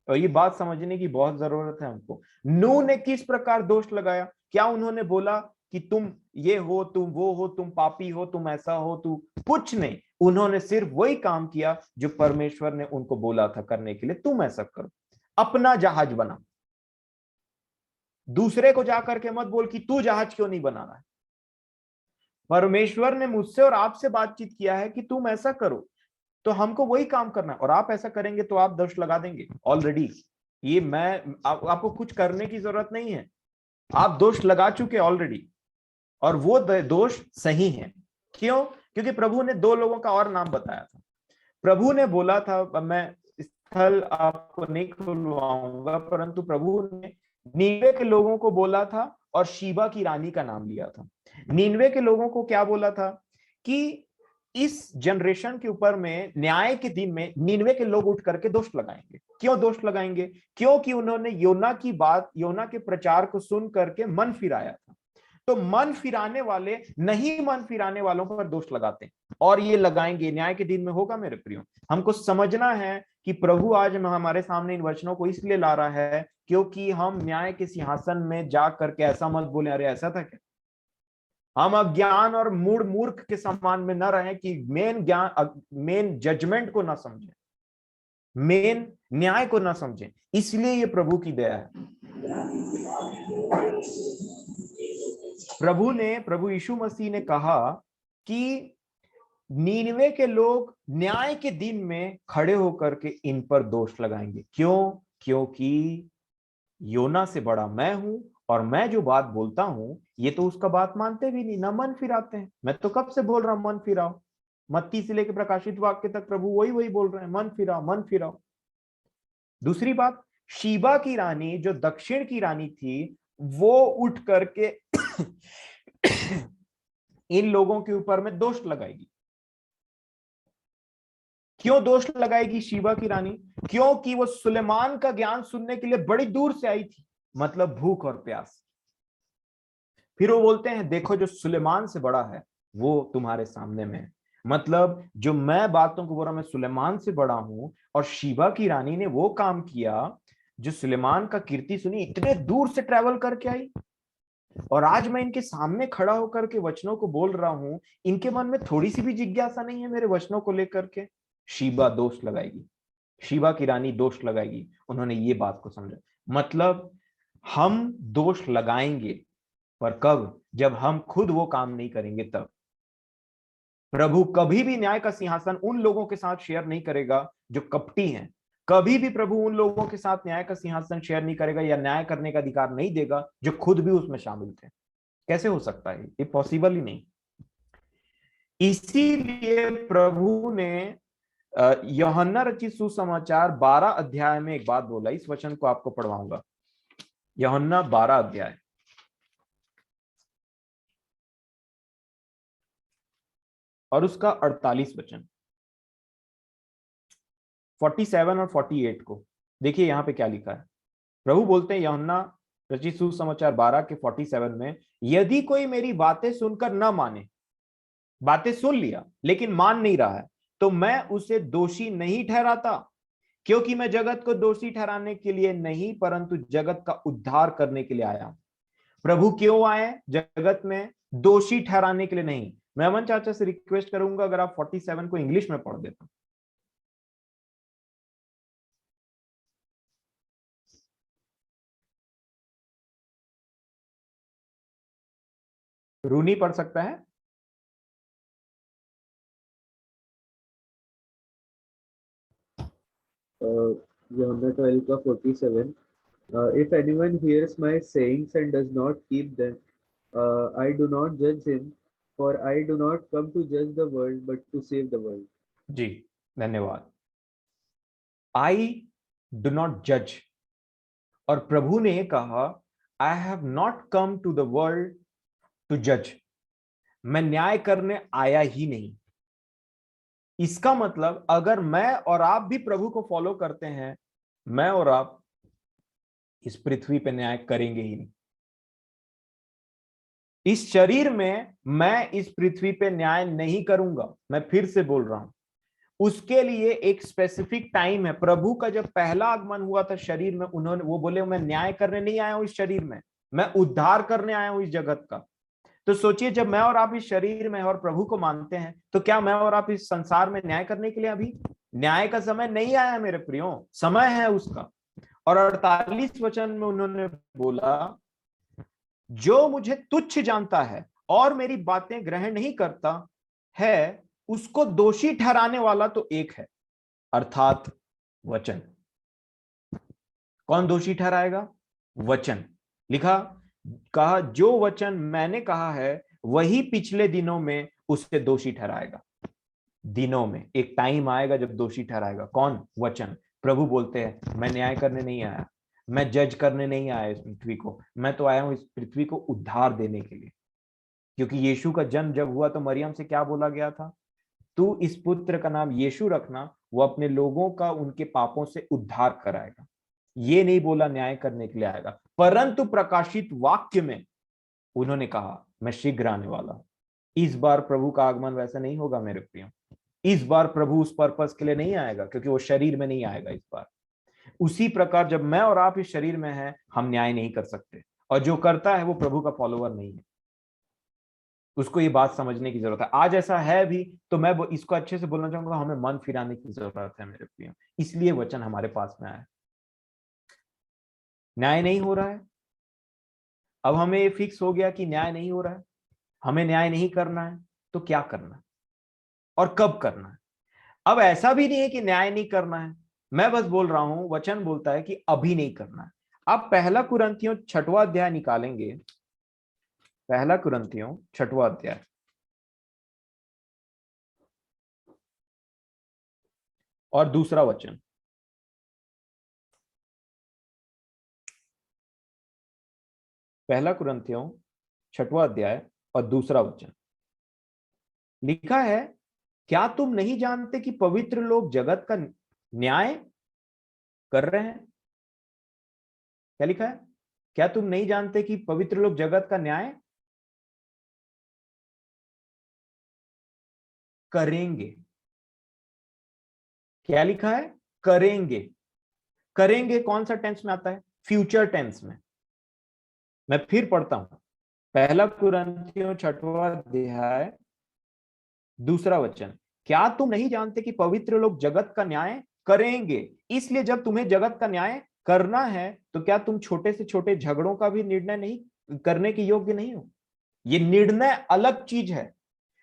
और ये बात समझने की बहुत जरूरत है हमको। नूह ने किस प्रकार दोष लगाया? क्या उन्होंने बोला कि तुम ये हो, तुम वो हो, तुम पापी हो, तुम ऐसा हो, तू? कुछ नहीं। उन्होंने सिर्फ वही काम किया जो परमेश्वर ने उनको बोला था करने के लिए, तुम ऐसा करो, अपना जहाज बना। दूसरे को जाकर के मत बोल कि तू जहाज क्यों नहीं बना रहा है। परमेश्वर ने मुझसे और आपसे बातचीत किया है कि तुम ऐसा करो, तो हमको वही काम करना है। और आप ऐसा करेंगे तो आप दोष लगा देंगे ऑलरेडी। ये आपको कुछ करने की जरूरत नहीं है, आप दोष लगा चुके ऑलरेडी। और वो दोष सही है। क्यों? क्योंकि प्रभु ने दो लोगों का और नाम बताया था। प्रभु ने बोला था, मैं स्थल आपको नहीं खुलवाऊंगा, परंतु प्रभु ने नीनवे के लोगों को बोला था और शीबा की रानी का नाम लिया था। नीनवे के लोगों को क्या बोला था कि इस जनरेशन के ऊपर में न्याय के दिन में नीनवे के लोग उठ करके दोष लगाएंगे। क्यों दोष लगाएंगे? क्योंकि उन्होंने योना के प्रचार को सुन करके मन फिराया था। तो मन फिराने वाले नहीं मन फिराने वालों पर दोष लगाते हैं, और ये लगाएंगे न्याय के दिन में होगा। मेरे प्रियो, हमको समझना है कि प्रभु आज हमारे सामने इन वचनों को इसलिए ला रहा है क्योंकि हम न्याय के सिंहासन में जा करके ऐसा मत बोले, अरे ऐसा था क्या। हम अज्ञान और मूर्ख के समान में न रहें कि मेन जजमेंट को ना समझें, मेन न्याय को ना समझें। इसलिए ये प्रभु की दया है। प्रभु यीशु मसीह ने कहा कि नीनवे के लोग न्याय के दिन में खड़े होकर के इन पर दोष लगाएंगे। क्यों? क्योंकि योना से बड़ा मैं हूं, और मैं जो बात बोलता हूं ये तो उसका बात मानते भी नहीं, ना मन फिराते हैं। मैं तो कब से बोल रहा हूं मन फिराओ, मत्ती से लेकर प्रकाशित वाक्य तक प्रभु वही बोल रहे हैं, मन फिराओ, मन फिराओ। दूसरी बात, शीबा की रानी जो दक्षिण की रानी थी, वो उठ करके इन लोगों के ऊपर में दोष लगाएगी। क्यों दोष लगाएगी शीबा की रानी? क्योंकि वो सुलेमान का ज्ञान सुनने के लिए बड़ी दूर से आई थी, मतलब भूख और प्यास। फिर वो बोलते हैं देखो जो सुलेमान से बड़ा है वो तुम्हारे सामने में है। मतलब जो मैं बातों को बोल रहा, मैं सुलेमान से बड़ा हूं। और शीबा की रानी ने वो काम किया जो सुलेमान का कीर्ति सुनी, इतने दूर से ट्रैवल करके आई। और आज मैं इनके सामने खड़ा होकर के वचनों को बोल रहा हूं, इनके मन में थोड़ी सी भी जिज्ञासा नहीं है मेरे वचनों को लेकर के। शीबा दोष लगाएगी, शीबा की रानी दोष लगाएगी। उन्होंने ये बात को समझा। मतलब हम दोष लगाएंगे, पर कब? जब हम खुद वो काम नहीं करेंगे तब। प्रभु कभी भी न्याय का सिंहासन उन लोगों के साथ शेयर नहीं करेगा जो कपटी हैं। कभी भी प्रभु उन लोगों के साथ न्याय का सिंहासन शेयर नहीं करेगा या न्याय करने का अधिकार नहीं देगा जो खुद भी उसमें शामिल थे। कैसे हो सकता है? ये पॉसिबल ही नहीं। इसीलिए प्रभु ने यूहन्ना रचित सुसमाचार 12 अध्याय में एक बात बोला। इस वचन को आपको पढ़वाऊंगा। यूहन्ना 12 अध्याय और उसका 48 वचन, 47 और 48 को देखिए यहां पे क्या लिखा है। प्रभु बोलते हैं यूहन्ना रचित सुसमाचार 12 के 47 में, यदि कोई मेरी बातें सुनकर न माने, बातें सुन लिया लेकिन मान नहीं रहा है, तो मैं उसे दोषी नहीं ठहराता, क्योंकि मैं जगत को दोषी ठहराने के लिए नहीं परंतु जगत का उद्धार करने के लिए आया। प्रभु क्यों आए? जगत में दोषी ठहराने के लिए नहीं। मैं अमन चाचा से रिक्वेस्ट करूंगा अगर आप 47 को इंग्लिश में पढ़ देते। रूनी पढ़ सकता है? Johanna 12 का 47. If anyone hears my sayings and does not keep them, I do not judge him, for I do not come to judge the world, but to save the world. जी, धन्यवाद। I do not जज, और प्रभु ने कहा I have not come to the world to जज। मैं न्याय करने आया ही नहीं। इसका मतलब अगर मैं और आप भी प्रभु को फॉलो करते हैं, मैं और आप इस पृथ्वी पे न्याय करेंगे ही नहीं। इस शरीर में मैं इस पृथ्वी पे न्याय नहीं करूंगा। मैं फिर से बोल रहा हूं, उसके लिए एक स्पेसिफिक टाइम है। प्रभु का जब पहला आगमन हुआ था शरीर में, उन्होंने वो बोले मैं न्याय करने नहीं आया हूं इस शरीर में, मैं उद्धार करने आया हूं इस जगत का। तो सोचिए, जब मैं और आप इस शरीर में और प्रभु को मानते हैं, तो क्या मैं और आप इस संसार में न्याय करने के लिए? अभी न्याय का समय नहीं आया मेरे प्रियो, समय है उसका। और 48 वचन में उन्होंने बोला, जो मुझे तुच्छ जानता है और मेरी बातें ग्रहण नहीं करता है, उसको दोषी ठहराने वाला तो एक है, अर्थात वचन। कौन दोषी ठहराएगा? वचन। लिखा, कहा जो वचन मैंने कहा है वही पिछले दिनों में उसे दोषी ठहराएगा। दिनों में एक टाइम आएगा जब दोषी ठहराएगा। कौन? वचन। प्रभु बोलते हैं मैं न्याय करने नहीं आया, मैं जज करने नहीं आया इस पृथ्वी को, मैं तो आया हूं इस पृथ्वी को उद्धार देने के लिए। क्योंकि यीशु का जन्म जब हुआ तो मरियम से क्या बोला गया था? तू इस पुत्र का नाम यीशु रखना, वो अपने लोगों का उनके पापों से उद्धार कराएगा। ये नहीं बोला न्याय करने के लिए आएगा। परंतु प्रकाशित वाक्य में उन्होंने कहा मैं शीघ्र आने वाला हूं। इस बार प्रभु का आगमन वैसा नहीं होगा मेरे प्रियो। इस बार प्रभु उस पर्पस के लिए नहीं आएगा, क्योंकि वो शरीर में नहीं आएगा इस बार। उसी प्रकार जब मैं और आप इस शरीर में हैं, हम न्याय नहीं कर सकते, और जो करता है वो प्रभु का फॉलोवर नहीं है। उसको ये बात समझने की जरूरत है। आज ऐसा है भी, तो मैं इसको अच्छे से बोलना चाहूंगा, हमें मन फिराने की जरूरत है मेरे प्रियो। इसलिए वचन हमारे पास में आया। न्याय नहीं हो रहा है, अब हमें ये फिक्स हो गया कि न्याय नहीं हो रहा है, हमें न्याय नहीं करना है। तो क्या करना है और कब करना है? अब ऐसा भी नहीं है कि न्याय नहीं करना है, मैं बस बोल रहा हूं, वचन बोलता है कि अभी नहीं करना है। आप पहला कुरिन्थियों 6वां अध्याय निकालेंगे, पहला कुरिन्थियों 6वां अध्याय और दूसरा वचन। पहला कुरिन्थियों 6वां अध्याय और दूसरा वचन लिखा है, क्या तुम नहीं जानते कि पवित्र लोग जगत का न्याय कर रहे हैं? क्या लिखा है? क्या तुम नहीं जानते कि पवित्र लोग जगत का न्याय करेंगे? क्या लिखा है? करेंगे। करेंगे कौन सा टेंस में आता है? फ्यूचर टेंस में। मैं फिर पढ़ता हूं, पहला कुरिन्थियों 6वां अध्याय दूसरा वचन, क्या तुम नहीं जानते कि पवित्र लोग जगत का न्याय करेंगे? इसलिए जब तुम्हें जगत का न्याय करना है, तो क्या तुम छोटे से छोटे झगड़ों का भी निर्णय नहीं करने के योग्य नहीं हो? ये निर्णय अलग चीज है,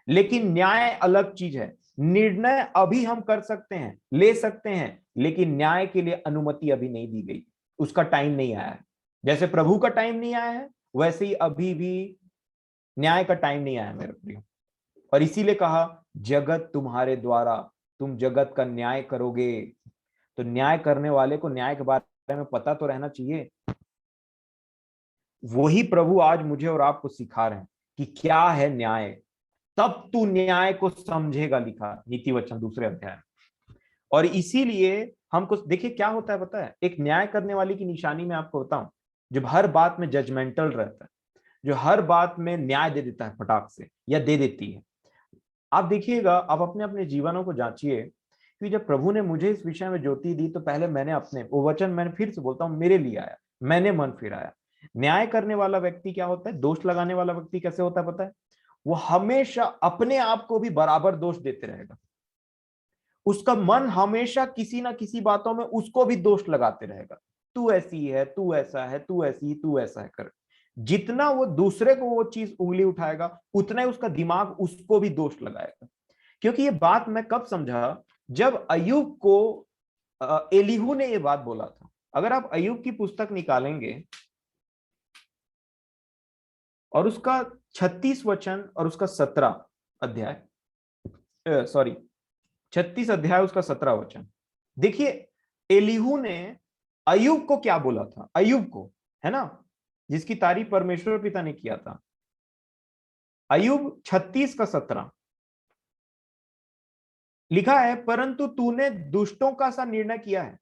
लेकिन न्याय अलग चीज है। निर्णय अभी हम कर सकते हैं, ले सकते हैं, लेकिन न्याय के लिए अनुमति अभी नहीं दी गई, उसका टाइम नहीं आया है। जैसे प्रभु का टाइम नहीं आया है, वैसे ही अभी भी न्याय का टाइम नहीं आया मेरे प्रियो। और इसीलिए कहा, जगत तुम्हारे द्वारा, तुम जगत का न्याय करोगे। तो न्याय करने वाले को न्याय के बारे में पता तो रहना चाहिए। वही प्रभु आज मुझे और आपको सिखा रहे हैं कि क्या है न्याय, तब तू न्याय को समझेगा, लिखा नीति वचन दूसरे अध्याय। और इसीलिए हमको देखिए क्या होता है पता है, एक न्याय करने वाले की निशानी में आपको बताऊं, जब हर बात में जजमेंटल रहता है, जो हर बात में न्याय दे देता है फटाक से, या दे देती है। आप देखिएगा, आप अपने अपने जीवनों को जांचिए, कि जब प्रभु ने मुझे इस विषय में ज्योति दी, तो पहले मैंने अपने वो वचन, मैंने फिर से बोलता हूं, मेरे लिए आया, मैंने मन फिराया। न्याय करने वाला व्यक्ति क्या होता है? दोष लगाने वाला व्यक्ति कैसे होता है पता है? वो हमेशा अपने आप को भी बराबर दोष देते रहेगा। उसका मन हमेशा किसी ना किसी बातों में उसको भी दोष लगाते रहेगा। तू ऐसी है, तू ऐसा है, तू ऐसी, तू ऐसा है कर। जितना वो दूसरे को वो चीज उंगली उठाएगा, उतना ही उसका दिमाग उसको भी दोष लगाएगा। क्योंकि ये बात मैं कब समझा, जब अय्यूब को एलीहू ने ये बात बोला था। अगर आप अय्यूब की पुस्तक निकालेंगे और उसका 36 वचन और उसका 17 अध्याय, सॉरी 36 अध्याय उसका 17 वचन देखिए, एलीहू ने अय्यूब को क्या बोला था? अय्यूब को, है ना, जिसकी तारीफ परमेश्वर पिता ने किया था। अय्यूब 36 का 17, लिखा है परंतु तूने दुष्टों का सा निर्णय किया है,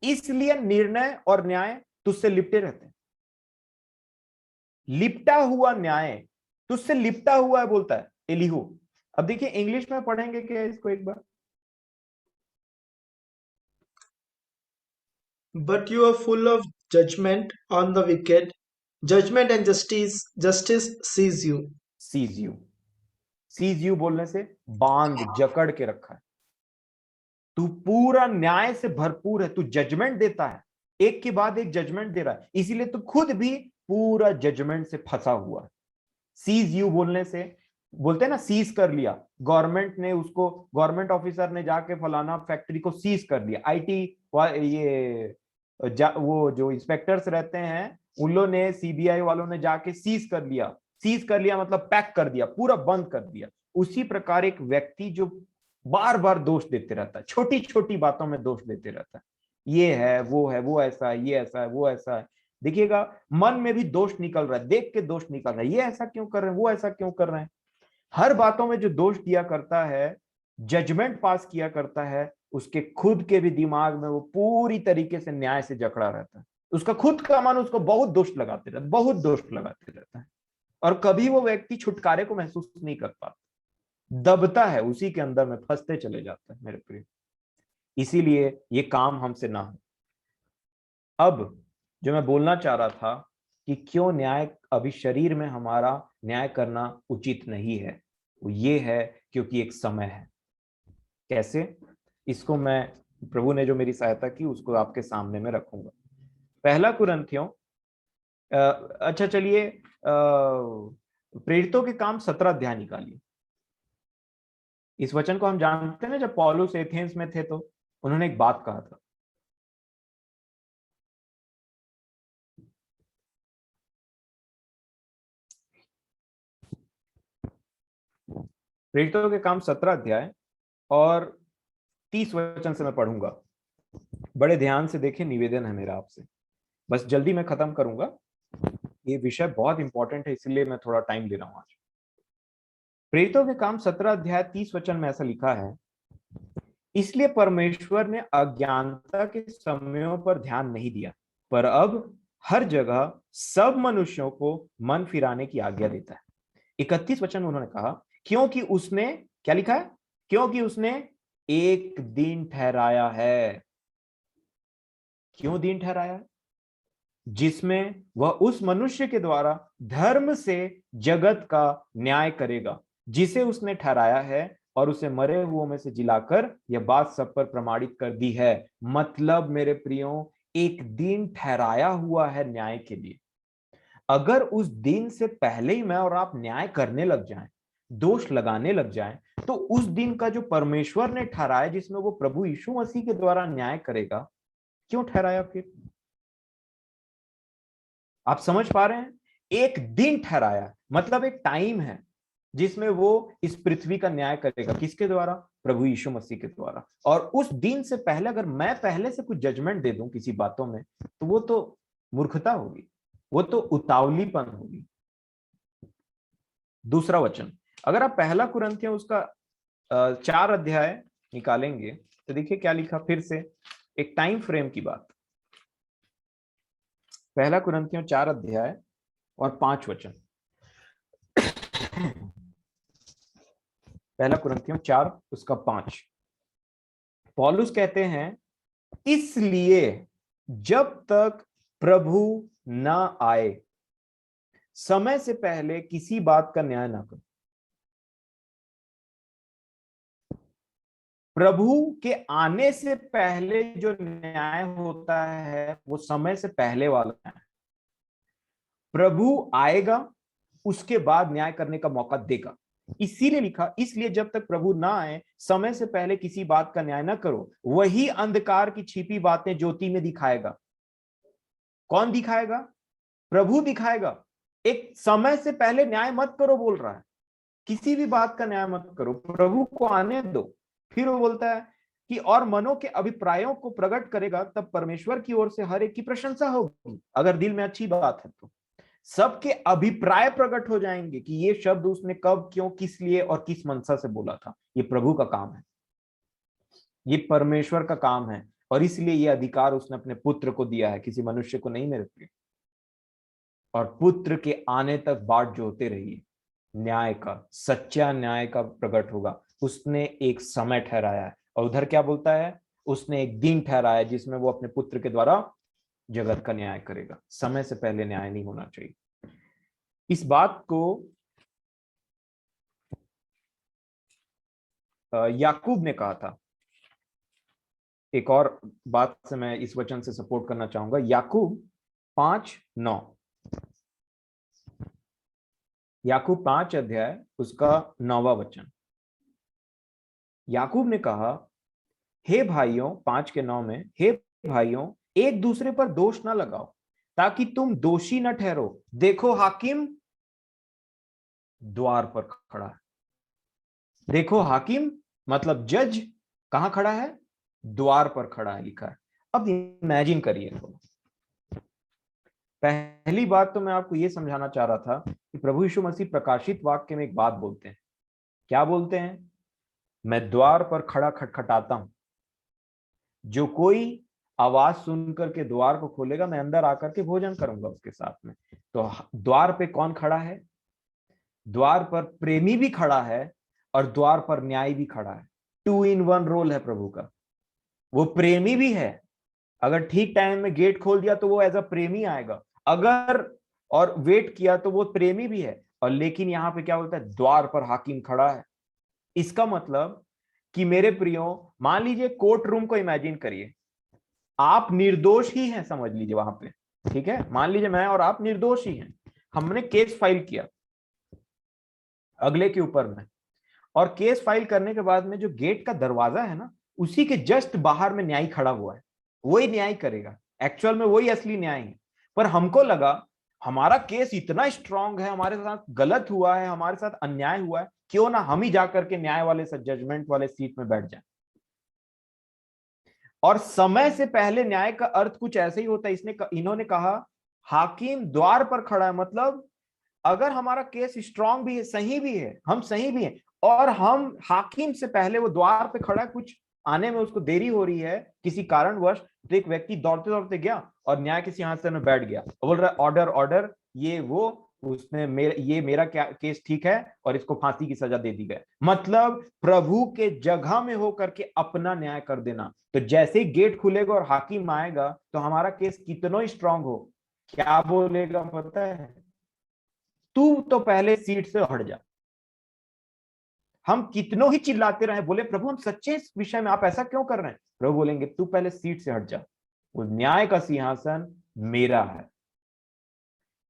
इसलिए निर्णय और न्याय तुझसे लिपटे रहते हैं। लिपटा हुआ न्याय तुझसे लिपटा हुआ है बोलता है एलीहू। अब देखिए इंग्लिश में पढ़ेंगे क्या इसको एक बार। But you are full of judgment on the wicked. Judgment and justice seize you. Sees you, sees you बोलने से बांध जकड़ के रखा है। तू पूरा न्याय से भरपूर है, तू जजमेंट देता है, एक के बाद एक जजमेंट दे रहा है, इसीलिए तू खुद भी पूरा जजमेंट से फंसा हुआ है। सीज यू बोलने से, बोलते हैं ना सीज कर लिया, गवर्नमेंट ने उसको, गवर्नमेंट ऑफिसर ने जाके फलाना फैक्ट्री को सीज कर लिया। आईटी ये वो जो इंस्पेक्टर्स रहते हैं उन लोगों ने, सीबीआई वालों ने जाके सीज कर लिया। सीज कर लिया मतलब पैक कर दिया, पूरा बंद कर दिया। उसी प्रकार एक व्यक्ति जो बार बार दोष देते रहता है, छोटी छोटी बातों में दोष देते रहता है, ये है, वो ऐसा है, ये ऐसा है, वो ऐसा है। देखिएगा मन में भी दोष निकल रहा है, देख के दोष निकल रहा है, ये ऐसा क्यों कर रहे हैं, वो ऐसा क्यों कर रहे हैं। हर बातों में जो दोष दिया करता है, जजमेंट पास किया करता है, उसके खुद के भी दिमाग में वो पूरी तरीके से न्याय से जकड़ा रहता है। उसका खुद का मन उसको बहुत दोष लगाते रहता है, बहुत दोष लगाते रहता है, और कभी वो व्यक्ति छुटकारे को महसूस नहीं कर पाता, दबता है उसी के अंदर में, फंसते चले जाता है मेरे प्रिय। इसीलिए ये काम हमसे ना हो। अब जो मैं बोलना चाह रहा था कि क्यों न्याय अभी शरीर में हमारा न्याय करना उचित नहीं है, वो ये है क्योंकि एक समय है। कैसे, इसको मैं, प्रभु ने जो मेरी सहायता की उसको आपके सामने में रखूंगा। पहला कुरिन्थियों, अच्छा चलिए प्रेरितों के काम 17 अध्याय निकालिए। इस वचन को हम जानते हैं ना, जब पौलुस एथेंस में थे तो उन्होंने एक बात कहा था। प्रेरितों के काम 17 अध्याय और 30 वचन से मैं पढ़ूंगा। बड़े ध्यान से देखें, निवेदन है मेरा आपसे, बस जल्दी मैं खत्म करूंगा, ये विषय बहुत इंपॉर्टेंट है, इसलिए मैं थोड़ा टाइम ले रहा हूं आज। प्रेरितों के काम 17 अध्याय 30 वचन में ऐसा लिखा है, इसलिए परमेश्वर ने अज्ञानता के समयों पर ध्यान नहीं दिया, पर अब हर जगह सब मनुष्यों को मन फिराने की आज्ञा देता है। 31 वचन उन्होंने कहा, क्योंकि उसने, क्या लिखा है, क्योंकि उसने एक दिन ठहराया है। क्यों दिन ठहराया है? जिसमें वह उस मनुष्य के द्वारा धर्म से जगत का न्याय करेगा, जिसे उसने ठहराया है, और उसे मरे हुओं में से जिलाकर यह बात सब पर प्रमाणित कर दी है। मतलब मेरे प्रियो, एक दिन ठहराया हुआ है न्याय के लिए। अगर उस दिन से पहले ही मैं और आप न्याय करने लग जाएं, दोष लगाने लग जाएं, तो उस दिन का जो परमेश्वर ने ठहराया, जिसमें वो प्रभु यीशु मसीह के द्वारा न्याय करेगा, क्यों ठहराया फिर? आप समझ पा रहे हैं? एक दिन ठहराया मतलब एक टाइम है जिसमें वो इस पृथ्वी का न्याय करेगा। किसके द्वारा? प्रभु यीशु मसीह के द्वारा। और उस दिन से पहले अगर मैं पहले से कुछ जजमेंट दे दूं किसी बातों में, तो वो तो मूर्खता होगी, वो तो उतावलीपन होगी। दूसरा वचन, अगर आप पहला कुरिन्थियों उसका 4 अध्याय निकालेंगे तो देखिए क्या लिखा, फिर से एक टाइम फ्रेम की बात। पहला कुरिन्थियों 4 अध्याय और 5 वचन। पहला कुरिन्थियों 4 उसका 5, पौलुस कहते हैं, इसलिए जब तक प्रभु ना आए, समय से पहले किसी बात का न्याय ना करो। प्रभु के आने से पहले जो न्याय होता है वो समय से पहले वाला है। प्रभु आएगा, उसके बाद न्याय करने का मौका देगा। इसीलिए लिखा, इसलिए जब तक प्रभु ना आए, समय से पहले किसी बात का न्याय ना करो। वही अंधकार की छिपी बातें ज्योति में दिखाएगा। कौन दिखाएगा? प्रभु दिखाएगा। एक समय से पहले न्याय मत करो बोल रहा है, किसी भी बात का न्याय मत करो, प्रभु को आने दो। फिर वो बोलता है कि और मनों के अभिप्रायों को प्रकट करेगा, तब परमेश्वर की ओर से हर एक की प्रशंसा होगी। अगर दिल में अच्छी बात है तो सबके अभिप्राय प्रकट हो जाएंगे कि ये शब्द उसने कब, क्यों, किस लिए और किस मनसा से बोला था। ये प्रभु का काम है। ये परमेश्वर का काम है, और इसलिए ये अधिकार उसने अपने पुत्र को दिया है, किसी मनुष्य को नहीं मेरे प्रिय। और पुत्र के आने तक बाट जोते रहिए, न्याय का, सच्चा न्याय का प्रकट होगा। उसने एक समय ठहराया है, और उधर क्या बोलता है, उसने एक दिन ठहराया जिसमें वो अपने पुत्र के द्वारा जगत का न्याय करेगा। समय से पहले न्याय नहीं होना चाहिए। इस बात को याकूब ने कहा था। एक और बात से मैं इस वचन से सपोर्ट करना चाहूंगा, याकूब 5:9, याकूब 5 अध्याय उसका 9वां वचन। याकूब ने कहा, हे भाइयों, 5:9 में, हे भाइयों, एक दूसरे पर दोष ना लगाओ ताकि तुम दोषी न ठहरो। देखो हाकिम द्वार पर खड़ा है। देखो हाकिम मतलब जज कहां खड़ा है, द्वार पर खड़ा है, लिखा है। अब इमेजिन करिए थोड़ा। पहली बात तो मैं आपको यह समझाना चाह रहा था कि प्रभु यीशु मसीह प्रकाशित वाक्य में एक बात बोलते हैं। क्या बोलते हैं? मैं द्वार पर खड़ा खटखटाता हूं, जो कोई आवाज सुनकर के द्वार को खोलेगा, मैं अंदर आकर के भोजन करूंगा उसके साथ में। तो द्वार पे कौन खड़ा है? द्वार पर प्रेमी भी खड़ा है और द्वार पर न्याय भी खड़ा है। 2 in 1 रोल है प्रभु का। वो प्रेमी भी है, अगर ठीक टाइम में गेट खोल दिया तो वो एज अ प्रेमी आएगा, अगर और वेट किया तो वो प्रेमी भी है। और लेकिन यहां पे क्या बोलता है? द्वार पर हाकिम खड़ा है। इसका मतलब कि मेरे प्रियो, मान लीजिए कोर्ट रूम को इमेजिन करिए, आप निर्दोष ही हैं, समझ लीजिए वहां पे, ठीक है? मान लीजिए मैं और आप निर्दोष ही हैं, हमने केस फाइल किया अगले के ऊपर में, और केस फाइल करने के बाद में जो गेट का दरवाजा है ना, उसी के जस्ट बाहर में न्यायी खड़ा हुआ है। वही न्याय करेगा, एक्चुअल में वही असली न्याय है। पर हमको लगा हमारा केस इतना स्ट्रांग है, हमारे साथ गलत हुआ है, हमारे साथ अन्याय हुआ है, क्यों ना हम ही जाकर के न्याय वाले जजमेंट वाले सीट में बैठ जाए। और समय से पहले न्याय का अर्थ कुछ ऐसे ही होता है। इन्होंने कहा हाकिम द्वार पर खड़ा है, मतलब अगर हमारा केस स्ट्रांग भी है, सही भी है, हम सही भी हैं, और हम हाकिम से पहले वो द्वार पे खड़ा है, कुछ आने में उसको देरी हो रही है किसी कारणवश, तो एक व्यक्ति दौड़ते दौड़ते गया और न्याय के सिंहासन में बैठ गया, बोल रहा है ऑर्डर ऑर्डर, ये वो, उसने ये मेरा केस ठीक है और इसको फांसी की सजा दे दी गई। मतलब प्रभु के जगह में होकर के अपना न्याय कर देना। तो जैसे ही गेट खुलेगा और हाकिम आएगा तो हमारा केस कितना ही स्ट्रांग हो, क्या बोलेगा पता है? तू तो पहले सीट से हट जा। हम कितनों ही चिल्लाते रहे, बोले प्रभु हम सच्चे इस विषय में, आप ऐसा क्यों कर रहे हैं? प्रभु बोलेंगे तू पहले सीट से हट जा, उस न्याय का सिंहासन मेरा है।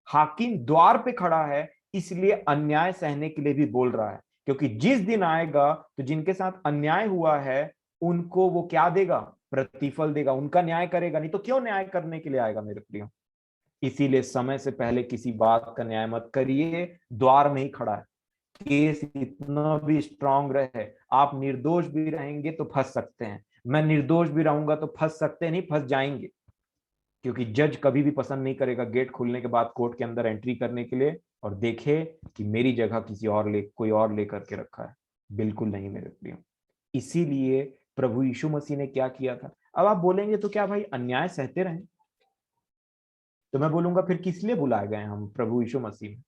हाकिम द्वार पे खड़ा है, इसलिए अन्याय सहने के लिए भी बोल रहा है, क्योंकि जिस दिन आएगा तो जिनके साथ अन्याय हुआ है उनको वो क्या देगा? प्रतिफल देगा, उनका न्याय करेगा। नहीं तो क्यों न्याय करने के लिए आएगा मेरे प्रियो? इसीलिए समय से पहले किसी बात का न्याय मत करिए, द्वार में ही खड़ा है। केस इतना भी स्ट्रांग रहे, आप निर्दोष भी रहेंगे तो फंस सकते हैं, मैं निर्दोष भी रहूंगा तो फंस सकते हैं, नहीं फंस जाएंगे। क्योंकि जज कभी भी पसंद नहीं करेगा गेट खुलने के बाद कोर्ट के अंदर एंट्री करने के लिए और देखे कि मेरी जगह कोई और लेकर के रखा है। बिल्कुल नहीं मेरे प्रियो। इसीलिए प्रभु यीशु मसीह ने क्या किया था। अब आप बोलेंगे तो क्या भाई अन्याय सहते रहें? तो मैं बोलूंगा फिर किस लिए बुलाए गए हम प्रभु यीशु मसीह में?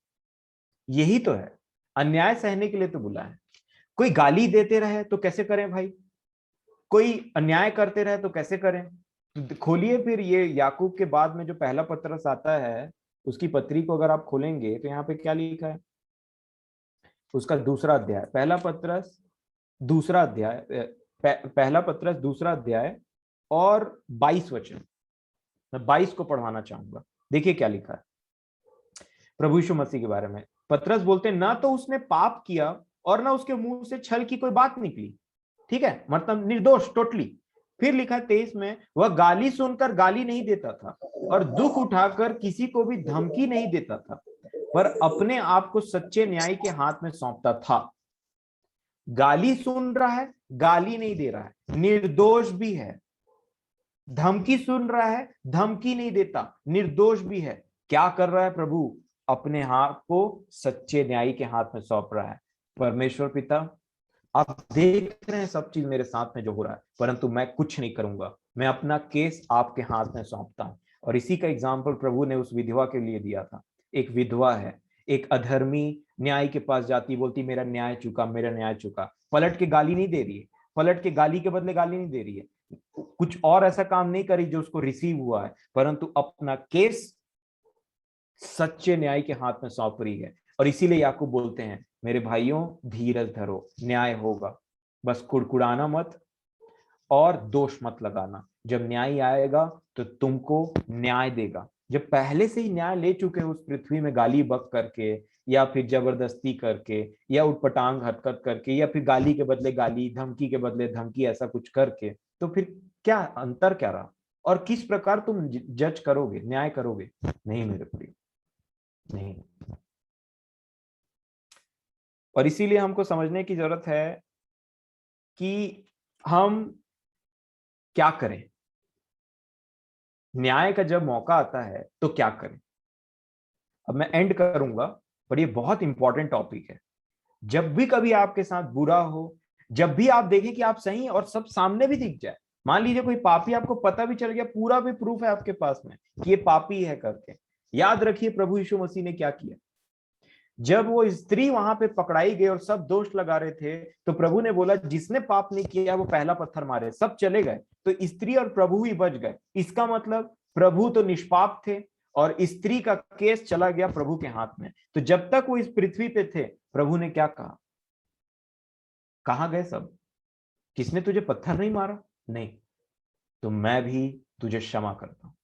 यही तो है, अन्याय सहने के लिए तो बुलाए। कोई गाली देते रहे तो कैसे करें भाई? कोई अन्याय करते रहे तो कैसे करें? तो खोलिए फिर ये याकूब के बाद में जो पहला पत्रस आता है, उसकी पत्री को अगर आप खोलेंगे तो यहाँ पे क्या लिखा है, उसका दूसरा अध्याय, पहला पत्रस दूसरा अध्याय, पहला पत्रस दूसरा अध्याय और 22 वचन। मैं 22 को पढ़वाना चाहूंगा। देखिए क्या लिखा है प्रभु यीशु मसीह के बारे में। पतरस बोलते हैं ना तो उसने पाप किया और ना उसके मुंह से छल की कोई बात निकली, ठीक है, मतलब निर्दोष टोटली। फिर लिखा 23 में, वह गाली सुनकर गाली नहीं देता था और दुख उठाकर किसी को भी धमकी नहीं देता था, पर अपने आप को सच्चे न्याय के हाथ में सौंपता था। गाली सुन रहा है, गाली नहीं दे रहा है, निर्दोष भी है। धमकी सुन रहा है, धमकी नहीं देता, निर्दोष भी है। क्या कर रहा है प्रभु? अपने हाथ को सच्चे न्यायी के हाथ में सौंप रहा है। परमेश्वर पिता, आप देख रहे हैं सब चीज मेरे साथ में जो हो रहा है, परंतु मैं कुछ नहीं करूंगा, मैं अपना केस आपके हाथ में सौंपता हूं। और इसी का एग्जाम्पल प्रभु ने उस विधवा के लिए दिया था। एक विधवा है, एक अधर्मी न्याय के पास जाती, बोलती मेरा न्याय चुका, मेरा न्याय चुका। पलट के गाली नहीं दे रही है, पलट के गाली के बदले गाली नहीं दे रही है, कुछ और ऐसा काम नहीं करी जो उसको रिसीव हुआ है, परंतु अपना केस सच्चे न्याय के हाथ में सौंप रही है। और इसीलिए याकूब बोलते हैं मेरे भाइयों धीरज धरो, न्याय होगा, बस कुड़कुड़ाना मत और दोष मत लगाना। जब न्याय आएगा तो तुमको न्याय देगा। जब पहले से ही न्याय ले चुके हो उस पृथ्वी में, गाली बक करके या फिर जबरदस्ती करके या उटपटांग हरकत करके या फिर गाली के बदले गाली, धमकी के बदले धमकी, ऐसा कुछ करके, तो फिर क्या अंतर क्या रहा? और किस प्रकार तुम जज करोगे, न्याय करोगे? नहीं मेरे प्रिय, नहीं। और इसीलिए हमको समझने की जरूरत है कि हम क्या करें, न्याय का जब मौका आता है तो क्या करें। अब मैं एंड करूंगा, पर ये बहुत इंपॉर्टेंट टॉपिक है। जब भी कभी आपके साथ बुरा हो, जब भी आप देखें कि आप सही और सब सामने भी दिख जाए, मान लीजिए कोई पापी, आपको पता भी चल गया, पूरा भी प्रूफ है आपके पास में कि ये पापी है करके, याद रखिए प्रभु यीशु मसीह ने क्या किया। जब वो स्त्री वहां पे पकड़ाई गई और सब दोष लगा रहे थे, तो प्रभु ने बोला जिसने पाप नहीं किया वो पहला पत्थर मारे। सब चले गए, तो स्त्री और प्रभु ही बच गए। इसका मतलब प्रभु तो निष्पाप थे और स्त्री का केस चला गया प्रभु के हाथ में। तो जब तक वो इस पृथ्वी पे थे, प्रभु ने क्या कहा? कहां गए सब? किसने तुझे पत्थर नहीं मारा? नहीं, तो मैं भी तुझे क्षमा करता हूं।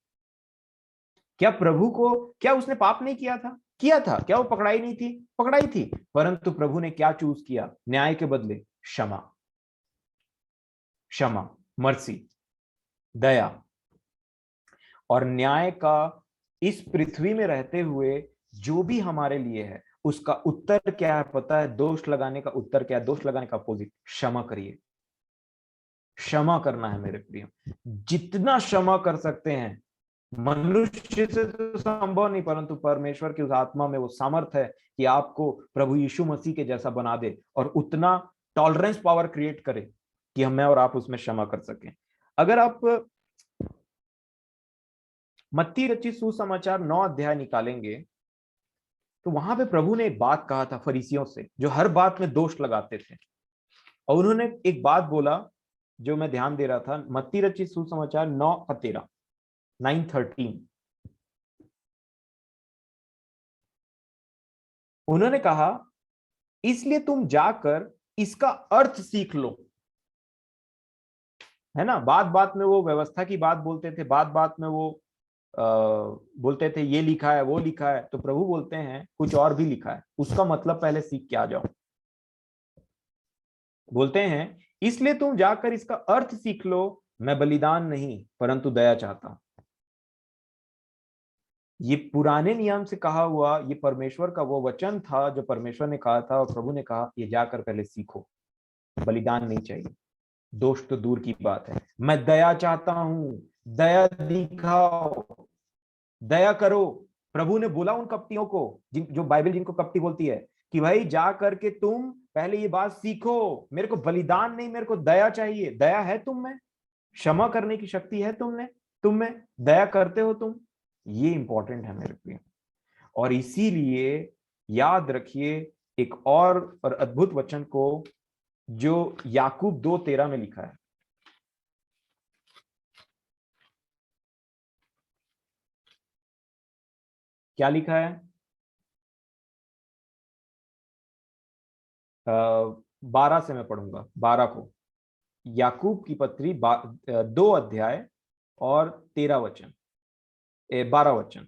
क्या प्रभु को, क्या उसने पाप नहीं किया था? किया था। क्या वो पकड़ाई नहीं थी? पकड़ाई थी। परंतु प्रभु ने क्या चूज किया? न्याय के बदले क्षमा, क्षमा, मर्सी, दया। और न्याय का इस पृथ्वी में रहते हुए जो भी हमारे लिए है, उसका उत्तर क्या है पता है? दोष लगाने का उत्तर क्या है? दोष लगाने का अपोजिट, क्षमा करिए। क्षमा करना है मेरे प्रिय, जितना क्षमा कर सकते हैं। मनुष्य से तो संभव नहीं, परंतु परमेश्वर की उस आत्मा में वो सामर्थ है कि आपको प्रभु यीशु मसीह के जैसा बना दे और उतना टॉलरेंस पावर क्रिएट करे कि हम मैं और आप उसमें क्षमा कर सकें। अगर आप मत्ती रचित सुसमाचार 9 अध्याय निकालेंगे, तो वहां पे प्रभु ने एक बात कहा था फरीसियों से, जो हर बात में दोष लगाते थे। और उन्होंने एक बात बोला जो मैं ध्यान दे रहा था, मत्ती रचित सुसमाचार 9:13, 9:13। उन्होंने कहा इसलिए तुम जाकर इसका अर्थ सीख लो। है ना, बात बात में वो व्यवस्था की बात बोलते थे, बात बात में वो बोलते थे ये लिखा है वो लिखा है, तो प्रभु बोलते हैं कुछ और भी लिखा है, उसका मतलब पहले सीख के आ जाओ। बोलते हैं इसलिए तुम जाकर इसका अर्थ सीख लो, मैं बलिदान नहीं परंतु दया चाहता हूं। ये पुराने नियम से कहा हुआ, ये परमेश्वर का वो वचन था जो परमेश्वर ने कहा था, और प्रभु ने कहा ये जाकर पहले सीखो, बलिदान नहीं चाहिए, दोष तो दूर की बात है, मैं दया चाहता हूं, दया दिखाओ, दया करो। प्रभु ने बोला उन कपटियों को, जो बाइबल जिनको कपटी बोलती है, कि भाई जा करके तुम पहले ये बात सीखो, मेरे को बलिदान नहीं, मेरे को दया चाहिए। दया है तुम में, क्षमा करने की शक्ति है तुम में, दया करते हो तुम? ये इंपॉर्टेंट है मेरे प्रिय। और इसीलिए याद रखिए एक और अद्भुत वचन को जो याकूब 2:13 में लिखा है। क्या लिखा है? 12 से मैं पढ़ूंगा, 12 को। याकूब की पत्री 2 अध्याय और 13 वचन, 12 वचन,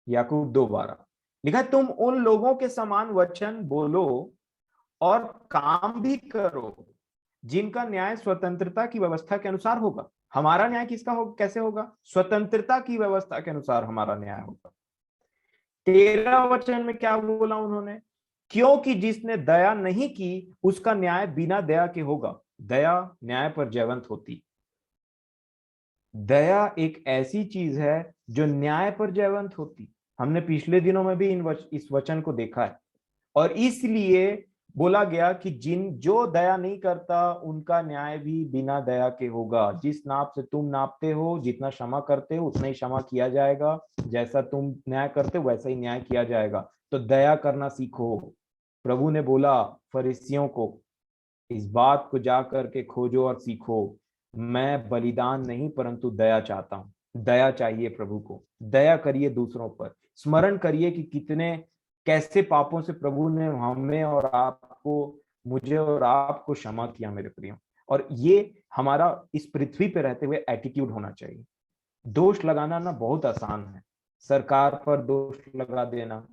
याकूब 2:12 लिखा है, तुम उन लोगों के समान वचन बोलो और काम भी करो जिनका न्याय स्वतंत्रता की व्यवस्था के अनुसार होगा। हमारा न्याय किसका होगा? कैसे होगा? स्वतंत्रता की व्यवस्था के अनुसार हमारा न्याय होगा। 13 वचन में क्या बोला उन्होंने? क्योंकि जिसने दया नहीं की उसका न्याय बिना दया के होगा। दया न्याय पर जयवंत होती। दया एक ऐसी चीज है जो न्याय पर जयवंत होती। हमने पिछले दिनों में भी इस वचन को देखा है। और इसलिए बोला गया कि जो दया नहीं करता उनका न्याय भी बिना दया के होगा। जिस नाप से तुम नापते हो, जितना क्षमा करते हो उतना ही क्षमा किया जाएगा, जैसा तुम न्याय करते हो वैसा ही न्याय किया जाएगा। तो दया करना सीखो। प्रभु ने बोला फरीसियों को, इस बात को जा करके खोजो और सीखो, मैं बलिदान नहीं परंतु दया चाहता हूं। दया चाहिए प्रभु को, दया करिए दूसरों पर। स्मरण करिए कि कितने कैसे पापों से प्रभु ने हमें और आपको, मुझे और आपको क्षमा किया मेरे प्रियो। और ये हमारा इस पृथ्वी पे रहते हुए एटीट्यूड होना चाहिए। दोष लगाना ना बहुत आसान है, सरकार पर दोष लगा देना,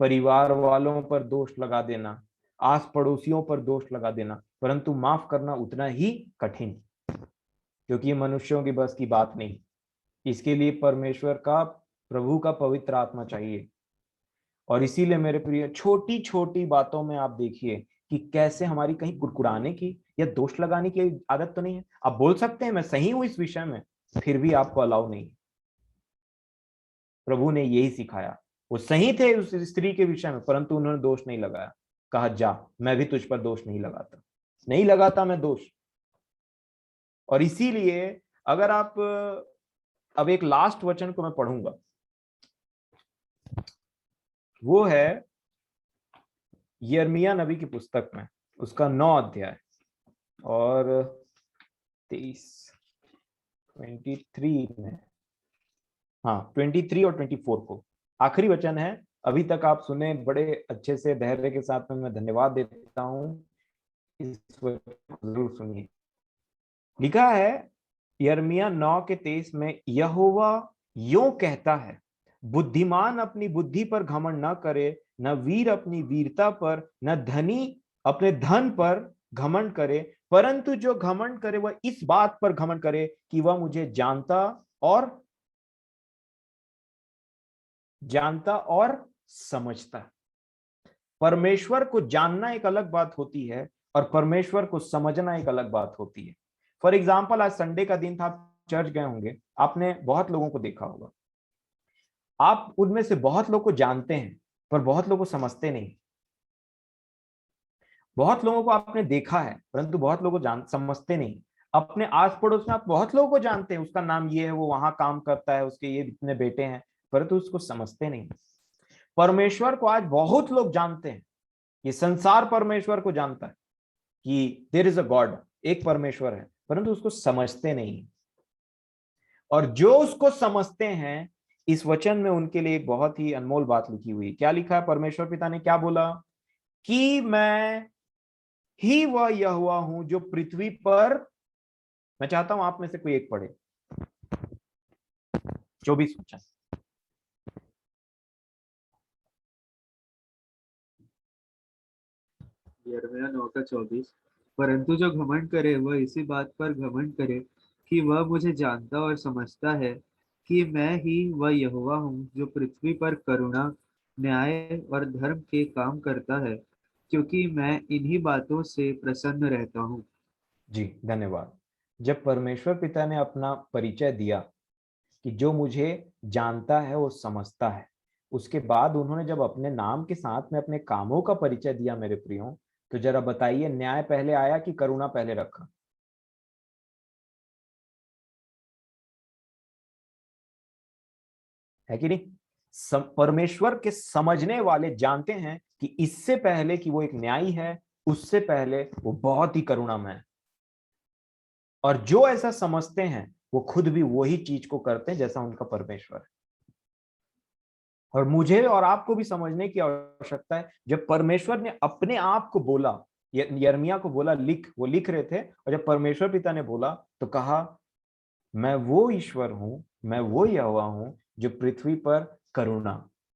परिवार वालों पर दोष लगा देना, आस पड़ोसियों पर दोष लगा देना, परंतु माफ करना उतना ही कठिन, क्योंकि ये मनुष्यों की बस की बात नहीं। इसके लिए परमेश्वर का, प्रभु का पवित्र आत्मा चाहिए। और इसीलिए मेरे प्रिय, छोटी छोटी बातों में आप देखिए कि कैसे हमारी कहीं कुड़कुड़ाने की या दोष लगाने की आदत तो नहीं है। आप बोल सकते हैं मैं सही हूं इस विषय में, फिर भी आपको अलाउ नहीं। प्रभु ने यही सिखाया। वो सही थे उस स्त्री के विषय में, परंतु उन्होंने दोष नहीं लगाया। कहा जा, मैं भी तुझ पर दोष नहीं लगाता, नहीं लगाता मैं दोष। और इसीलिए अगर आप, अब एक लास्ट वचन को मैं पढ़ूंगा, वो है यिर्मयाह नबी की पुस्तक में, उसका 9 अध्याय और 23 में, हाँ 23 और 24 को आखिरी वचन है। अभी तक आप सुने बड़े अच्छे से धैर्य के साथ में, मैं धन्यवाद देता हूं। इस वचन को जरूर सुनिए। लिखा है यिर्मयाह 9 के 23 में, यहोवा यूं कहता है, बुद्धिमान अपनी बुद्धि पर घमंड न करे, न वीर अपनी वीरता पर, न धनी अपने धन पर घमंड करे, परंतु जो घमंड करे वह इस बात पर घमंड करे कि वह मुझे जानता और समझता। परमेश्वर को जानना एक अलग बात होती है और परमेश्वर को समझना एक अलग बात होती है। फॉर एग्जाम्पल, आज संडे का दिन था, आप चर्च गए होंगे, आपने बहुत लोगों को देखा होगा। आप उनमें से बहुत लोग को जानते हैं पर बहुत लोग को समझते नहीं। बहुत लोगों को आपने देखा है परंतु बहुत लोगों को समझते नहीं। अपने आस पड़ोस में आप बहुत लोगों को जानते हैं, उसका नाम ये है, वो वहां काम करता है, उसके ये इतने बेटे हैं, परंतु उसको समझते नहीं। परमेश्वर को आज बहुत लोग जानते हैं, ये संसार परमेश्वर को जानता है कि देयर इज अ गॉड, एक परमेश्वर है, परंतु उसको समझते नहीं। और जो उसको समझते हैं, इस वचन में उनके लिए एक बहुत ही अनमोल बात लिखी हुई। क्या लिखा है? परमेश्वर पिता ने क्या बोला कि मैं ही वह यहोवा हूं जो पृथ्वी पर, मैं चाहता हूं आप में से कोई एक पढ़े 24 वचन। यिर्मयाह 9 का 24। परंतु जो घमंड करे वह इसी बात पर घमंड करे कि वह मुझे जानता और समझता है कि मैं ही वह यहोवा हूँ जो पृथ्वी पर करुणा, न्याय और धर्म के काम करता है, क्योंकि मैं इन्हीं बातों से प्रसन्न रहता हूँ। जी धन्यवाद। जब परमेश्वर पिता ने अपना परिचय दिया कि जो मुझे जानता है वो समझता है, उसके बाद उन्होंने जब अपने नाम के साथ में अपने कामों का परिचय दिया मेरे प्रियो, तो जरा बताइए, न्याय पहले आया कि करुणा पहले रखा? है कि नहीं? परमेश्वर के समझने वाले जानते हैं कि इससे पहले कि वो एक न्यायी है, उससे पहले वो बहुत ही करुणामय है। और जो ऐसा समझते हैं वो खुद भी वही चीज को करते हैं जैसा उनका परमेश्वर है। और मुझे और आपको भी समझने की आवश्यकता है, जब परमेश्वर ने अपने आप को बोला, यिर्मयाह को बोला लिख, वो लिख रहे थे, और जब परमेश्वर पिता ने बोला तो कहा मैं वो ईश्वर हूं, मैं वो यहोवा हूं जो पृथ्वी पर करुणा।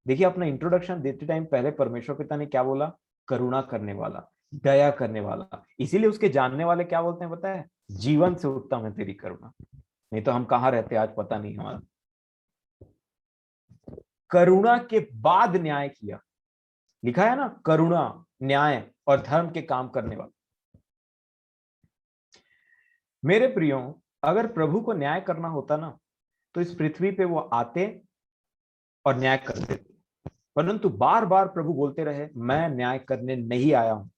देखिए, अपना इंट्रोडक्शन देते टाइम पहले परमेश्वर पिता ने क्या बोला? करुणा करने वाला, दया करने वाला। इसीलिए उसके जानने वाले क्या बोलते हैं पता है? जीवन से उत्तम है तेरी करुणा। नहीं तो हम कहां रहते आज पता नहीं हमारा। करुणा के बाद न्याय किया, लिखा है ना, करुणा, न्याय और धर्म के काम करने वाला। मेरे प्रियो, अगर प्रभु को न्याय करना होता ना, तो इस पृथ्वी पे वो आते और न्याय करते थे। परंतु बार बार प्रभु बोलते रहे, मैं न्याय करने नहीं आया हूं।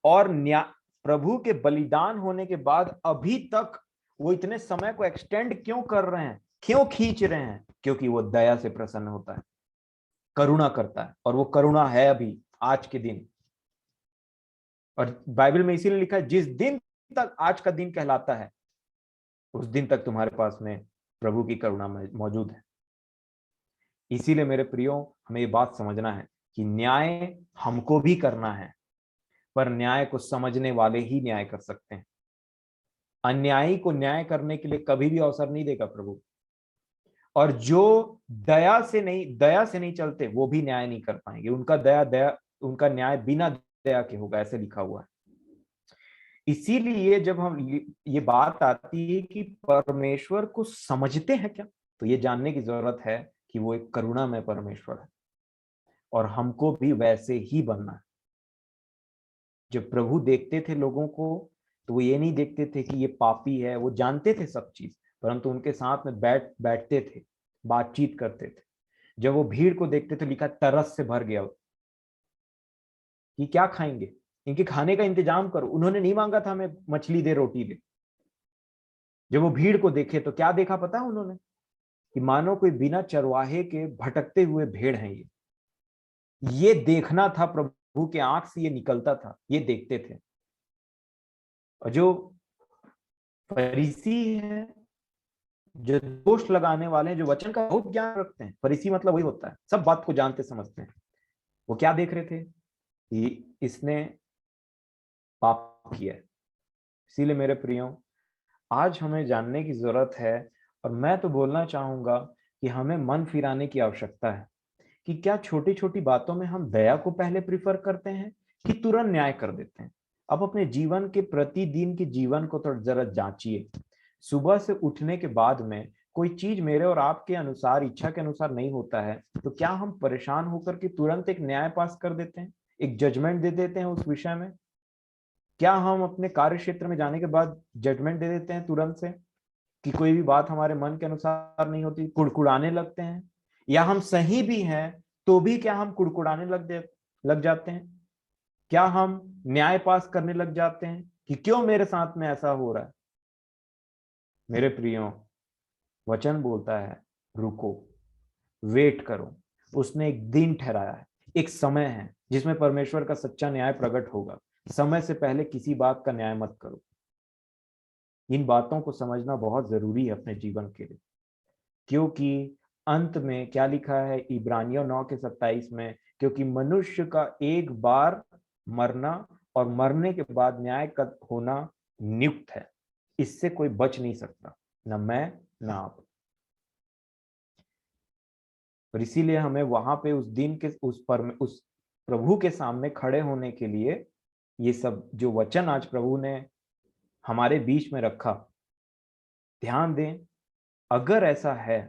और न्याय, प्रभु के बलिदान होने के बाद अभी तक वो इतने समय को एक्सटेंड क्यों कर रहे हैं, क्यों खींच रहे हैं? क्योंकि वो दया से प्रसन्न होता है, करुणा करता है, और वो करुणा है अभी आज के दिन। और बाइबल में इसीलिए लिखा है, जिस दिन तक आज का दिन कहलाता है, उस दिन तक तुम्हारे पास में प्रभु की करुणा मौजूद है। इसीलिए मेरे प्रियो, हमें ये बात समझना है कि न्याय हमको भी करना है, पर न्याय को समझने वाले ही न्याय कर सकते हैं। अन्यायी को न्याय करने के लिए कभी भी अवसर नहीं देगा प्रभु। और जो दया से नहीं चलते, वो भी न्याय नहीं कर पाएंगे। उनका न्याय बिना दया के होगा, ऐसे लिखा हुआ है। इसीलिए जब हम ये बात आती है कि परमेश्वर को समझते हैं क्या, तो ये जानने की जरूरत है कि वो एक करुणामय परमेश्वर है, और हमको भी वैसे ही बनना है। जब प्रभु देखते थे लोगों को, तो वो ये नहीं देखते थे कि ये पापी है, वो जानते थे सब चीज, परंतु उनके साथ में बैठते थे, बातचीत करते थे। जब वो भीड़ को देखते थे, लिखा तरस से भर गया कि क्या खाएंगे, इनके खाने का इंतजाम करो। उन्होंने नहीं मांगा था हमें मछली दे, रोटी दे। जब वो भीड़ को देखे तो क्या देखा पता है उन्होंने? कि मानो कोई बिना चरवाहे के भटकते हुए भेड़ हैं। ये देखना था, प्रभु के आंख से ये निकलता था, ये देखते थे। और जो फरीसी है, जो दोष लगाने वाले हैं, जो वचन का बहुत ज्ञान रखते हैं, फरीसी मतलब वही होता है, सब बात को जानते समझते हैं, वो क्या देख रहे थे कि इसने पाप किया है। इसीलिए मेरे प्रियो, आज हमें जानने की जरूरत है, और मैं तो बोलना चाहूंगा कि हमें मन फिराने की आवश्यकता है कि क्या छोटी छोटी बातों में हम दया को पहले प्रिफर करते हैं कि तुरंत न्याय कर देते हैं। अब अपने जीवन के प्रतिदिन के जीवन को तो जरा जांचिए। सुबह से उठने के बाद में कोई चीज मेरे और आपके अनुसार, इच्छा के अनुसार नहीं होता है, तो क्या हम परेशान होकर के तुरंत एक न्याय पास कर देते हैं, एक जजमेंट दे देते हैं उस विषय में? क्या हम अपने कार्य क्षेत्र में जाने के बाद जजमेंट दे देते हैं तुरंत से कि कोई भी बात हमारे मन के अनुसार नहीं होती, कुड़कुड़ाने लगते हैं? या हम सही भी हैं तो भी क्या हम कुड़कुड़ाने लग जाते हैं? क्या हम न्याय पास करने लग जाते हैं कि क्यों मेरे साथ में ऐसा हो रहा है? मेरे प्रियो, वचन बोलता है, रुको, वेट करो। उसने एक दिन ठहराया है, एक समय है जिसमें परमेश्वर का सच्चा न्याय प्रकट होगा। समय से पहले किसी बात का न्याय मत करो। इन बातों को समझना बहुत जरूरी है अपने जीवन के लिए, क्योंकि अंत में क्या लिखा है इब्रानियों 9:27 में? क्योंकि मनुष्य का एक बार मरना, और मरने के बाद न्याय का होना नियुक्त है। इससे कोई बच नहीं सकता, न मैं न आप। और इसीलिए हमें वहां पे उस दिन के उस प्रभु के सामने खड़े होने के लिए ये सब जो वचन आज प्रभु ने हमारे बीच में रखा, ध्यान दें। अगर ऐसा है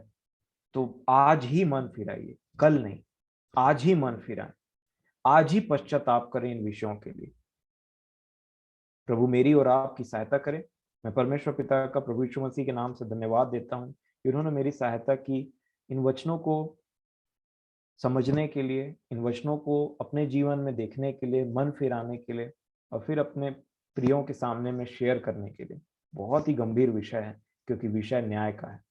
तो आज ही मन फिराइए, कल नहीं, आज ही मन फिराएं, आज ही पश्चाताप करें इन विषयों के लिए। प्रभु मेरी और आपकी सहायता करे। मैं परमेश्वर पिता का प्रभु यीशु मसीह के नाम से धन्यवाद देता हूँ कि उन्होंने मेरी सहायता की इन वचनों को समझने के लिए, इन वचनों को अपने जीवन में देखने के लिए, मन फिराने के लिए, और फिर अपने प्रियों के सामने में शेयर करने के लिए। बहुत ही गंभीर विषय है, क्योंकि विषय न्याय का है।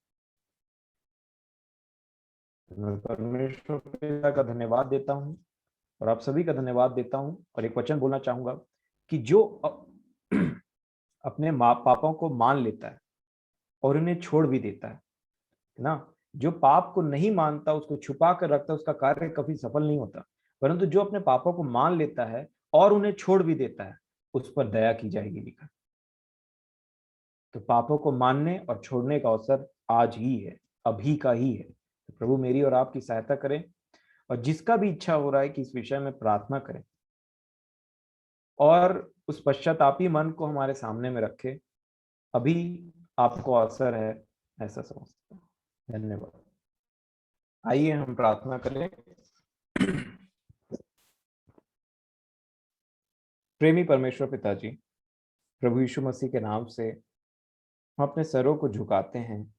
मैं परमेश्वर पिता का धन्यवाद देता हूँ, और आप सभी का धन्यवाद देता हूँ। और एक वचन बोलना चाहूंगा कि जो अपने माँ पापों को मान लेता है और उन्हें छोड़ भी देता है ना, जो पाप को नहीं मानता, उसको छुपा कर रखता है, उसका कार्य कभी सफल नहीं होता। परंतु जो अपने पापों को मान लेता है और उन्हें छोड़ भी देता है, उस पर दया की जाएगी, लिखा। तो पापों को मानने और छोड़ने का अवसर आज ही है, अभी का ही है। तो प्रभु मेरी और आपकी सहायता करें, और जिसका भी इच्छा हो रहा है कि इस विषय में प्रार्थना करें, और उस पश्चातापी मन को हमारे सामने में रखे, अभी आपको अवसर है, ऐसा समझता हूं। धन्यवाद। आइए हम प्रार्थना करें। प्रेमी परमेश्वर पिताजी, प्रभु यीशु मसीह के नाम से हम अपने सरों को झुकाते हैं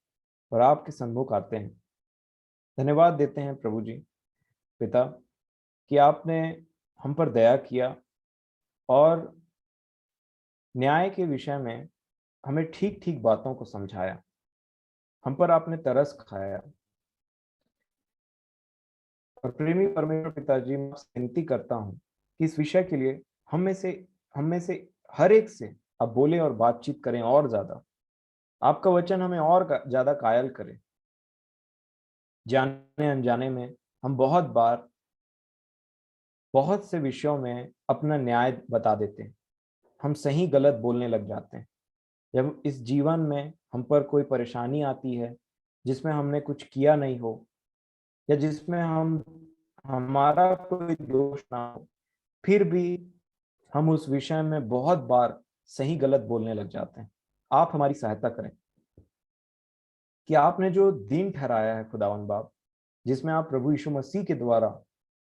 और आपके सम्मुख आते हैं। धन्यवाद देते हैं प्रभु जी, पिता, कि आपने हम पर दया किया और न्याय के विषय में हमें ठीक ठीक बातों को समझाया। हम पर आपने तरस खाया। और प्रेमी परमेश्वर पिताजी, मैं आपसे विनती करता हूँ कि इस विषय के लिए हम में से हर एक से आप बोले और बातचीत करें और ज्यादा। आपका वचन हमें और ज्यादा कायल करे। जाने अनजाने में हम बहुत बार बहुत से विषयों में अपना न्याय बता देते हैं। हम सही गलत बोलने लग जाते हैं। जब इस जीवन में हम पर कोई परेशानी आती है जिसमें हमने कुछ किया नहीं हो, या जिसमें हमारा कोई दोष ना हो, फिर भी हम उस विषय में बहुत बार सही गलत बोलने लग जाते हैं। आप हमारी सहायता करें कि आपने जो दिन ठहराया है खुदावन बाप, जिसमें आप प्रभु यीशु मसीह के द्वारा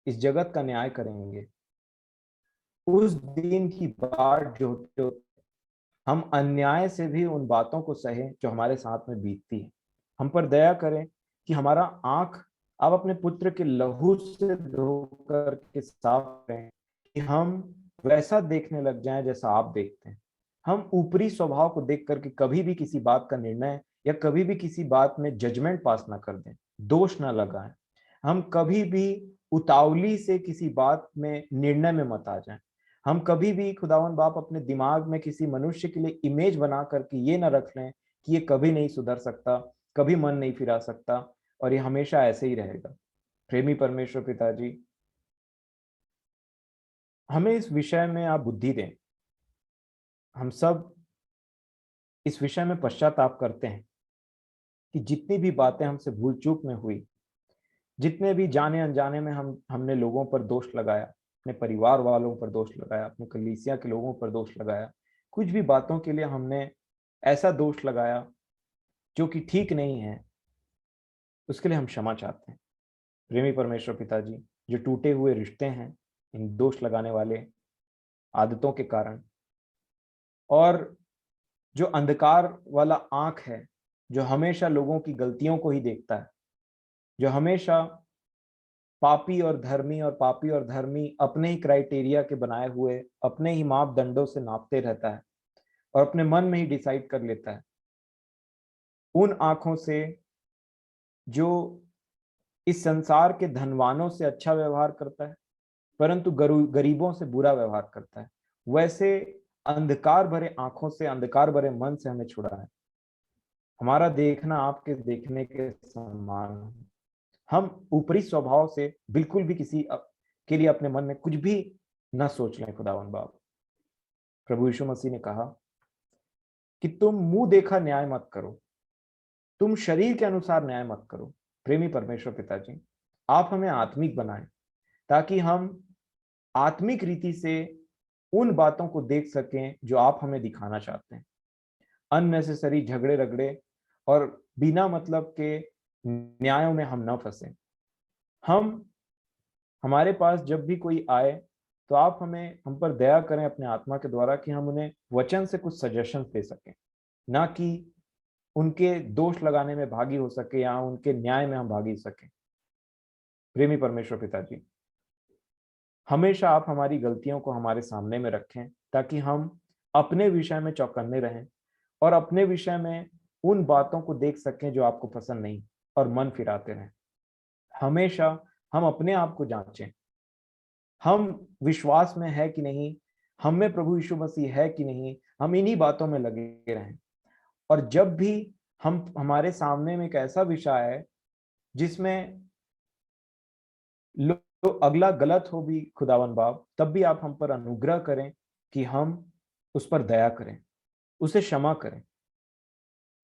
इस जगत का न्याय करेंगे, उस दिन की बाट जो हम अन्याय से भी उन बातों को सहें जो हमारे साथ में बीतती है। हम पर दया करें कि हमारा आंख आप अपने पुत्र के लहू से धोकर के साफ करें, कि हम वैसा देखने लग जाएं जैसा आप देखते हैं। हम ऊपरी स्वभाव को देख करके कभी भी किसी बात का निर्णय या कभी भी किसी बात में जजमेंट पास ना कर दें, दोष ना लगाएं। हम कभी भी उतावली से किसी बात में निर्णय में मत आ जाएं। हम कभी भी खुदावन बाप अपने दिमाग में किसी मनुष्य के लिए इमेज बना करके ये ना रख लें कि ये कभी नहीं सुधर सकता, कभी मन नहीं फिरा सकता और ये हमेशा ऐसे ही रहेगा। प्रेमी परमेश्वर पिताजी, हमें इस विषय में आप बुद्धि दें। हम सब इस विषय में पश्चाताप करते हैं कि जितनी भी बातें हमसे भूल चूक में हुई, जितने भी जाने अनजाने में हमने लोगों पर दोष लगाया, अपने परिवार वालों पर दोष लगाया, अपने कलीसिया के लोगों पर दोष लगाया, कुछ भी बातों के लिए हमने ऐसा दोष लगाया जो कि ठीक नहीं है, उसके लिए हम क्षमा चाहते हैं। प्रेमी परमेश्वर पिताजी, जो टूटे हुए रिश्ते हैं इन दोष लगाने वाले आदतों के कारण, और जो अंधकार वाला आंख है जो हमेशा लोगों की गलतियों को ही देखता है, जो हमेशा पापी और धर्मी अपने ही क्राइटेरिया के बनाए हुए अपने ही मापदंडों से नापते रहता है और अपने मन में ही डिसाइड कर लेता है, उन आंखों से जो इस संसार के धनवानों से अच्छा व्यवहार करता है परंतु गरीबों से बुरा व्यवहार करता है, वैसे अंधकार भरे आंखों से, अंधकार भरे मन से हमें छुड़ा है। हमारा देखना आपके देखने के समान है। हम ऊपरी स्वभाव से बिल्कुल भी किसी के लिए अपने मन में कुछ भी न सोच लें। खुदावन बाप, प्रभु यीशु मसीह ने कहा कि तुम मुंह देखा न्याय मत करो, तुम शरीर के अनुसार न्याय मत करो। प्रेमी परमेश्वर पिताजी, आप हमें आत्मिक बनाएं ताकि हम आत्मिक रीति से उन बातों को देख सकें जो आप हमें दिखाना चाहते हैं। अननेसेसरी झगड़े रगड़े और बिना मतलब के न्यायों में हम न फंसे। हमारे पास जब भी कोई आए तो आप हम पर दया करें अपने आत्मा के द्वारा कि हम उन्हें वचन से कुछ सजेशन दे सकें, ना कि उनके दोष लगाने में भागी हो सके या उनके न्याय में हम भागी सकें। प्रेमी परमेश्वर पिताजी, हमेशा आप हमारी गलतियों को हमारे सामने में रखें ताकि हम अपने विषय में चौकन्ने रहें और अपने विषय में उन बातों को देख सकें जो आपको पसंद नहीं और मन फिराते रहें। हमेशा हम अपने आप को जांचें, हम विश्वास में है कि नहीं, हम में प्रभु यीशु मसीह है कि नहीं, हम इन्हीं बातों में लगे रहें। और जब भी हमारे सामने में एक ऐसा विषय है जिसमें अगला गलत हो भी खुदावन बाप, तब भी आप हम पर अनुग्रह करें कि हम उस पर दया करें, उसे क्षमा करें,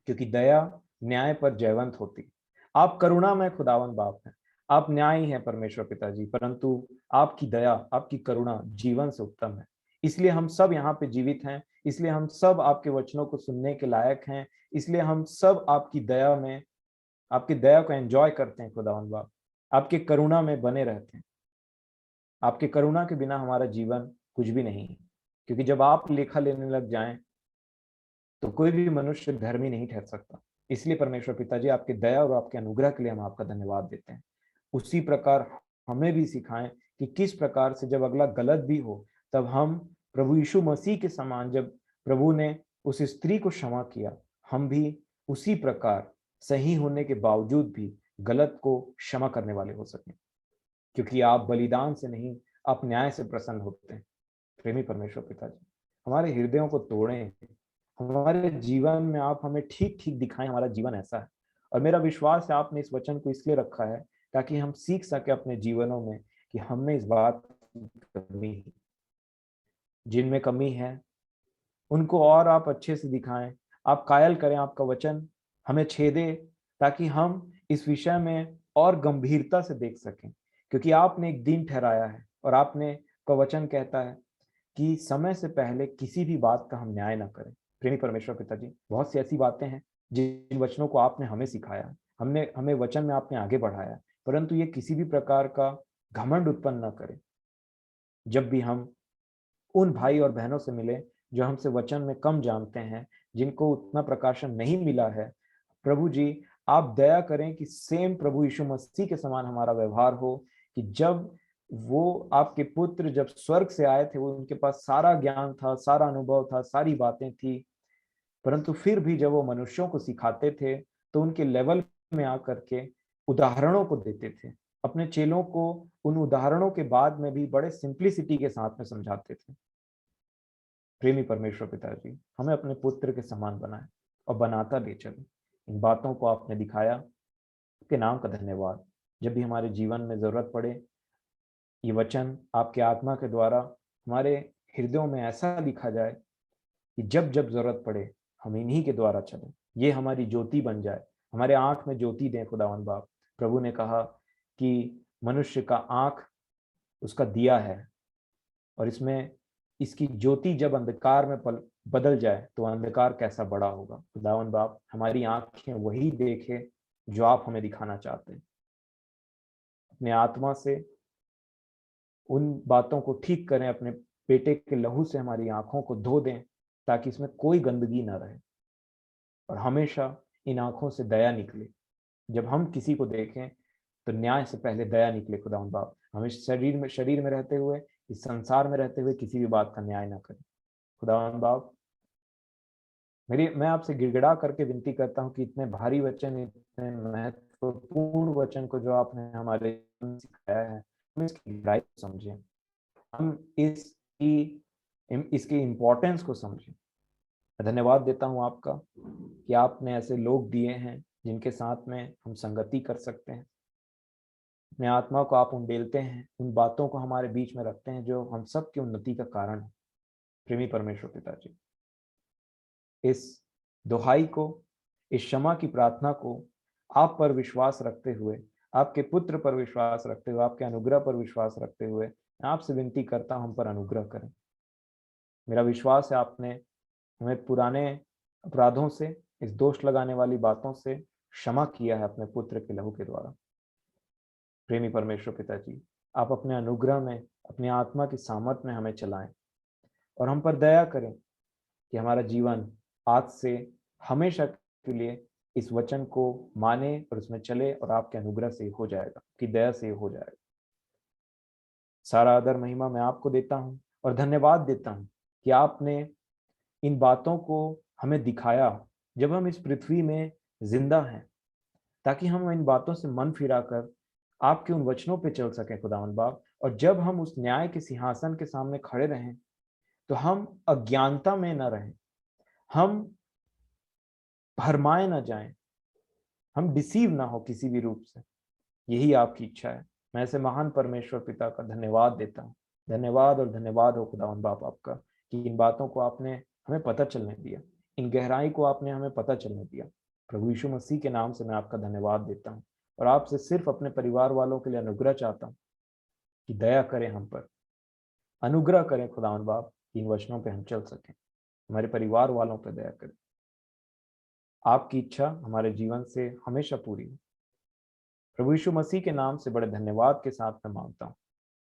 क्योंकि दया न्याय पर जयवंत होती। आप करुणामय खुदावन बाप हैं, आप न्यायी हैं परमेश्वर पिताजी, परंतु आपकी दया, आपकी करुणा जीवन से उत्तम है। इसलिए हम सब यहाँ पे जीवित हैं, इसलिए हम सब आपके वचनों को सुनने के लायक हैं, इसलिए हम सब आपकी दया में, आपकी दया को एंजॉय करते हैं खुदावन बाप, आपके करुणा में बने रहते हैं। आपके करुणा के बिना हमारा जीवन कुछ भी नहीं है, क्योंकि जब आप लेखा लेने लग जाएं तो कोई भी मनुष्य धर्मी नहीं ठहर सकता। इसलिए परमेश्वर पिताजी, आपके दया और आपके अनुग्रह के लिए हम आपका धन्यवाद देते हैं। उसी प्रकार हमें भी सिखाएं कि किस प्रकार से जब अगला गलत भी हो तब हम प्रभु यीशु मसीह के समान, जब प्रभु ने उस स्त्री को क्षमा किया, हम भी उसी प्रकार सही होने के बावजूद भी गलत को क्षमा करने वाले हो सकें, क्योंकि आप बलिदान से नहीं, आप न्याय से प्रसन्न होते हैं। प्रेमी परमेश्वर पिताजी, हमारे हृदयों को तोड़ें, हमारे जीवन में आप हमें ठीक ठीक दिखाएं हमारा जीवन ऐसा है। और मेरा विश्वास है आपने इस वचन को इसलिए रखा है ताकि हम सीख सके अपने जीवनों में कि हम में इस बात की कमी है, जिनमें कमी है उनको और आप अच्छे से दिखाएं, आप कायल करें, आपका वचन हमें छेदे ताकि हम इस विषय में और गंभीरता से देख सकें, क्योंकि आपने एक दिन ठहराया है और आपने का वचन कहता है कि समय से पहले किसी भी बात का हम न्याय ना करें। प्रेमी परमेश्वर पिताजी, बहुत सी ऐसी बातें हैं जिन वचनों को आपने हमें सिखाया है, हमने हमें वचन में आपने आगे बढ़ाया, परंतु ये किसी भी प्रकार का घमंड उत्पन्न न करे। जब भी हम उन भाई और बहनों से मिले जो हमसे वचन में कम जानते हैं, जिनको उतना प्रकाशन नहीं मिला है, प्रभु जी आप दया करें कि सेम प्रभु यीशु मसीह के समान हमारा व्यवहार हो, कि जब वो आपके पुत्र जब स्वर्ग से आए थे, वो उनके पास सारा ज्ञान था, सारा अनुभव था, सारी बातें थी, परंतु फिर भी जब वो मनुष्यों को सिखाते थे तो उनके लेवल में आकर के उदाहरणों को देते थे, अपने चेलों को उन उदाहरणों के बाद में भी बड़े सिंप्लिसिटी के साथ में समझाते थे। प्रेमी परमेश्वर पिताजी, हमें अपने पुत्र के समान बनाए और बनाता ले चले। इन बातों को आपने दिखाया, आपके नाम का धन्यवाद। जब भी हमारे जीवन में जरूरत पड़े, ये वचन आपके आत्मा के द्वारा हमारे हृदयों में ऐसा लिखा जाए कि जब जब जरूरत पड़े हम इन्हीं के द्वारा चलें, ये हमारी ज्योति बन जाए, हमारे आंख में ज्योति दें खुदावन बाप। प्रभु ने कहा कि मनुष्य का आंख उसका दिया है, और इसमें इसकी ज्योति जब अंधकार में बदल जाए तो अंधकार कैसा बड़ा होगा। खुदावन बाप, हमारी आंखें वही देखे जो आप हमें दिखाना चाहते हैं। अपने आत्मा से उन बातों को ठीक करें, अपने बेटे के लहू से हमारी आंखों को धो दें ताकि इसमें कोई गंदगी न रहे, और हमेशा इन आंखों से दया निकले। जब हम किसी को देखें तो न्याय से पहले दया निकले। खुदावन बाप, हमें शरीर में रहते हुए, इस संसार में रहते हुए किसी भी बात का न्याय ना करें। खुदावन बाप, मैं आपसे गिड़गिड़ा करके विनती करता हूँ कि इतने भारी वचन, इतने महत्वपूर्ण वचन को जो आपने हमारे सिखाया है, हम इसकी गहराई को समझें, हम इसकी इम्पोर्टेंस को समझें। मैं धन्यवाद देता हूँ आपका कि आपने ऐसे लोग दिए हैं जिनके साथ में हम संगति कर सकते हैं। अपने आत्मा को आप उंडेलते हैं, उन बातों को हमारे बीच में रखते हैं जो हम सब की उन्नति का कारण है। प्रेमी परमेश्वर पिताजी, इस दुहाई को, इस क्षमा की प्रार्थना को आप पर विश्वास रखते हुए, आपके पुत्र पर विश्वास रखते हुए, आपके अनुग्रह पर विश्वास रखते हुए मैं आपसे विनती करता हूं, हम पर अनुग्रह करें। मेरा विश्वास है आपने हमें पुराने अपराधों से, इस दोष लगाने वाली बातों से क्षमा किया है अपने पुत्र के लहू के द्वारा। प्रेमी परमेश्वर पिताजी, आप अपने अनुग्रह में, अपनी आत्मा की सामर्थ में हमें चलाएं और हम पर दया करें कि हमारा जीवन आज से हमेशा के लिए इस वचन को माने और उसमें चले, और आपके अनुग्रह से हो जाएगा, कि दया से हो जाएगा। सारा आदर महिमा मैं आपको देता हूं और धन्यवाद देता हूं कि आपने इन बातों को हमें दिखाया जब हम इस पृथ्वी में जिंदा हैं, ताकि हम इन बातों से मन फिराकर आपके उन वचनों पे चल सके खुदावंद बाप। और जब हम उस न्याय के सिंहासन के सामने खड़े रहें तो हम अज्ञानता में न रहें, हम भरमाए न जाएं, हम डिसीव ना हो किसी भी रूप से। यही आपकी इच्छा है। मैं ऐसे महान परमेश्वर पिता का धन्यवाद देता हूँ। धन्यवाद और धन्यवाद हो खुदावंद बाप आपका कि इन बातों को आपने हमें पता चलने दिया, इन गहराई को आपने हमें पता चलने दिया। प्रभु यीशु मसीह के नाम से मैं आपका धन्यवाद देता हूँ और आपसे सिर्फ अपने परिवार वालों के लिए अनुग्रह चाहता हूँ कि दया करें, हम पर अनुग्रह करें खुदावंद बाप, इन वचनों पे हम चल सकें। हमारे परिवार वालों पर दया करें। आपकी इच्छा हमारे जीवन से हमेशा पूरी हो। प्रभु यीशु मसीह के नाम से बड़े धन्यवाद के साथ मैं मांगता हूँ।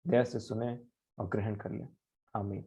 दया से सुने और ग्रहण कर लें। आमीन।